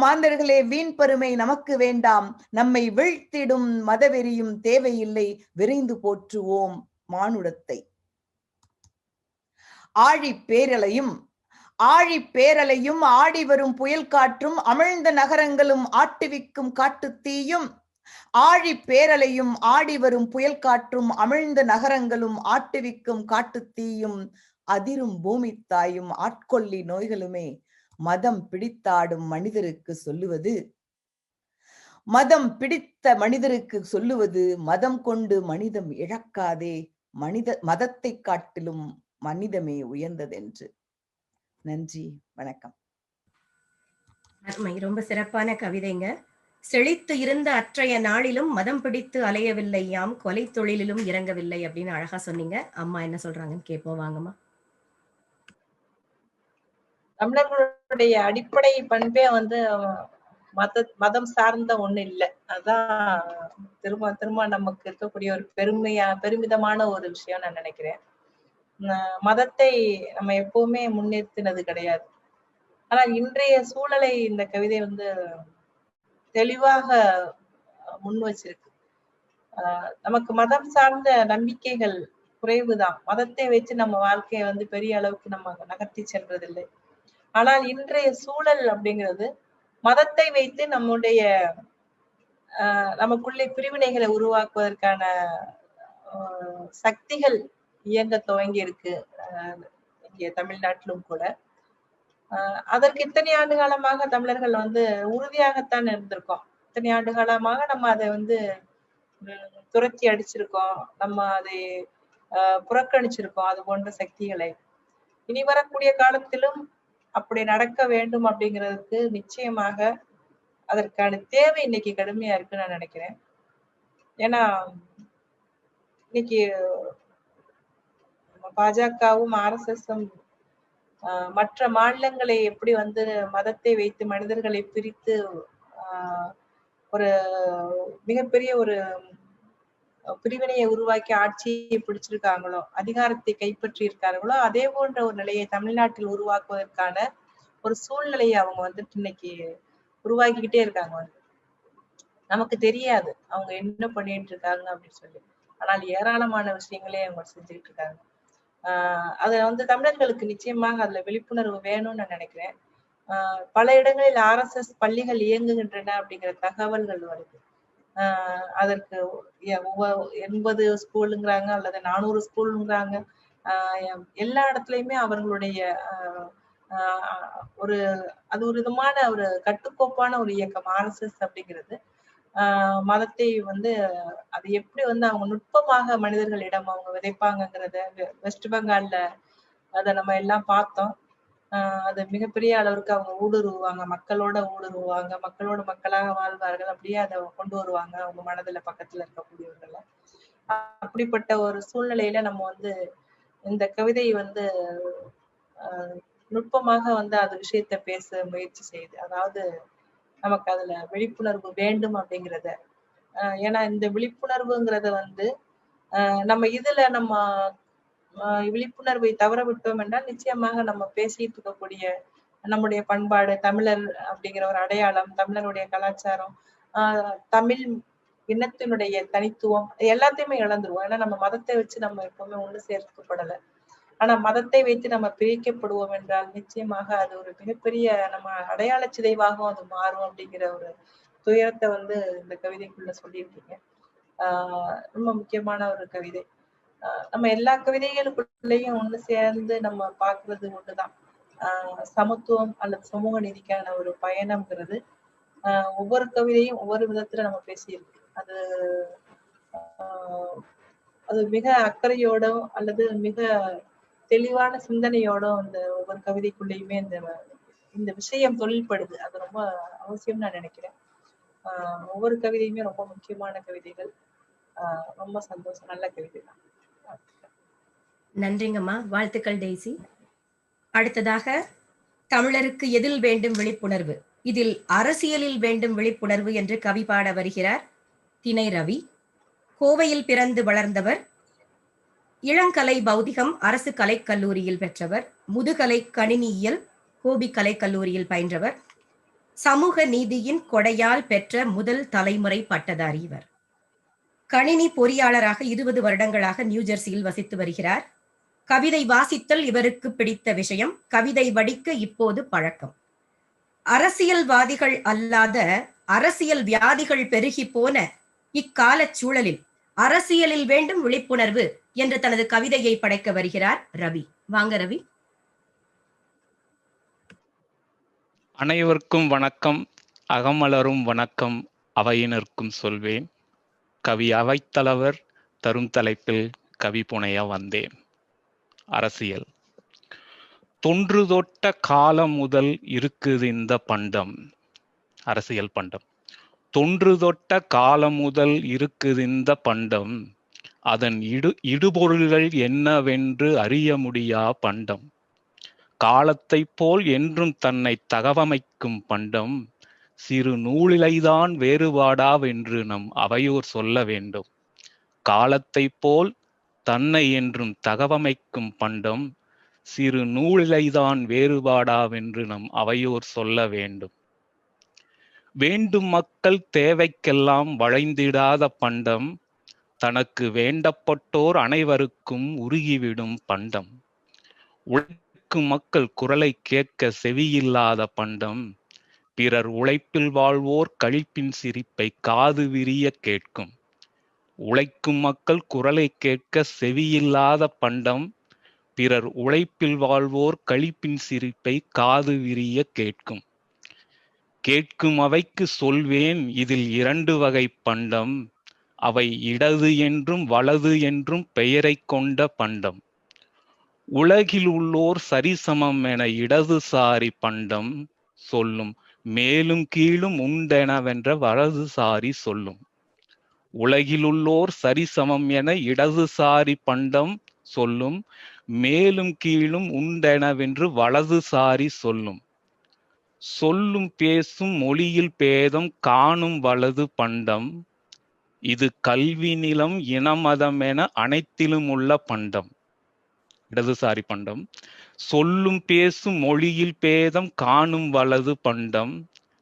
மாந்தர்களே, வீண் பெருமை நமக்கு வேண்டாம். நம்மை வீழ்த்திடும் மதவெறியும் தேவையில்லை. விரைந்து போற்றுவோம் மானுடத்தை. ஆழி பேரலையும் ஆடி வரும் புயல் காற்றும் அமிழ்ந்த நகரங்களும் ஆட்டுவிக்கும் காட்டுத்தீயும். ஆழி பேரலையும் ஆடி வரும் புயல் காற்றும் அமிழ்ந்த நகரங்களும் ஆட்டுவிக்கும் காட்டுத்தீயும் அதிரும் பூமி தாயும் ஆட்கொள்ளி நோய்களுமே மதம் பிடித்தாடும் மனிதருக்கு சொல்லுவது மதம் கொண்டு மனிதம் இழக்காதே, மதத்தை காட்டிலும் மனிதமே உயர்ந்ததென்று. நன்றி, வணக்கம். ரொம்ப சிறப்பான கவிதைங்க. செழித்து இருந்த அற்றைய நாளிலும் மதம் பிடித்து அலையவில்லை யாம், கொலை தொழிலிலும் இறங்கவில்லை அப்படின்னு அழகா சொன்னீங்க. அம்மா என்ன சொல்றாங்கன்னு கேட்போம், வாங்கம்மா. தமிழர்களுடைய அடிப்படை பண்பே மதம் சார்ந்த ஒண்ணு இல்லை. அதான் திரும்ப நமக்கு இருக்கக்கூடிய ஒரு பெருமிதமான ஒரு விஷயம் நான் நினைக்கிறேன். மதத்தை நம்ம எப்பவுமே முன்னிறுத்தினது கிடையாது. ஆனால் இன்றைய சூழலை இந்த கவிதை தெளிவாக முன் வச்சிருக்கு. நமக்கு மதம் சார்ந்த நம்பிக்கைகள் குறைவுதான். மதத்தை வச்சு நம்ம வாழ்க்கையை பெரிய அளவுக்கு நம்ம நகர்த்தி சென்றதில்லை. ஆனால் இன்றைய சூழல் அப்படிங்கிறது மதத்தை வைத்து நமக்குள்ளே பிரிவினைகளை உருவாக்குவதற்கான சக்திகள் இயங்க துவங்கி இருக்கு இங்க தமிழ்நாட்டிலும் கூட. அதற்கு இத்தனை ஆண்டு காலமாக தமிழர்கள் உறுதியாகத்தான் இருந்திருக்கோம். இத்தனை ஆண்டு காலமாக நம்ம அதை துரத்தி அடிச்சிருக்கோம், நம்ம அதை புறக்கணிச்சிருக்கோம் அது போன்ற சக்திகளை. இனி வரக்கூடிய காலத்திலும் அப்படி நடக்க வேண்டும் அப்படிங்கிறதுக்கு நிச்சயமாக அதற்கான தேவை இன்னைக்கு கடுமையா இருக்குன்னு நான் நினைக்கிறேன். ஏன்னா இன்னைக்கு பாஜகவும் RSSம் மற்ற மாநிலங்களை எப்படி மதத்தை வைத்து மனிதர்களை பிரித்து ஒரு மிகப்பெரிய ஒரு பிரிவினையை உருவாக்கி ஆட்சியை பிடிச்சிருக்காங்களோ, அதிகாரத்தை கைப்பற்றி இருக்கார்களோ, அதே போன்ற ஒரு நிலையை தமிழ்நாட்டில் உருவாக்குவதற்கான ஒரு சூழ்நிலையை அவங்க வந்துட்டு இன்னைக்கு உருவாக்கிக்கிட்டே இருக்காங்க. நமக்கு தெரியாது அவங்க என்ன பண்ணிட்டு இருக்காங்க அப்படின்னு சொல்லி. ஆனால் ஏராளமான விஷயங்களே அவங்க செஞ்சுக்கிட்டு இருக்காங்க. அது வந்து தமிழர்களுக்கு நிச்சயமாக அதுல விழிப்புணர்வு வேணும்னு நான் நினைக்கிறேன். பல இடங்களில் RSS பள்ளிகள் இயங்குகின்றன அப்படிங்கிற தகவல்கள் வருது. அதற்கு 80 ஸ்கூலுங்கிறாங்க அல்லது 400 ஸ்கூலுங்கிறாங்க. எல்லா இடத்துலயுமே அவர்களுடைய அது ஒரு விதமான ஒரு கட்டுக்கோப்பான ஒரு இயக்கம் RSS அப்படிங்கிறது. மதத்தை வந்து அது எப்படி வந்து அவங்க நுட்பமாக மனிதர்களிடம் அவங்க விதைப்பாங்கங்கிறத வெஸ்ட் பெங்கால்ல அதை நம்ம எல்லாம் பார்த்தோம். அது மிகப்பெரிய அளவுக்கு அவங்க ஊடுருவாங்க, மக்களோட ஊடுருவாங்க, மக்களோட மக்களாக வாழ்வார்கள். அப்படியே அதை கொண்டு வருவாங்க அவங்க மனதுல பக்கத்துல இருக்கக்கூடியவர்கள. அப்படிப்பட்ட ஒரு சூழ்நிலையில நம்ம வந்து இந்த கவிதை வந்து நுட்பமாக வந்து அது விஷயத்த பேச முயற்சி செய்யுது. அதாவது நமக்கு அதுல விழிப்புணர்வு வேண்டும் அப்படிங்கிறத. ஏன்னா இந்த விழிப்புணர்வுங்கிறத வந்து நம்ம இதுல நம்ம விழிப்புணர்வை தவற விட்டோம் என்றால் நிச்சயமாக நம்ம பேசிட்டு இருக்கக்கூடிய நம்முடைய பண்பாடு, தமிழர் அப்படிங்கிற ஒரு அடையாளம், தமிழருடைய கலாச்சாரம், தமிழ் இனத்தினுடைய தனித்துவம் எல்லாத்தையுமே இழந்துருவோம். ஏன்னா நம்ம மதத்தை வச்சு நம்ம எப்பவுமே ஒண்ணு சேர்க்கப்படலை. ஆனா மதத்தை வைத்து நம்ம பிரிக்கப்படுவோம் என்றால் நிச்சயமாக அது ஒரு மிகப்பெரிய நம்ம அடையாள சிதைவாகவும் அது மாறும் அப்படிங்கிற ஒரு துயரத்தை வந்து இந்த கவிதைக்குள்ள சொல்லியிருக்கீங்க. ரொம்ப முக்கியமான ஒரு கவிதை. நம்ம எல்லா கவிதைகளுக்குள்ளேயும் ஒண்ணு சேர்ந்து நம்ம பாக்குறது ஒண்ணுதான். சமத்துவம் அல்லது சமூக நீதிக்கான ஒரு பயணம்ங்கிறது ஒவ்வொரு கவிதையும் ஒவ்வொரு விதத்துல நம்ம பேசியிருக்கு. அது மிக அக்கறையோடும் அல்லது மிக தெளிவான சிந்தனையோடும் இந்த ஒவ்வொரு கவிதைக்குள்ளேயுமே இந்த விஷயம் தொழில்படுது. அது ரொம்ப அவசியம் நான் நினைக்கிறேன். ஒவ்வொரு கவிதையுமே ரொம்ப முக்கியமான கவிதைகள். ரொம்ப சந்தோஷம். நல்ல கவிதை தான். நன்றிங்கம்மா. வாழ்த்துக்கள் டெய்சி. அடுத்ததாக தமிழருக்கு எதில் வேண்டும் விழிப்புணர்வு, இதில் அரசியலில் வேண்டும் விழிப்புணர்வு என்று கவி பாட வருகிறார் திணை ரவி. கோவையில் பிறந்து வளர்ந்தவர். இளங்கலை பௌதிகம் அரசு கலைக்கல்லூரியில் பெற்றவர். முதுகலை கணினியியல் கோபி கலைக்கல்லூரியில் பயின்றவர். சமூக நீதியின் கொடையால் பெற்ற முதல் தலைமுறை பட்டதாரி இவர். கணினி பொறியாளராக 20 வருடங்களாக நியூஜெர்சியில் வசித்து வருகிறார். கவிதை வாசித்தல் இவருக்கு பிடித்த விஷயம். கவிதை வடிக்க இப்போது பழக்கம். அரசியல்வாதிகள் அல்லாத அரசியல் வியாதிகள் பெருகி போன இக்கால சூழலில் அரசியலில் வேண்டும் விழிப்புணர்வு என்று தனது கவிதையை படைக்க வருகிறார் ரவி. வாங்க ரவி. அனைவருக்கும் வணக்கம். அகமலரும் வணக்கம் அவையினருக்கும் சொல்வேன். கவி அவைத்தலைவர் தரும் தலைப்பில் கவி புனைய வந்தேன். அரசியல் தொன்று தொட்ட காலம் முதல் இருக்குது இந்த பண்டம். அரசியல் பண்டம் தொன்று தொட்ட காலம் முதல் இருக்குது இந்த பண்டம். அதன் இடுபொருள்கள் என்னவென்று அறிய முடியா பண்டம். காலத்தை போல் என்றும் தன்னை தகவமைக்கும் பண்டம். சிறு நூலிலைதான் வேறுபாடாவென்று நம் அவையோர் சொல்ல வேண்டும். காலத்தை போல் தன்னை என்றும் தகவமைக்கும் பண்டம். சிறு நூலிலைதான் வேறுபாடாவென்று நம் அவையோர் சொல்ல வேண்டும். வேண்டும் மக்கள் தேவைக்கெல்லாம் வளைந்திடாத பண்டம். தனக்கு வேண்டப்பட்டோர் அனைவருக்கும் உருகிவிடும் பண்டம். உழைக்கும் மக்கள் குரலை கேட்க செவியில்லாத பண்டம். பிறர் உழைப்பில் வாழ்வோர் களிப்பின் சிரிப்பை காது விரிய கேட்கும். உழைக்கும் மக்கள் குரலை கேட்க செவியில்லாத பண்டம். பிறர் உழைப்பில் வாழ்வோர் களிப்பின் சிரிப்பை காது விரிய கேட்கும். கேட்கும் அவைக்கு சொல்வேன் இதில் 2 வகை பண்டம். அவை இடது என்றும் வலது என்றும் பெயரை கொண்ட பண்டம். உலகில் உள்ளோர் சரிசமம் என இடதுசாரி பண்டம் சொல்லும். மேலும் கீழும் உண்டெனவென்ற வலதுசாரி சொல்லும். உலகிலுள்ளோர் சரிசமம் என இடதுசாரி பண்டம் சொல்லும். மேலும் கீழும் உண்டெனவென்று வலதுசாரி சொல்லும். சொல்லும் பேசும் மொழியில் பேதம் காணும் வலது பண்டம். இது கல்வி நிலம் இனமதம் என அனைத்திலும் உள்ள பண்டம். இடதுசாரி பண்டம். சொல்லும் பேசும் மொழியில் பேதம் காணும் வலது பண்டம்.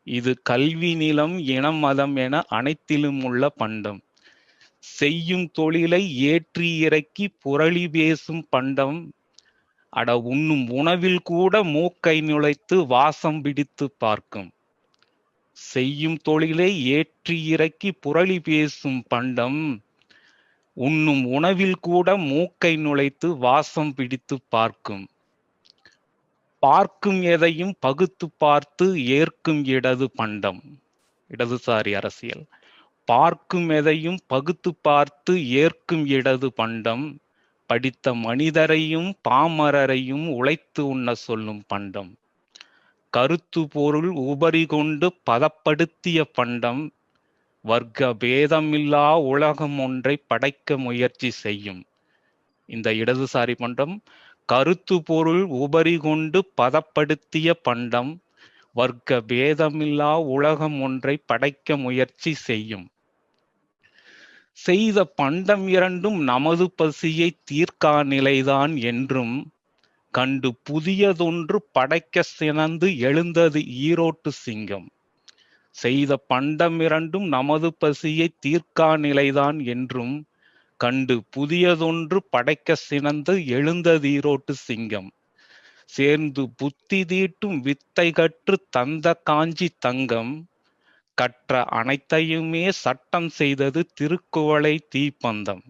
இது கல்வி நிலம் இனம் மதம் என அனைத்திலும் உள்ள பண்டம். செய்யும் தொழிலை ஏற்றி இறக்கி புரளி பேசும் பண்டம். அட உண்ணும் உணவில் கூட மூக்கை நுழைத்து வாசம் பிடித்து பார்க்கும். செய்யும் தொழிலை ஏற்றி இறக்கி புரளி பேசும் பண்டம். உண்ணும் உணவில் கூட மூக்கை நுழைத்து வாசம் பிடித்து பார்க்கும். பார்க்கும் எதையும் பகுத்து பார்த்து ஏற்கும் இடது பண்டம். இடதுசாரி அரசியல். பார்க்கும் எதையும் பகுத்து பார்த்து ஏற்கும் இடது பண்டம். படித்த மனிதரையும் பாமரரையும் உழைத்து உண்ண சொல்லும் பண்டம். கருத்து பொருள் உபரி கொண்டு பதப்படுத்திய பண்டம். வர்க்க பேதமில்லா உலகம் ஒன்றை படைக்க முயற்சி செய்யும். இந்த இடதுசாரி பண்டம் கருத்து பொருள் உபரி கொண்டு பதப்படுத்திய பண்டம். வர்க்க பேதமில்லா உலகம் ஒன்றை படைக்க முயற்சி செய்யும். செய்த பண்டம் இரண்டும் நமது பசியை தீர்க்கா நிலைதான் என்றும் கண்டு புதியதொன்று படைக்க சினந்து எழுந்தது ஈரோட்டு சிங்கம். செய்த பண்டம் இரண்டும் நமது பசியை தீர்க்கா நிலைதான் என்றும் கண்டு புதியதொன்று படைக்க சினந்து எழுந்தது ஈரோட்டு சிங்கம். சேர்ந்து புத்தி தீட்டும் வித்தை கற்று தந்த காஞ்சி தங்கம். கற்ற அனைத்தையுமே சட்டம் செய்தது திருக்குவளை தீப்பந்தம்.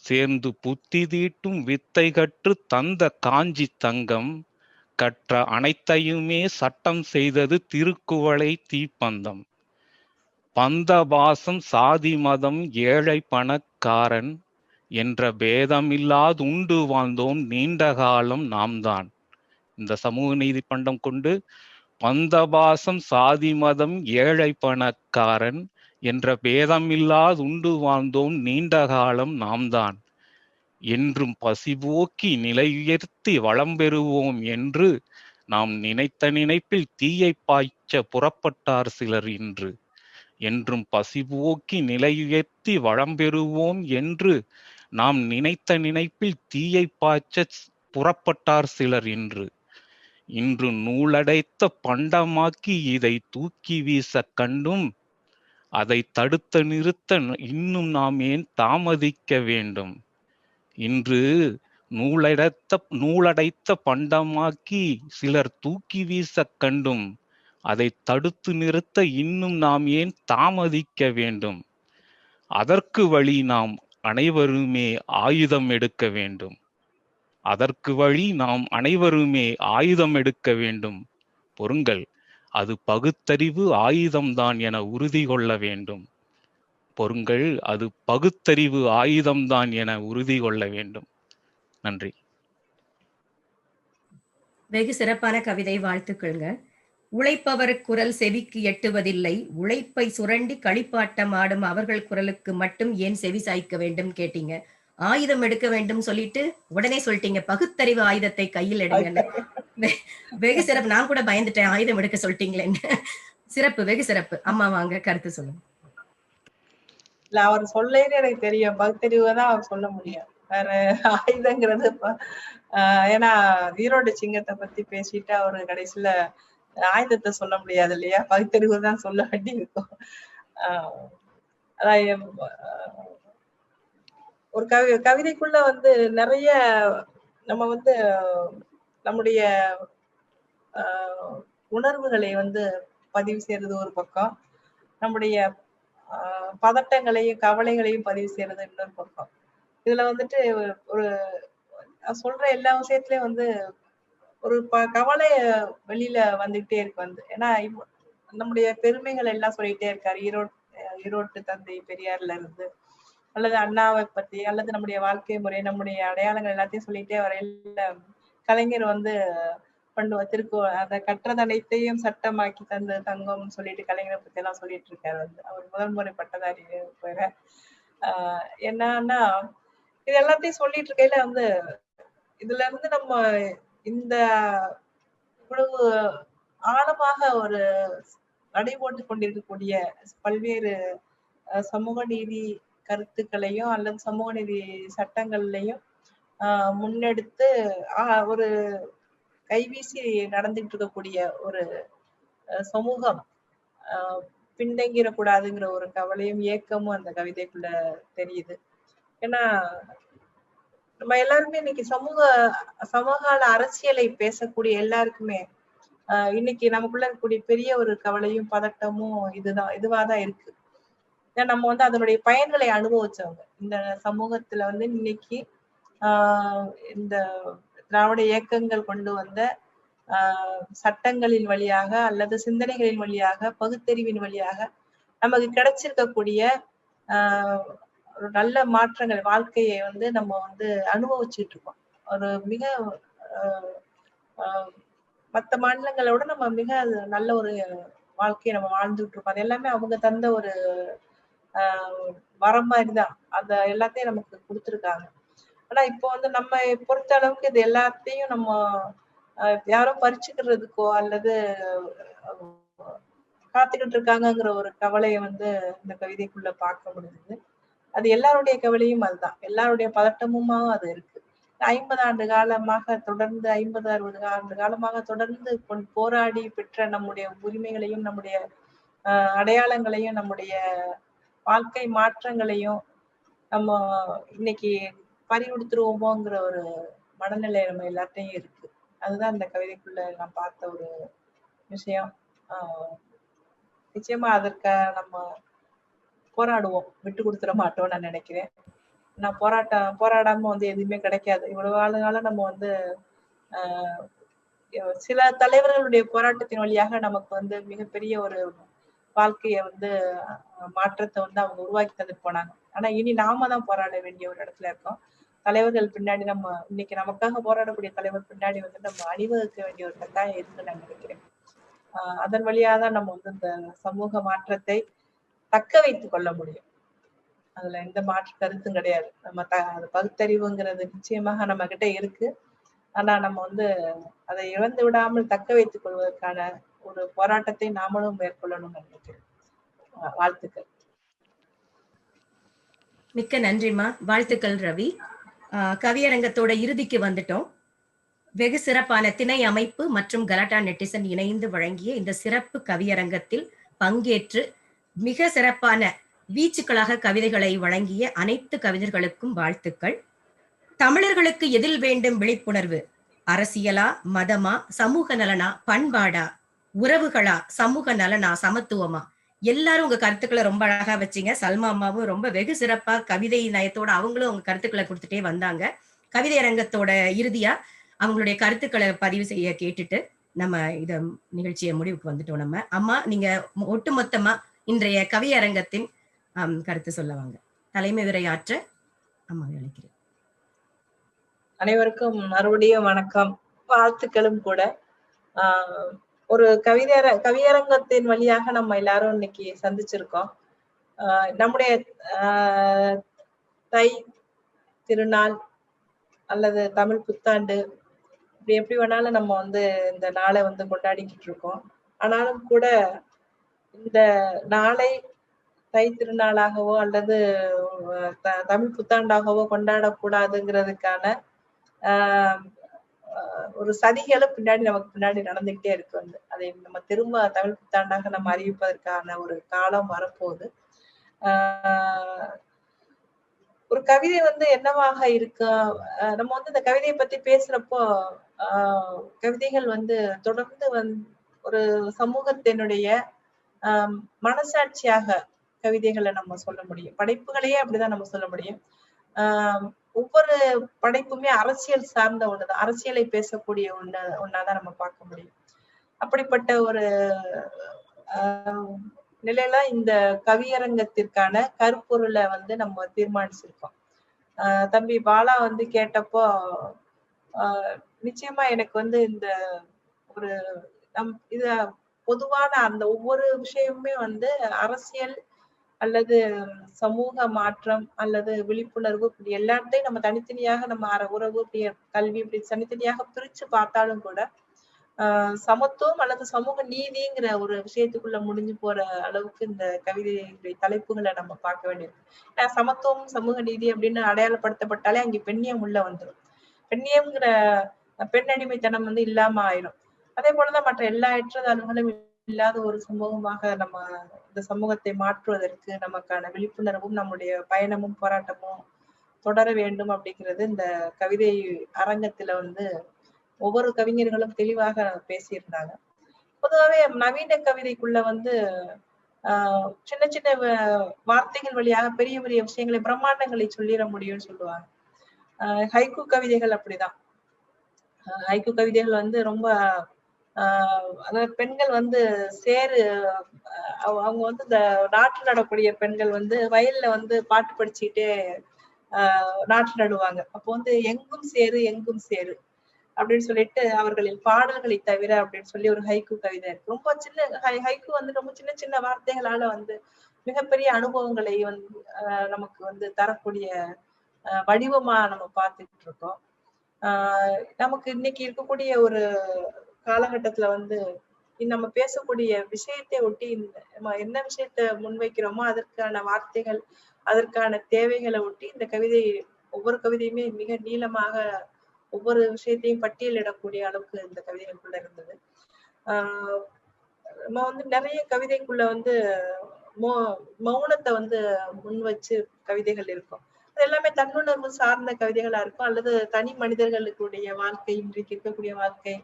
சேர்ந்து புத்தி தீட்டும் வித்தை கற்று தந்த காஞ்சி தங்கம். கற்ற அனைத்தையுமே சட்டம் செய்தது திருக்குவளை தீப்பந்தம். பந்தபாசம் சாதி மதம் ஏழை பணக்காரன் என்ற பேதமில்லாது உண்டு வாழ்ந்தோம் நீண்ட காலம் நாம்தான். இந்த சமூக நீதி பண்டம் கொண்டு பந்தபாசம் சாதி மதம் ஏழை பணக்காரன் என்ற பேதமில்லாது உண்டு வாழ்ந்தோம் நீண்ட காலம் நாம்தான். என்றும் பசிபோக்கி நிலையுயர்த்தி வளம் பெறுவோம் என்று நாம் நினைத்த நினைப்பில் தீயை பாய்ச்ச புறப்பட்டார் சிலர் இன்று. என்றும் பசிபோக்கி நிலையுயர்த்தி வளம் பெறுவோம் என்று நாம் நினைத்த நினைப்பில் தீயை பாய்ச்ச புறப்பட்டார் சிலர் இன்று. இன்று நூலடைத்த பண்டமாக்கி இதை தூக்கி வீச கண்டும் அதை தடுத்த நிறுத்த இன்னும் நாம் ஏன் தாமதிக்க வேண்டும். இன்று நூலடைத்த பண்டமாக்கி சிலர் தூக்கி வீச கண்டும் அதை தடுத்து நிறுத்த இன்னும் நாம் ஏன் தாமதிக்க வேண்டும். அதற்கு வழி நாம் அனைவருமே ஆயுதம் எடுக்க வேண்டும். அதற்கு வழி நாம் அனைவருமே ஆயுதம் எடுக்க வேண்டும். பொறுங்கள், அது பகுத்தறிவு ஆயுதம்தான் என உறுதி கொள்ள வேண்டும். பொறுங்கள், அது பகுத்தறிவு ஆயுதம்தான் என உறுதி கொள்ள வேண்டும். நன்றி. வெகு சிறப்பான கவிதை, வாழ்த்துக்கள்ங்க. உழைப்பவர் குரல் செவிக்கு எட்டுவதில்லை, உழைப்பை சுரண்டி களிப்பாட்டம் ஆடும் அவர்கள் குரலுக்கு மட்டும் ஏன் செவி சாய்க்க வேண்டும் கேட்டீங்க. ஆயுதம் எடுக்க வேண்டும் சொல்லிட்டு உடனே சொல்லிட்டீங்க பகுத்தறிவு ஆயுதத்தை கையில் எடுங்கன்னு. வெகு சிறப்பு. நான் கூட பயந்துட்டேன் ஆயுதம் எடுக்க சொல்லிட்டீங்களேன்னு. சிறப்பு, வெகு சிறப்பு. அம்மா வாங்க, கருத்து சொல்லுங்க. இல்ல, அவர் சொல்லேன்னு எனக்கு தெரியும். பகுத்தறிவு தான் அவர் சொல்ல முடியும், வேற ஆயுதங்கிறது. ஏன்னா ஈரோடு சிங்கத்தை பத்தி பேசிட்டு அவரு கடைசியில ஆயுதத்தை சொல்ல முடியாது இல்லையா, பகுத்தறிவு தான் சொல்ல வேண்டி இருக்கும். அதான் ஒரு கவிதைக்குள்ள நிறைய நம்ம நம்முடைய உணர்வுகளை பதிவு செய்யறது ஒரு பக்கம், நம்முடைய பதட்டங்களையும் கவலைகளையும் பதிவு செய்யறது இன்னொரு பக்கம். இதுல ஒரு சொல்ற எல்லா விஷயத்திலயும் ஒரு கவலை வெளியில வந்துகிட்டே இருக்கு. ஏன்னா நம்முடைய பெருமைகள் எல்லாம் சொல்லிட்டே இருக்காரு. ஈரோட்டு தந்தை பெரியார்ல இருந்து அல்லது அண்ணாவை பத்தி அல்லது நம்முடைய வாழ்க்கை முறை, நம்முடைய அடையாளங்கள் எல்லாத்தையும் சொல்லிட்டே வரையில கலைஞர் அந்த கற்றது அனைத்தையும் சட்டமாக்கி தந்து தங்கம் சொல்லிட்டு கலைஞரை பத்தி எல்லாம் சொல்லிட்டு இருக்காரு. அவர் முதல் முறை பட்டதாரி வேற. என்னன்னா இது எல்லாத்தையும் சொல்லிட்டு இருக்கையில இதுல இருந்து நம்ம இந்த இவ்வளவு ஆழமாக ஒரு நடை போட்டு கொண்டிருக்கக்கூடிய பல்வேறு சமூக நீதி கருத்துக்களையும் அல்லது சமூக நீதி சட்டங்கள்லையும் முன்னெடுத்து ஒரு கைவீசி நடந்துட்டு இருக்கக்கூடிய ஒரு சமூகம் பின்தங்கிடக்கூடாதுங்கிற ஒரு கவலையும் ஏக்கமும் அந்த கவிதைக்குள்ள தெரியுது. ஏன்னா நம்ம எல்லாருமே இன்னைக்கு சமகால அரசியலை பேசக்கூடிய எல்லாருக்குமே இன்னைக்கு நமக்குள்ள இருக்கக்கூடிய பெரிய ஒரு கவலையும் பதட்டமும் இதுவாதான் இருக்கு. ஏன்னா நம்ம வந்து அதனுடைய பயன்களை அனுபவிச்சவங்க. இந்த சமூகத்துல வந்து இன்னைக்கு இந்த திராவிட இயக்கங்கள் கொண்டு வந்த சட்டங்களின் வழியாக அல்லது சிந்தனைகளின் வழியாக பகுத்தறிவின் வழியாக நமக்கு கிடைச்சிருக்கக்கூடிய ஒரு நல்ல மாற்றங்கள் வாழ்க்கையை வந்து நம்ம வந்து அனுபவிச்சுட்டு இருக்கோம். ஒரு மிக மற்ற மாநிலங்களோட நம்ம மிக நல்ல ஒரு வாழ்க்கையை நம்ம வாழ்ந்துட்டு இருக்கோம். அது எல்லாமே அவங்க தந்த ஒரு வரம் மாதிரிதான். அத எல்லாத்தையும் நமக்கு கொடுத்துருக்காங்க. ஆனா இப்போ வந்து நம்ம பொறுத்த அளவுக்கு இது எல்லாத்தையும் நம்ம யாரும் பறிச்சுக்கிறதுக்கோ அல்லது காத்துக்கிட்டு இருக்காங்கிற ஒரு கவலையை வந்து இந்த கவிதைக்குள்ள பார்க்க முடியுது. அது எல்லாருடைய கவலையும் அதுதான். எல்லாருடைய பதட்டமுமா அது இருக்கு. 50 ஆண்டு காலமாக தொடர்ந்து 50-60 ஆண்டு காலமாக தொடர்ந்து போராடி பெற்ற நம்முடைய உரிமைகளையும் நம்முடைய அடையாளங்களையும் நம்முடைய வாழ்க்கை மாற்றங்களையும் நம்ம இன்னைக்கு பறி கொடுத்துருவோமோங்கிற ஒரு மனநிலை நம்ம எல்லாத்தையும் இருக்கு. அதுதான் இந்த கவிதைக்குள்ள நான் பார்த்த ஒரு விஷயம். நிச்சயமா அதற்கு நம்ம போராடுவோம், விட்டு கொடுத்துட மாட்டோம்னு நான் நினைக்கிறேன். நான் போராடாம வந்து எதுவுமே கிடைக்காது. இவ்வளவு காலம் நம்ம வந்து சில தலைவர்களுடைய போராட்டத்தின் வழியாக நமக்கு வந்து மிகப்பெரிய ஒரு வாழ்க்கைய வந்து மாற்றத்தை வந்து அவங்க உருவாக்கி தந்துட்டு போனாங்க. ஆனா இனி நாம தான் போராட வேண்டிய ஒரு இடத்துல இருக்கோம். தலைவர்கள் பின்னாடி நம்ம இன்னைக்கு நமக்காக போராடக்கூடிய தலைவர் பின்னாடி வந்து நம்ம அணிவகுக்க வேண்டிய ஒரு கட்டாயம் இருக்குன்னு நான் நினைக்கிறேன். அதன் வழியாதான் நம்ம வந்து இந்த சமூக மாற்றத்தை தக்க வைத்துக் கொள்ள முடியும். அதுல எந்த மாற்று கருத்தும் கிடையாது. நம்ம பகுத்தறிவுங்கிறது நிச்சயமாக நம்ம கிட்ட இருக்கு. ஆனா நம்ம வந்து அதை இழந்து விடாமல் தக்க வைத்துக் கொள்வதற்கான ஒரு போராட்டத்தை நாமளும் மேற்கொள்ளணும்னு நினைக்கிறேன். வாழ்த்துக்கள். மிக்க நன்றிமா, வாழ்த்துக்கள் ரவி. கவியரங்கத்தோட இறுதிக்கு வந்துட்டோம். வெகு சிறப்பான திணை அமைப்பு மற்றும் கலாட்டா நெட்டிசன் இணைந்து வழங்கிய இந்த சிறப்பு கவியரங்கத்தில் பங்கேற்று மிக சிறப்பான வீச்சுக்களாக கவிதைகளை வழங்கிய அனைத்து கவிஞர்களுக்கும் வாழ்த்துக்கள். தமிழர்களுக்கு எதில் வேண்டும் விழிப்புணர்வு? அரசியலா, மதமா, சமூக நலனா, பண்பாடா, உறவுகளா, சமூக நலனா, சமத்துவமா? எல்லாரும் உங்க கருத்துக்களை ரொம்ப அழகா வச்சீங்க. சல்மா அம்மாவும் ரொம்ப வெகு சிறப்பா கவிதை நயத்தோட அவங்களும் உங்க கருத்துக்களை கொடுத்துட்டே வந்தாங்க. கவிதை அரங்கத்தோட இறுதியா அவங்களுடைய கருத்துக்களை பதிவு செய்ய கேட்டுட்டு நம்ம இத நிகழ்ச்சியை முடிவுக்கு வந்துட்டோம். நம்ம அம்மா, நீங்க ஒட்டுமொத்தமா இன்றைய கவியரங்கத்தின் கருத்து சொல்ல வாங்க. தலைமை உரையாற்ற அம்மா அழைக்கிறேன். அனைவருக்கும் மறுபடியும் வணக்கம், வாழ்த்துக்களும் கூட. ஒரு கவியரங்கத்தின் வழியாக நம்ம எல்லாரும் இன்னைக்கு சந்திச்சிருக்கோம். நம்முடைய தை திருநாள் அல்லது தமிழ் புத்தாண்டு, இப்படி எப்படி வேணாலும் நம்ம வந்து இந்த நாளை வந்து கொண்டாடிக்கிட்டு இருக்கோம். ஆனாலும் கூட இந்த நாளை தை திருநாளாகவோ அல்லது தமிழ் புத்தாண்டாகவோ கொண்டாடக்கூடாதுங்கிறதுக்கான ஒரு சதிகளும் நமக்கு பின்னாடி நடந்துகிட்டே இருக்கு. வந்து அதை நம்ம திரும்ப தமிழ் புத்தாண்டாக நம்ம அறிவிப்பதற்கான ஒரு காலம் வரப்போகுது. ஒரு கவிதை வந்து என்னவாக இருக்கு? நம்ம வந்து இந்த கவிதையை பத்தி பேசுறப்போ கவிதைகள் வந்து தொடர்ந்து ஒரு சமூகத்தினுடைய மனசாட்சியாக கவிதைகளை நம்ம சொல்ல முடியும். படைப்புகளையே அப்படிதான் நம்ம சொல்ல முடியும். ஒவ்வொரு படைப்புமே அரசியல் சார்ந்த ஒண்ணுதான், அரசியலை பேசக்கூடிய ஒன்னாதான் நம்ம பார்க்க முடியும். அப்படிப்பட்ட ஒரு நிலையில இந்த கவியரங்கத்திற்கான கருப்பொருளை வந்து நம்ம தீர்மானிச்சிருக்கோம். தம்பி பாலா வந்து கேட்டப்போ நிச்சயமா எனக்கு வந்து இந்த ஒரு இத பொதுவான அந்த ஒவ்வொரு விஷயமுமே வந்து அரசியல் அல்லது சமூக மாற்றம் அல்லது விழிப்புணர்வு, இப்படி எல்லாத்தையும் நம்ம தனித்தனியாக நம்ம உறவு, இப்படி கல்வி, இப்படி தனித்தனியாக பிரிச்சு பார்த்தாலும் கூட சமத்துவம் அல்லது சமூக நீதிங்கிற ஒரு விஷயத்துக்குள்ள முடிஞ்சு போற அளவுக்கு இந்த கவிதையுடைய தலைப்புகளை நம்ம பார்க்க வேண்டியது. சமத்துவம் சமூக நீதி அப்படின்னு அடையாளப்படுத்தப்பட்டாலே அங்கே பெண்ணியம் உள்ள வந்துடும். பெண்ணியம்ங்கிற பெண் அடிமைத்தனம் வந்து இல்லாம ஆயிடும். அதே போலதான் மற்ற எல்லா ஏற்றதாளர்களும் இல்லாத ஒரு சமூகமாக நம்ம இந்த சமூகத்தை மாற்றுவதற்கு நமக்கான விழிப்புணர்வும் நம்முடைய பயணமும் போராட்டமும் தொடர வேண்டும் அப்படிங்கிறது இந்த கவிதை அரங்கத்துல வந்து ஒவ்வொரு கவிஞர்களும் தெளிவாக பேசியிருந்தாங்க. பொதுவாகவே நவீன கவிதைக்குள்ள வந்து சின்ன சின்ன வார்த்தைகள் வழியாக பெரிய பெரிய விஷயங்களை பிரம்மாண்டங்களை சொல்லிட முடியும்னு சொல்லுவாங்க. ஹைக்கூ கவிதைகள் அப்படிதான். ஹைக்கூ கவிதைகள் வந்து ரொம்ப அதாவது பெண்கள் வந்து அவங்க வந்து இந்த நாற்று நடக்கூடிய பெண்கள் வந்து வயல்ல வந்து பாட்டு படிச்சுக்கிட்டே நாற்று நடுவாங்க. அப்போ வந்து எங்கும் சேரு எங்கும் சேரு அப்படின்னு சொல்லிட்டு அவர்களின் பாடல்களை தவிர அப்படின்னு சொல்லி ஒரு ஹைக்கூ கவிதை இருக்கு. ரொம்ப சின்ன ஹைக்கூ வந்து ரொம்ப சின்ன சின்ன வார்த்தைகளால வந்து மிகப்பெரிய அனுபவங்களை வந்து நமக்கு வந்து தரக்கூடிய வடிவமா நம்ம பார்த்துட்டு இருக்கோம். நமக்கு இன்னைக்கு இருக்கக்கூடிய ஒரு காலகட்டத்துல வந்து நம்ம பேசக்கூடிய விஷயத்தை ஒட்டி நம்ம என்ன விஷயத்த முன்வைக்கிறோமோ அதற்கான வார்த்தைகள் அதற்கான தேவைகளை ஒட்டி இந்த கவிதை ஒவ்வொரு கவிதையுமே மிக நீளமாக ஒவ்வொரு விஷயத்தையும் பட்டியலிடக்கூடிய அளவுக்கு இந்த கவிதைகளுக்குள்ள இருந்தது. நம்ம வந்து நிறைய கவிதைக்குள்ள வந்து மௌனத்தை வந்து முன் வச்சு கவிதைகள் இருக்கும். அது எல்லாமே தன்னுணர்வு சார்ந்த கவிதைகளா இருக்கும், அல்லது தனி மனிதர்களுடைய வாழ்க்கை, இன்றைக்கு இருக்கக்கூடிய வாழ்க்கை,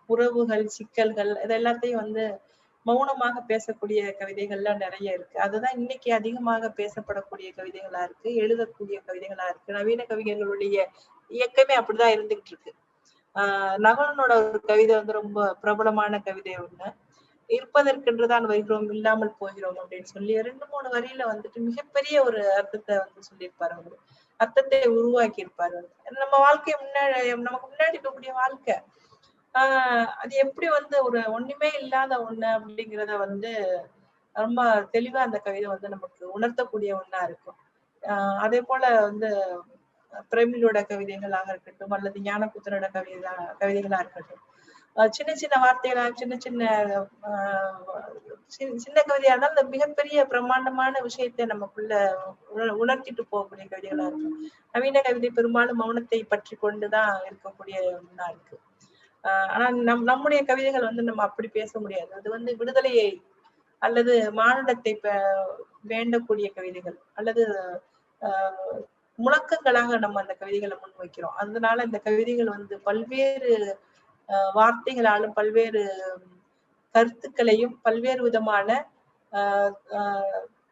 உறவுகள், சிக்கல்கள், இது எல்லாத்தையும் வந்து மௌனமாக பேசக்கூடிய கவிதைகள்லாம் நிறைய இருக்கு. அதுதான் இன்னைக்கு அதிகமாக பேசப்படக்கூடிய கவிதைகளா இருக்கு, எழுதக்கூடிய கவிதைகளா இருக்கு. நவீன கவிஞர்களுடைய இயக்கமே அப்படிதான் இருந்துகிட்டு இருக்கு. நகுலனோட ஒரு கவிதை வந்து ரொம்ப பிரபலமான கவிதை ஒண்ணு, இருப்பதற்கென்றுதான் வருகிறோம் இல்லாமல் போகிறோம் அப்படின்னு சொல்லி 2-3 வரியில வந்துட்டு மிகப்பெரிய ஒரு அர்த்தத்தை வந்து சொல்லியிருப்பாரு. அவரு அர்த்தத்தை உருவாக்கி இருப்பாரு. நம்ம வாழ்க்கை நமக்கு முன்னாடி இருக்கக்கூடிய வாழ்க்கை அது எப்படி வந்து ஒரு ஒண்ணுமே இல்லாத ஒண்ணு அப்படிங்கிறத வந்து ரொம்ப தெளிவா அந்த கவிதை வந்து நமக்கு உணர்த்தக்கூடிய ஒண்ணா இருக்கும். அதே போல வந்து பிரமிழோட கவிதைகளாக இருக்கட்டும் அல்லது ஞானபுத்திரோட கவிதைகளா இருக்கட்டும், சின்ன சின்ன வார்த்தைகளா சின்ன சின்ன சின்ன கவிதையா இருந்தாலும் அந்த மிகப்பெரிய பிரம்மாண்டமான விஷயத்தை நமக்குள்ள உணர்த்திட்டு போகக்கூடிய கவிதைகளா இருக்கும். நவீன கவிதை பெரும்பாலும் மௌனத்தை பற்றி கொண்டுதான் இருக்கக்கூடிய ஒண்ணா இருக்கு. ஆனா நம்முடைய கவிதைகள் வந்து நம்ம அப்படி பேச முடியாது. அது வந்து விடுதலையை அல்லது மானுடத்தை வேண்டக்கூடிய கவிதைகள் அல்லது முழக்கங்களாக நம்ம அந்த கவிதைகளை முன்வைக்கிறோம். அதனால இந்த கவிதைகள் வந்து பல்வேறு வார்த்தைகளாலும் பல்வேறு கருத்துக்களையும் பல்வேறு விதமான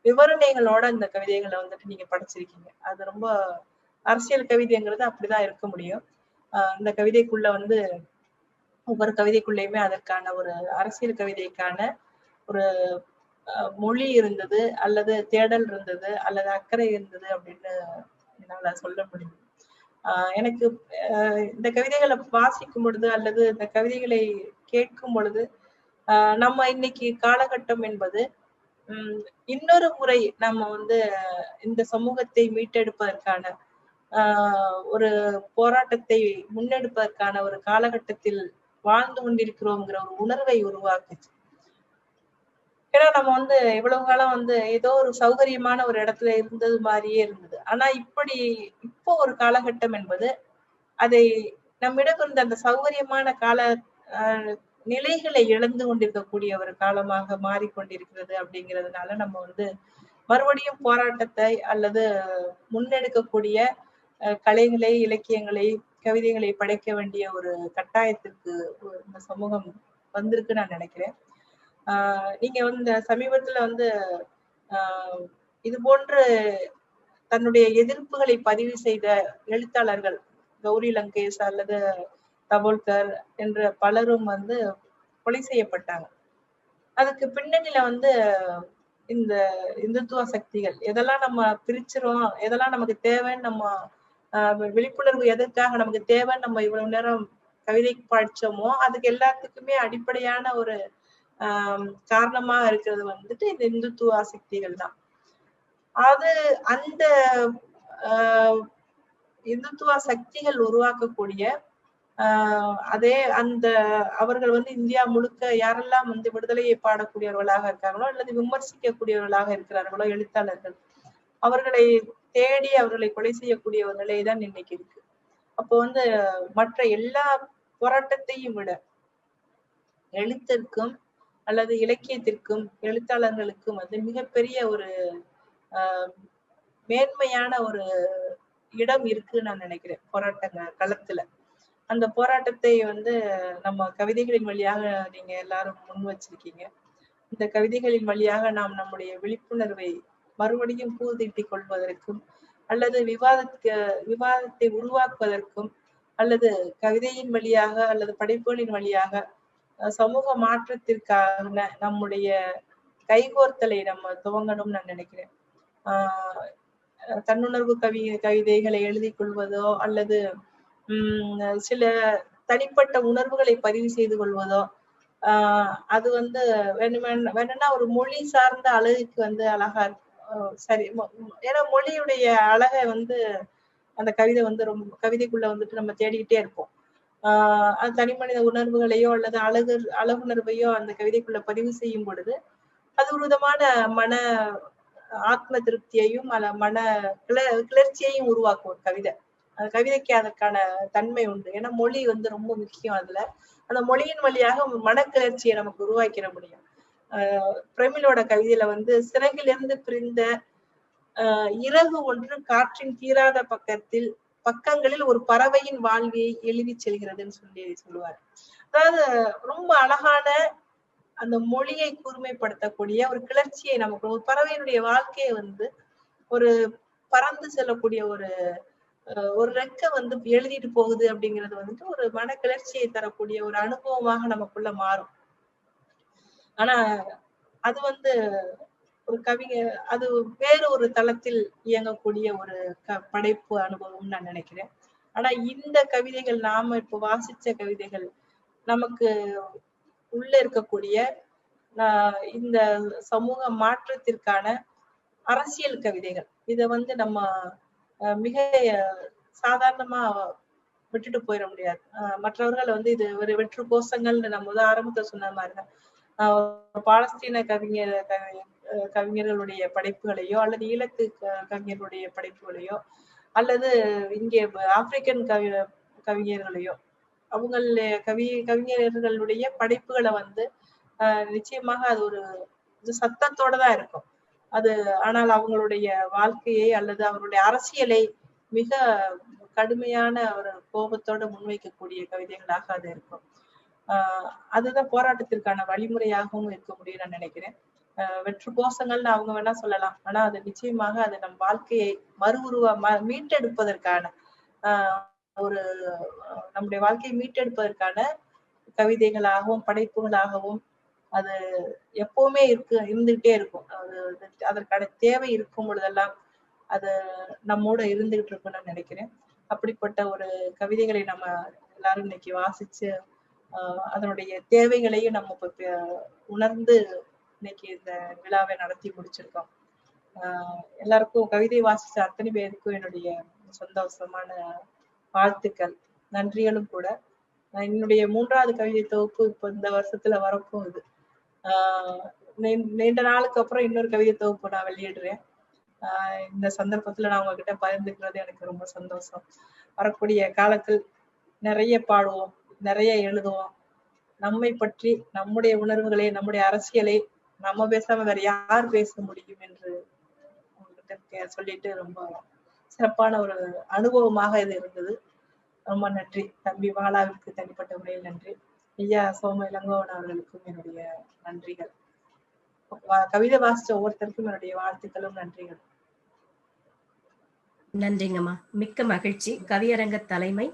விவரணைகளோட இந்த கவிதைகளை வந்துட்டு நீங்க படிச்சிருக்கீங்க. அது ரொம்ப அரசியல் கவிதைங்கிறது அப்படிதான் இருக்க முடியும். இந்த கவிதைக்குள்ள வந்து ஒவ்வொரு கவிதைக்குள்ளேயுமே அதற்கான ஒரு அரசியல் கவிதைக்கான ஒரு மொழி இருந்தது, அல்லது தேடல் இருந்தது, அல்லது அக்கறை இருந்தது அப்படின்னு என்னால சொல்ல முடியும். எனக்கு இந்த கவிதைகளை வாசிக்கும் பொழுது அல்லது இந்த கவிதைகளை கேட்கும் பொழுது நம்ம இன்னைக்கு காலகட்டம் என்பது இன்னொரு முறை நம்ம வந்து இந்த சமூகத்தை மீட்டெடுப்பதற்கான ஒரு போராட்டத்தை முன்னெடுப்பதற்கான ஒரு காலகட்டத்தில் வாழ்ந்து கொண்டிருக்கிறோங்கிற ஒரு உணர்வை உருவாக்குச்சு. ஏன்னா நம்ம வந்து இவ்வளவு காலம் வந்து ஏதோ ஒரு சௌகரியமான ஒரு இடத்துல இருந்தது மாதிரியே இருந்தது. ஆனா இப்போ ஒரு காலகட்டம் என்பது அதை நம்மிடம் இருந்த அந்த சௌகரியமான கால நிலைகளை இழந்து கொண்டிருக்கக்கூடிய ஒரு காலமாக மாறிக்கொண்டிருக்கிறது. அப்படிங்கிறதுனால நம்ம வந்து மறுபடியும் போராட்டத்தை அல்லது முன்னெடுக்கக்கூடிய கலைகளை, இலக்கியங்களை, கவிதைகளை படைக்க வேண்டிய ஒரு கட்டாயத்திற்கு இந்த சமூகம் வந்திருக்கு நான் நினைக்கிறேன். நீங்க வந்து சமீபத்துல வந்து இது போன்று தன்னுடைய எதிர்ப்புகளை பதிவு செய்த எழுத்தாளர்கள் கௌரி லங்கேஷ் அல்லது தபோல்கர் என்ற பலரும் வந்து கொலை செய்யப்பட்டாங்க. அதுக்கு பின்னணியில வந்து இந்த இந்துத்துவ சக்திகள் எதெல்லாம் நம்ம பிரிச்சிரும், எதெல்லாம் நமக்கு தேவைன்னு நம்ம விழிப்புணர்வு எதற்காக நமக்கு தேவைன்னு நம்ம இவ்வளவு நேரம் கவிதை படிச்சோமோ அதுக்கு எல்லாத்துக்குமே அடிப்படையான ஒரு காரணமா இருக்கிறது வந்துட்டு இந்த இந்துத்துவ சக்திகள் தான். அது அந்த இந்துத்துவ சக்திகள் உருவாக்கக்கூடிய அதே அந்த அவர்கள் வந்து இந்தியா முழுக்க யாரெல்லாம் வந்து விடுதலையை பாடக்கூடியவர்களாக இருக்காங்களோ அல்லது விமர்சிக்கக்கூடியவர்களாக இருக்கிறார்களோ எழுத்தாளர்கள், அவர்களை தேடி அவர்களை கொலை செய்யக்கூடிய ஒரு நிலைதான் இன்னைக்கு இருக்கு. அப்போ வந்து மற்ற எல்லா போராட்டத்தையும் விட எழுத்திற்கும் அல்லது இலக்கியத்திற்கும் எழுத்தாளர்களுக்கும் வந்து மிகப்பெரிய ஒரு மேன்மையான ஒரு இடம் இருக்குன்னு நான் நினைக்கிறேன் போராட்ட களத்துல. அந்த போராட்டத்தை வந்து நம்ம கவிதைகளின் வழியாக நீங்க எல்லாரும் முன் வச்சிருக்கீங்க. இந்த கவிதைகளின் வழியாக நாம் நம்முடைய விழிப்புணர்வை மறுபடியும் பூதீட்டிக் கொள்வதற்கும் அல்லது விவாதத்தை உருவாக்குவதற்கும் அல்லது கவிதையின் வழியாக அல்லது படைப்புகளின் வழியாக சமூக மாற்றத்திற்கான நம்முடைய கைகோர்த்தலை நம்ம துவங்கணும்னு நான் நினைக்கிறேன். தன்னுணர்வு கவிதைகளை எழுதி கொள்வதோ அல்லது சில தனிப்பட்ட உணர்வுகளை பதிவு செய்து கொள்வதோ அது வந்து வேணும்னா ஒரு மொழி சார்ந்த அழகுக்கு வந்து அழகா சரி. ஏன்னா மொழியுடைய அழகை வந்து அந்த கவிதை வந்து ரொம்ப கவிதைக்குள்ள வந்துட்டு நம்ம தேடிக்கிட்டே இருப்போம். அது தனி மனித உணர்வுகளையோ அல்லது அழகுணர்வையோ அந்த கவிதைக்குள்ள பதிவு செய்யும் பொழுது அது ஒரு விதமான மன ஆத்ம திருப்தியையும் மன கிளர்ச்சியையும் உருவாக்கும் ஒரு கவிதை. அந்த கவிதைக்கு அதற்கான தன்மை உண்டு. ஏன்னா மொழி வந்து ரொம்ப முக்கியம். அதுல அந்த மொழியின் வழியாக மனக்கிளர்ச்சியை நமக்கு உருவாக்கிட முடியும். பிரமிழோட கவிதையில வந்து சிறகிலிருந்து பிரிந்த இறகு ஒன்று காற்றின் தீராத பக்கங்களில் ஒரு பறவையின் வாழ்வியை எழுதி செல்கிறதுன்னு சொல்லுவார். அதாவது ரொம்ப அழகான அந்த மொழியை கூர்மைப்படுத்தக்கூடிய ஒரு கிளர்ச்சியை நமக்கு ஒரு பறவையினுடைய வாழ்க்கையை வந்து ஒரு பறந்து செல்லக்கூடிய ஒரு ரெக்க வந்து எழுதிட்டு போகுது அப்படிங்கிறது வந்துட்டு ஒரு மன கிளர்ச்சியை தரக்கூடிய ஒரு அனுபவமாக நமக்குள்ள மாறும். ஆனா அது வந்து ஒரு கவிஞர் அது வேறு ஒரு தளத்தில் இயங்கக்கூடிய ஒரு படைப்பு அனுபவம் நான் நினைக்கிறேன். ஆனா இந்த கவிதைகள் நாம இப்ப வாசிச்ச கவிதைகள் நமக்கு உள்ள இருக்கக்கூடிய இந்த சமூக மாற்றத்திற்கான அரசியல் கவிதைகள். இத வந்து நம்ம மிக சாதாரணமா விட்டுட்டு போயிட முடியாது. மற்றவர்கள் வந்து இது ஒரு வெற்று கோஷங்கள்னு நம்ம ஆரம்பத்தை சொன்ன மாதிரிதான் பாலஸ்தீன கவிஞர்களுடைய படைப்புகளையோ அல்லது ஈழத்து கவிஞர்களுடைய படைப்புகளையோ அல்லது இங்கே ஆப்பிரிக்கன் கவிஞர்களையோ அவங்களுடைய கவிஞர்களுடைய படைப்புகளை வந்து நிச்சயமாக அது ஒரு சத்தத்தோட தான் இருக்கும். அது ஆனால் அவங்களுடைய வாழ்க்கையை அல்லது அவருடைய அரசியலை மிக கடுமையான ஒரு கோபத்தோட முன்வைக்கக்கூடிய கவிதைகளாக அது இருக்கும். அதுதான் போராட்டத்திற்கான வழிமுறையாகவும் இருக்க முடியும் நான் நினைக்கிறேன். வெற்று கோஷங்கள்னு அவங்க வேணா சொல்லலாம். ஆனா அது நிச்சயமாக அது நம் வாழ்க்கையை மீட்டெடுப்பதற்கான ஒரு நம்முடைய வாழ்க்கையை மீட்டெடுப்பதற்கான கவிதைகளாகவும் படைப்புகளாகவும் அது எப்பவுமே இருந்துகிட்டே இருக்கும். அதற்கான தேவை இருக்கும் பொழுதெல்லாம் அது நம்மோட இருந்துகிட்டு இருக்குன்னு நினைக்கிறேன். அப்படிப்பட்ட ஒரு கவிதைகளை நம்ம எல்லாரும் இன்னைக்கு வாசிச்சு அதனுடைய தேவைகளையும் நம்ம இப்ப உணர்ந்து இன்னைக்கு இந்த விழாவை நடத்தி முடிச்சிருக்கோம். எல்லாருக்கும் கவிதை வாசிச்ச அத்தனை பேருக்கும் என்னுடைய சந்தோஷமான வாழ்த்துக்கள், நன்றிகளும் கூட. என்னுடைய 3வது கவிதை தொகுப்பு இப்ப இந்த வருஷத்துல வரப்போகுது. நீண்ட நாளுக்கு அப்புறம் இன்னொரு கவிதை தொகுப்பு நான் வெளியிடுறேன். இந்த சந்தர்ப்பத்துல நான் உங்ககிட்ட பகிர்ந்துக்கிறது எனக்கு ரொம்ப சந்தோஷம். வரக்கூடிய காலத்தில் நிறைய பாடுவோம், நிறைய எழுதுவோம். நம்மை பற்றி நம்முடைய உணர்வுகளை நம்முடைய அரசியலை நம்ம பேசாம வேற யார் பேச முடியும் என்று உங்ககிட்ட சொல்லிட்டு ரொம்ப சிறப்பான ஒரு அனுபவமாக இது இருந்தது. ரொம்ப நன்றி. தம்பி வாலாவிற்கு தனிப்பட்ட முறையில் நன்றி. ஐயா சோம இளங்கோவன் அவர்களுக்கும் என்னுடைய நன்றிகள். கவிதை வாசிச்ச ஒவ்வொருத்தருக்கும் என்னுடைய வாழ்த்துக்களும் நன்றிகள். நன்றிங்கம்மா, மிக்க மகிழ்ச்சி. கவியரங்க தலைமை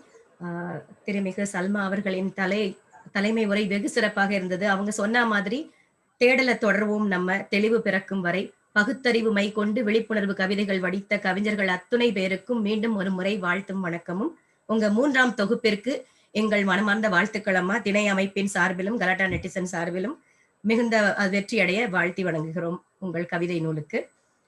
திருமிகு சல்மா அவர்களின் தலைமை உரை வெகு சிறப்பாக இருந்தது. அவங்க சொன்ன மாதிரி தேடலை தொடர்வோம், நம்ம தெளிவு பிறக்கும் வரை பகுத்தறிவு மை கொண்டு விழிப்புணர்வு கவிதைகள் வடித்த கவிஞர்கள் அத்துணை பேருக்கும் மீண்டும் ஒரு முறை வாழ்த்தும் வணக்கமும். உங்க 3ஆம் தொகுப்பிற்கு எங்கள் மனமார்ந்த வாழ்த்துக்கள் அம்மா. திணை அமைப்பின் சார்பிலும் கலாட்டா நெட்டிசன் சார்பிலும் மிகுந்த வெற்றி அடைய வாழ்த்தி வணங்குகிறோம் உங்கள் கவிதை நூலுக்கு.